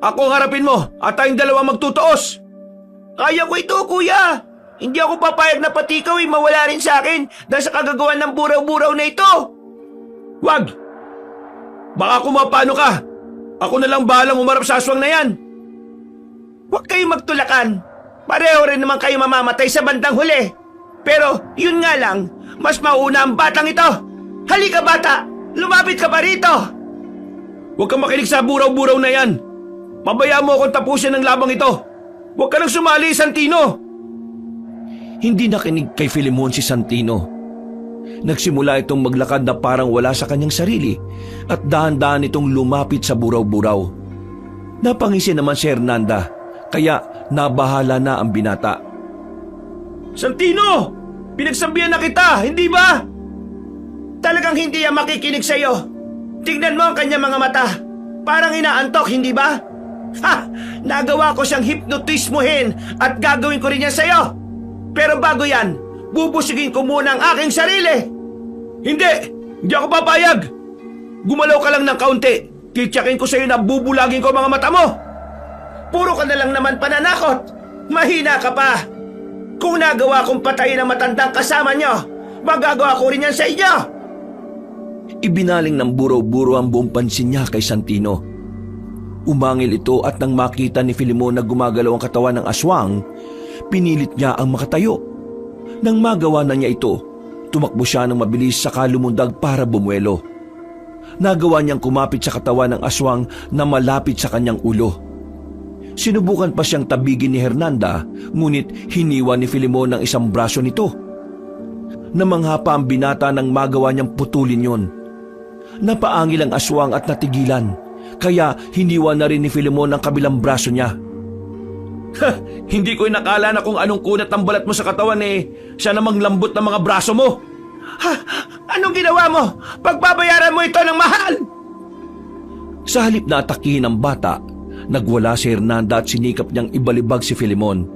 Ako ang harapin mo at tayong dalawa magtutuos. Kaya ko ito, kuya! Hindi ako papayag na pati ikaw ay mawala rin sa akin dahil sa kagagawan ng buraw-buraw na ito! Wag! Baka kumapano ka. Ako na lang bahalang umarap sa aswang na yan. Huwag kayong magtulakan. Pareho rin naman kayo mamamatay sa bandang huli. Pero yun nga lang, mas mauna ang batang ito. Halika bata! Lumapit ka pa rito! Huwag kang makinig sa buraw-buraw na yan. Pabayaan mo akong tapusin ng labang ito. Huwag ka nang sumali, Santino. Hindi nakinig kay Filimon si Santino. Nagsimula itong maglakad na parang wala sa kanyang sarili at dahan-dahan itong lumapit sa buraw-buraw. Napangisi naman si Hernanda, kaya nabahala na ang binata. Santino! Pinagsabihan na kita, hindi ba? Talagang hindi yan makikinig sa'yo. Tignan mo ang kanyang mga mata. Parang inaantok, hindi ba? Ha! Nagawa ko siyang hipnotismuhin at gagawin ko rin yan sa'yo. Pero bago yan, bubusugin ko muna ang aking sarili. Hindi! Hindi ako papayag! Gumalaw ka lang ng kaunti. Titsakin ko sa'yo na bubulagin ko ang mga mata mo. Puro ka na lang naman pananakot. Mahina ka pa. Kung nagawa kong patayin ang matandang kasama nyo, magagawa ko rin yan sa inyo. Ibinaling ng buraw-buraw ang buong pansin niya kay Santino. Umangil ito at nang makita ni Filimon na gumagalaw ang katawan ng aswang, pinilit niya ang makatayo. Nang magawa na niya ito, tumakbo siya ng mabilis saka lumundag para bumuelo. Nagawa niyang kumapit sa katawan ng aswang na malapit sa kanyang ulo. Sinubukan pa siyang tabigin ni Hernanda, ngunit hiniwa ni Filimon ng isang braso nito. Namangha pa ang binata nang magawa niyang putulin yon. Napaangil ang aswang at natigilan, kaya hiniwa na rin ni Filemon ang kabilang braso niya. Hindi ko inakala na kung anong kunat ang balat mo sa katawan siya namang lambot ng mga braso mo. Ha? Anong ginawa mo? Pagbabayaran mo ito ng mahal! Sa halip na atakihin ang bata, nagwala si Hernanda at sinikap niyang ibalibag si Filemon.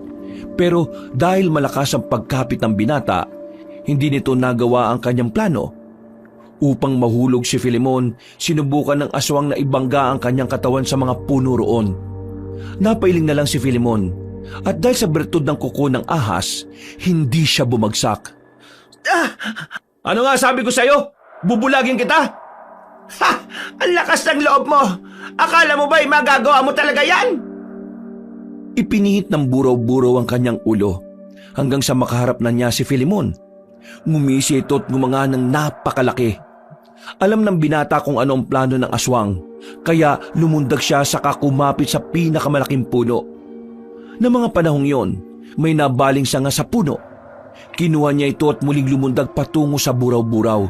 Pero dahil malakas ang pagkapit ng binata, hindi nito nagawa ang kanyang plano. Upang mahulog si Filemon, sinubukan ng aswang na ibangga ang kanyang katawan sa mga puno roon. Napailing na lang si Filemon, at dahil sa bertud ng kuko ng ahas, hindi siya bumagsak. Ano nga sabi ko sa'yo? Bubulagin kita? Ha! Ang lakas ng loob mo! Akala mo ba'y magagawa mo talaga yan? Ipinihit ng buraw-buraw ang kanyang ulo, hanggang sa makaharap na niya si Filemon. Ngumisi ito at ngumanga ng napakalaki. Alam ng binata kung ano ang plano ng aswang, kaya lumundag siya saka kumapit sa pinakamalaking puno. Na mga panahong yon, may nabaling sanga sa puno. Kinuha niya ito at muling lumundag patungo sa buraw-buraw.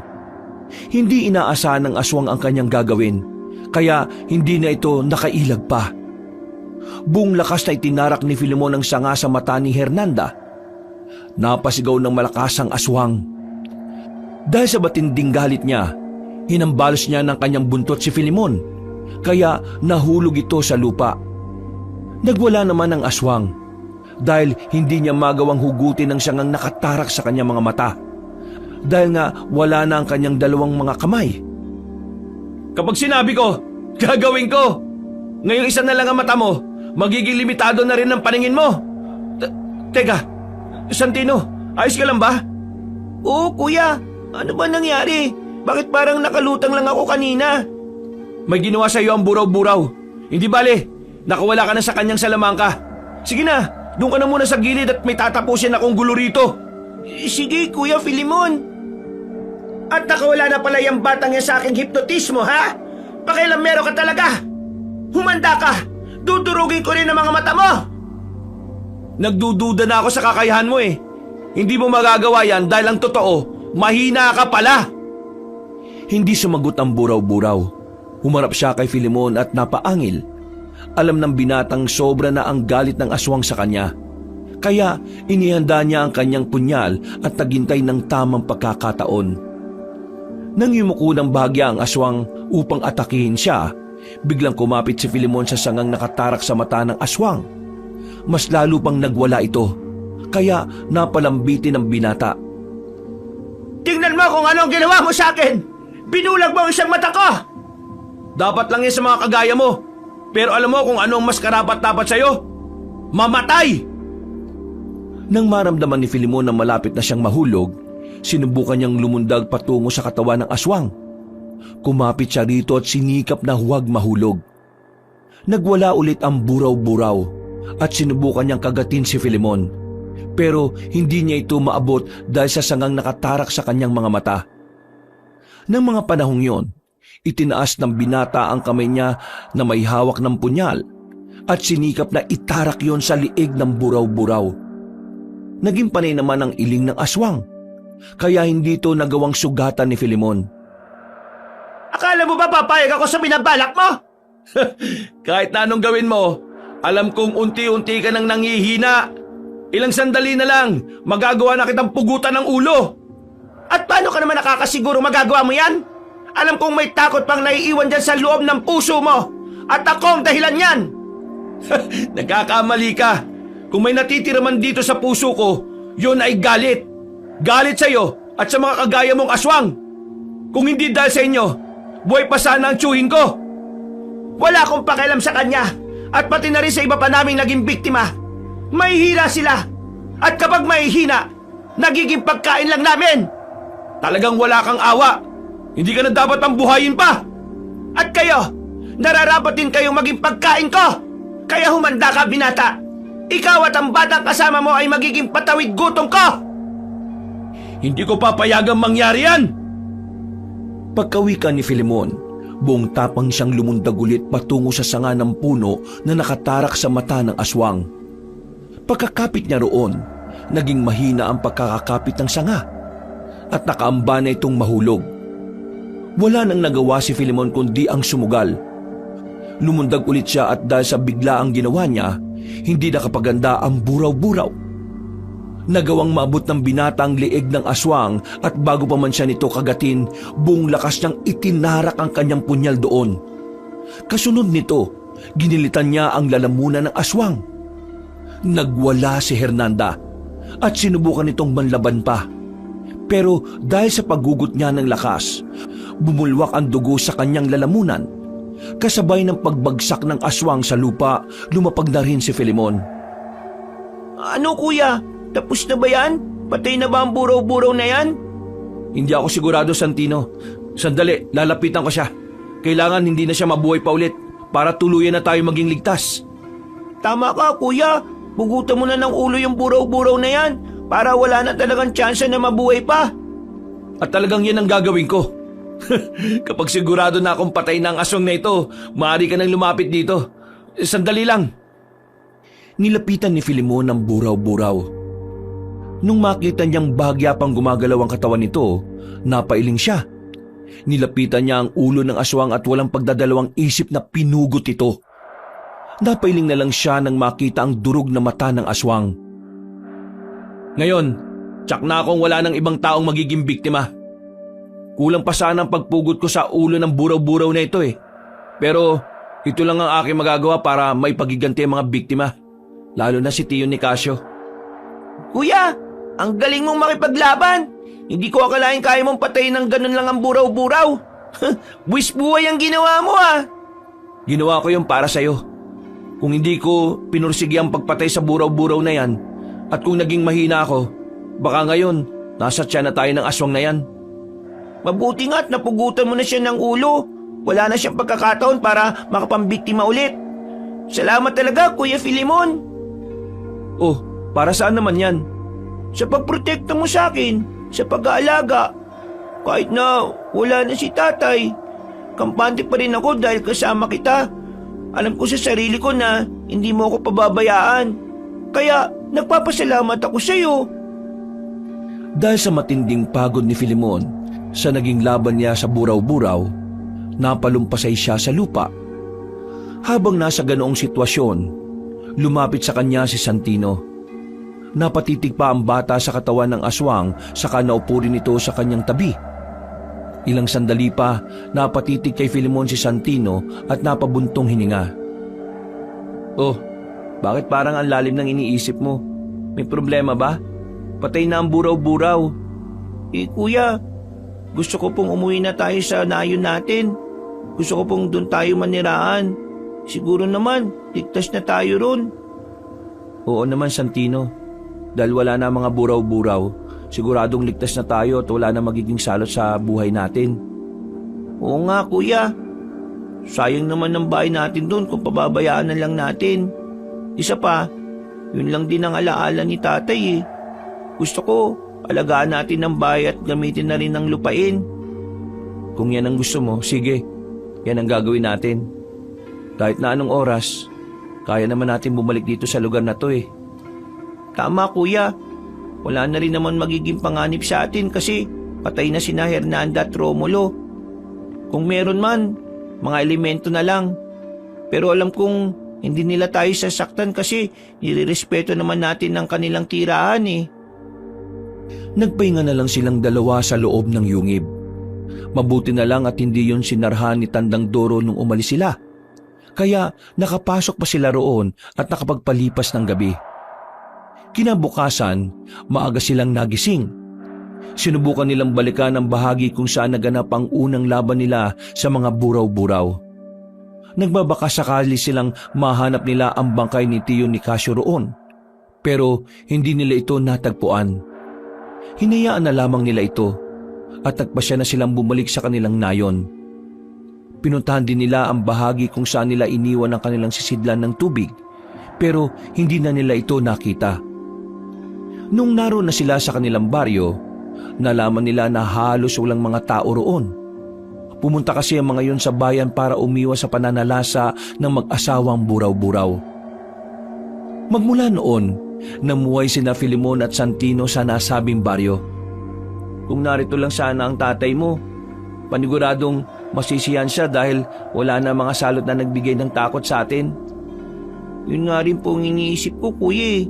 Hindi inaasahan ng aswang ang kanyang gagawin, kaya hindi na ito nakailag pa. Buong lakas na itinarak ni Filemon ang sanga sa mata ni Hernanda. Napasigaw ng malakas ang aswang. Dahil sa matinding galit niya, hinambalos niya ng kanyang buntot si Filemon, kaya nahulog ito sa lupa. Nagwala naman ang aswang, dahil hindi niya magawang hugutin ang sangang nakatarak sa kanyang mga mata, dahil nga wala na ang kanyang dalawang mga kamay. Kapag sinabi ko, gagawin ko. Ngayong isa na lang ang mata mo, magiging limitado na rin ang paningin mo. Teka, Santino, ayos ka lang ba? Oo, kuya. Ano ba nangyari? Bakit parang nakalutang lang ako kanina? May ginawa sa iyo ang buraw-buraw. Hindi bale, nakawala ka na sa kanyang salamangka. Sige na, doon ka na muna sa gilid at may tatapusin akong gulo rito. Sige, Kuya Filemon. At nakawala na pala yung batang yan sa aking hipnotismo, ha? Pakialamero ka talaga. Humanda ka. Dudurugin ko rin ang mga mata mo. Nagdududa na ako sa kakayahan mo Hindi mo magagawa yan dahil ang totoo, mahina ka pala. Hindi sumagot ang buraw-buraw. Humarap siya kay Filemon at napaangil. Alam ng binatang sobra na ang galit ng aswang sa kanya. Kaya inihanda niya ang kanyang punyal at naghintay ng tamang pagkakataon. Nang yumuko ng bahagya ang aswang upang atakihin siya, biglang kumapit si Filemon sa sangang nakatarak sa mata ng aswang. Mas lalo pang nagwala ito, kaya napalambitin ng binata. Tingnan mo kung ano ang ginawa mo sa akin! Binulag mo ang isang mata ko! Dapat lang yan sa mga kagaya mo. Pero alam mo kung ano ang mas karapat-dapat sa'yo? Mamatay! Nang maramdaman ni Filemon na malapit na siyang mahulog, sinubukan niyang lumundag patungo sa katawan ng aswang. Kumapit siya rito at sinikap na huwag mahulog. Nagwala ulit ang buraw-buraw at sinubukan niyang kagatin si Filemon. Pero hindi niya ito maabot dahil sa sangang nakatarak sa kanyang mga mata. Nang mga panahong yon, itinaas ng binata ang kamay niya na may hawak ng punyal at sinikap na itarak yon sa liig ng buraw-buraw. Naging panay naman ang iling ng aswang, kaya hindi ito nagawang sugatan ni Filemon. Akala mo ba papayag ako sa binabalak mo? Kahit na anong gawin mo, alam kong unti-unti ka nang nangihina. Ilang sandali na lang, magagawa na kitang pugutan ng ulo. At paano ka naman nakakasiguro magagawa mo yan? Alam kong may takot pang naiiwan dyan sa loob ng puso mo. At ako ang dahilan yan. Nagkakamali ka. Kung may natitira man dito sa puso ko, yun ay galit. Galit sa'yo at sa mga kagaya mong aswang. Kung hindi dahil sa inyo, buhay pa sana ang tiyuhin ko. Wala akong pakialam sa kanya. At pati na rin sa iba pa naming naging biktima. Mahihina sila. At kapag mahihina, nagiging pagkain lang namin. Talagang wala kang awa. Hindi ka na dapat ang buhayin pa. At kayo, nararapat din kayong maging pagkain ko. Kaya humanda ka, binata. Ikaw at ang batang kasama mo ay magiging patawid gutom ko. Hindi ko papayagang mangyari yan. Pagkawikan ni Filemon, buong tapang siyang lumundag ulit patungo sa sanga ng puno na nakatarak sa mata ng aswang. Pagkakapit niya roon, naging mahina ang pagkakakapit ng sanga. at nakaamba na itong mahulog. Wala nang nagawa si Filemon kundi ang sumugal. Lumundag ulit siya at dahil sa biglaang ginawa niya, hindi nakapaganda ang buraw-buraw. Nagawang maabot ng binata ang liig ng aswang at bago pa man siya nito kagatin, buong lakas niyang itinarak ang kanyang punyal doon. Kasunod nito, ginilitan niya ang lalamunan ng aswang. Nagwala si Hernanda at sinubukan nitong manlaban pa. Pero dahil sa paggugot niya ng lakas, bumulwak ang dugo sa kanyang lalamunan. Kasabay ng pagbagsak ng aswang sa lupa, lumapag na rin si Filemon. Ano kuya? Tapos na ba yan? Patay na ba ang buraw-buraw na yan? Hindi ako sigurado, Santino. Sandali, lalapitan ko siya. Kailangan hindi na siya mabuhay pa ulit para tuluyan na tayo maging ligtas. Tama ka kuya. Bugutan mo na ng ulo yung buraw-buraw na yan para wala na talagang tsansa na mabuhay pa. At talagang yan ang gagawin ko. Kapag sigurado na akong patay na ang aswang na ito, maaari ka nang lumapit dito. Sandali lang. Nilapitan ni Filemon ang buraw-buraw. Nung makita niyang bahagya pang gumagalaw ang katawan nito, napailing siya. Nilapitan niya ang ulo ng aswang at walang pagdadalawang isip na pinugot ito. Napailing na lang siya nang makita ang durog na mata ng aswang. Ngayon, tsak na akong wala ng ibang taong magiging biktima. Kulang pa sana ang pagpugot ko sa ulo ng buraw-buraw na ito eh. Pero ito lang ang aking magagawa para maipagiganti ang mga biktima. Lalo na si Tio Nicasio. Kuya, ang galing mong makipaglaban. Hindi ko akalain kaya mong patayin ng ganun lang ang buraw-buraw. Buwis buhay ang ginawa mo ah. Ginawa ko yun para sa'yo. Kung hindi ko pinursigi ang pagpatay sa buraw-buraw na yan, at kung naging mahina ako, baka ngayon, nasa tiyan na tayo ng aswang na yan. Mabuti nga't napugutan mo na siya ng ulo. Wala na siyang pagkakataon para makapambiktima ulit. Salamat talaga, Kuya Filemon. Oh, para saan naman yan? Sa pagprotekta mo sa akin, sa pag-aalaga. Kahit na wala na si tatay, kampante pa rin ako dahil kasama kita. Alam ko sa sarili ko na hindi mo ako pababayaan. Kaya nagpapasalamat ako sa iyo. Dahil sa matinding pagod ni Filemon sa naging laban niya sa buraw-buraw, napalumpasay siya sa lupa. Habang nasa ganoong sitwasyon, lumapit sa kanya si Santino. Napatitig pa ang bata sa katawan ng aswang saka naupo rin ito sa kanyang tabi. Ilang sandali pa, napatitig kay Filemon si Santino at napabuntong hininga. Oh, bakit parang ang lalim ng iniisip mo? May problema ba? Patay na ang buraw-buraw. Kuya, gusto ko pong umuwi na tayo sa nayon natin. Gusto ko pong doon tayo maniraan. Siguro naman, ligtas na tayo ron. Oo naman, Santino. Dahil wala na mga buraw-buraw, siguradong ligtas na tayo at wala na magiging salot sa buhay natin. Oo nga kuya. Sayang naman ng bahay natin doon kung pababayaan na lang natin. Isa pa, yun lang din ang alaala ni tatay eh. Gusto ko, alagaan natin ang bahay at gamitin na rin ng lupain. Kung yan ang gusto mo, sige, yan ang gagawin natin. Kahit na anong oras, kaya naman natin bumalik dito sa lugar na to eh. Tama kuya, wala na rin naman magiging panganib sa atin kasi patay na sina Hernanda at Romulo. Kung meron man, mga elemento na lang. Pero alam kong hindi nila tayo sasaktan kasi nirerespeto naman natin ang kanilang tirahan eh. Nagpahinga na lang silang dalawa sa loob ng yungib. Mabuti na lang at hindi yon sinarhan ni Tandang Doro nung umalis sila. Kaya nakapasok pa sila roon at nakapagpalipas ng gabi. Kinabukasan, maaga silang nagising. Sinubukan nilang balikan ang bahagi kung saan naganap ang unang laban nila sa mga buraw-buraw. Nagbabaka sakali silang mahanap nila ang bangkay ni Tio Nicasio roon. Pero hindi nila ito natagpuan. Hinayaan na lamang nila ito at nagpasya na silang bumalik sa kanilang nayon. Pinuntahan din nila ang bahagi kung saan nila iniwan ang kanilang sisidlan ng tubig, pero hindi na nila ito nakita. Nung naroon na sila sa kanilang baryo, nalaman nila na halos walang mga tao roon. Pumunta kasi ang mga yon sa bayan para umiwas sa pananalasa ng mag-asawang buraw-buraw. Magmula noon, namuhay sina Filemon at Santino sa nasabing baryo. Kung narito lang sana ang tatay mo, paniguradong masisiyan siya dahil wala na mga salot na nagbigay ng takot sa atin. Yun nga rin po ang iniisip ko, kuya eh.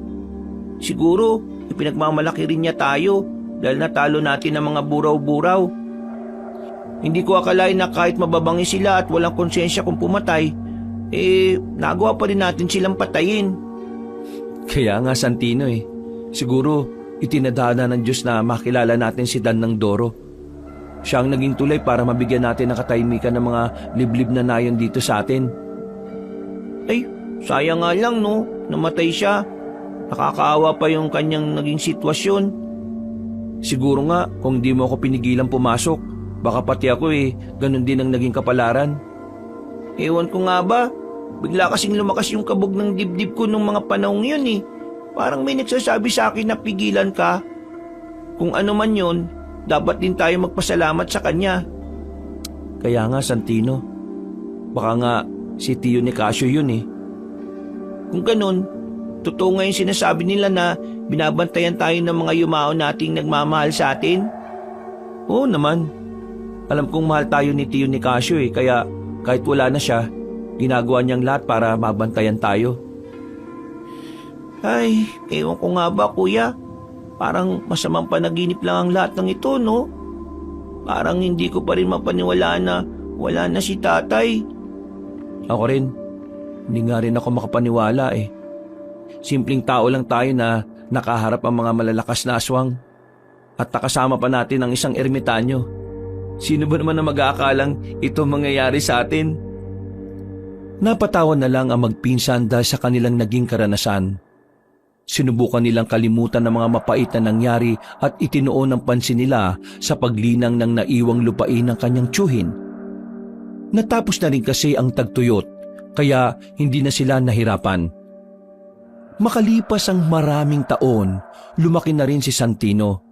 Siguro, ipinagmamalaki rin niya tayo dahil natalo natin ang mga buraw-buraw. Hindi ko akalain na kahit mababangis sila at walang konsensya kung pumatay, nagawa pa rin natin silang patayin. Kaya nga Santino siguro itinadhana ng Diyos na makilala natin si Dan ng Doro. Siya ang naging tulay para mabigyan natin ng katahimikan ng mga liblib na nayon dito sa atin. Ay, sayang nga lang no, namatay siya. Nakakaawa pa yung kanyang naging sitwasyon. Siguro nga kung di mo ako pinigilan pumasok, baka pati ako ganun din ang naging kapalaran. Ewan ko nga ba, bigla kasing lumakas yung kabog ng dibdib ko nung mga panahong yun eh. Parang may nagsasabi sa akin na pigilan ka. Kung ano man yun, dapat din tayo magpasalamat sa kanya. Kaya nga Santino, baka nga si Tio Nicasio yun Kung ganun, totoo nga yung sinasabi nila na binabantayan tayo ng mga yumao nating nagmamahal sa atin. Oo naman. Alam kong mahal tayo ni Tio Nicasio kaya kahit wala na siya, ginagawa niyang lahat para mabantayan tayo. Ay, ewan ko nga ba kuya. Parang masamang panaginip lang ang lahat ng ito, no? Parang hindi ko pa rin mapaniwalaan na wala na si tatay. Ako rin. Hindi nga rin ako makapaniwala Simpleng tao lang tayo na nakaharap ang mga malalakas na aswang. At nakasama pa natin ang isang ermitanyo. Sino ba naman na mag-aakalang ito mangyayari sa atin? Napatawan na lang ang magpinsan dahil sa kanilang naging karanasan. Sinubukan nilang kalimutan ang mga mapait na nangyari at itinuon ang pansin nila sa paglinang ng naiwang lupain ng kanyang tiyuhin. Natapos na rin kasi ang tagtuyot, kaya hindi na sila nahirapan. Makalipas ang maraming taon, lumaki na rin si Santino.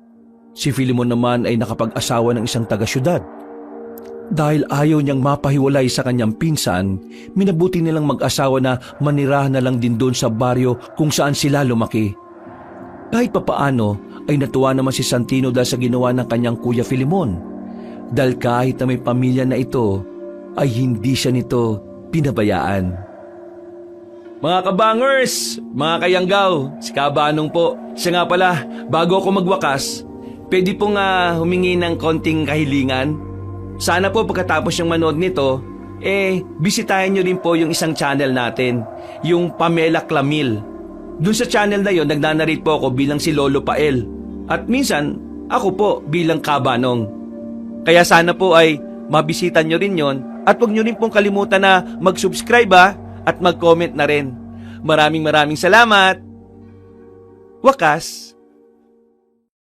Si Filemon naman ay nakapag-asawa ng isang taga-syudad. Dahil ayaw niyang mapahiwalay sa kanyang pinsan, minabuti nilang mag-asawa na manirahan na lang din doon sa baryo kung saan sila lumaki. Kahit papaano ay natuwa naman si Santino dahil sa ginawa ng kanyang kuya Filemon. Dahil kahit na may pamilya na ito, ay hindi siya nito pinabayaan. Mga kabangers, mga kayanggaw, si Kabanong po. Siya nga pala, bago ako magwakas, pwede pong humingi ng konting kahilingan. Sana po pagkatapos yung manood nito, bisitahin nyo rin po yung isang channel natin, yung Pamela Clamil. Doon sa channel na yon, nagnanarrate po ako bilang si Lolo Pael. At minsan, ako po bilang Kabanong. Kaya sana po ay mabisita nyo rin yon at huwag nyo rin pong kalimutan na mag-subscribe at mag-comment na rin. Maraming salamat. Wakas.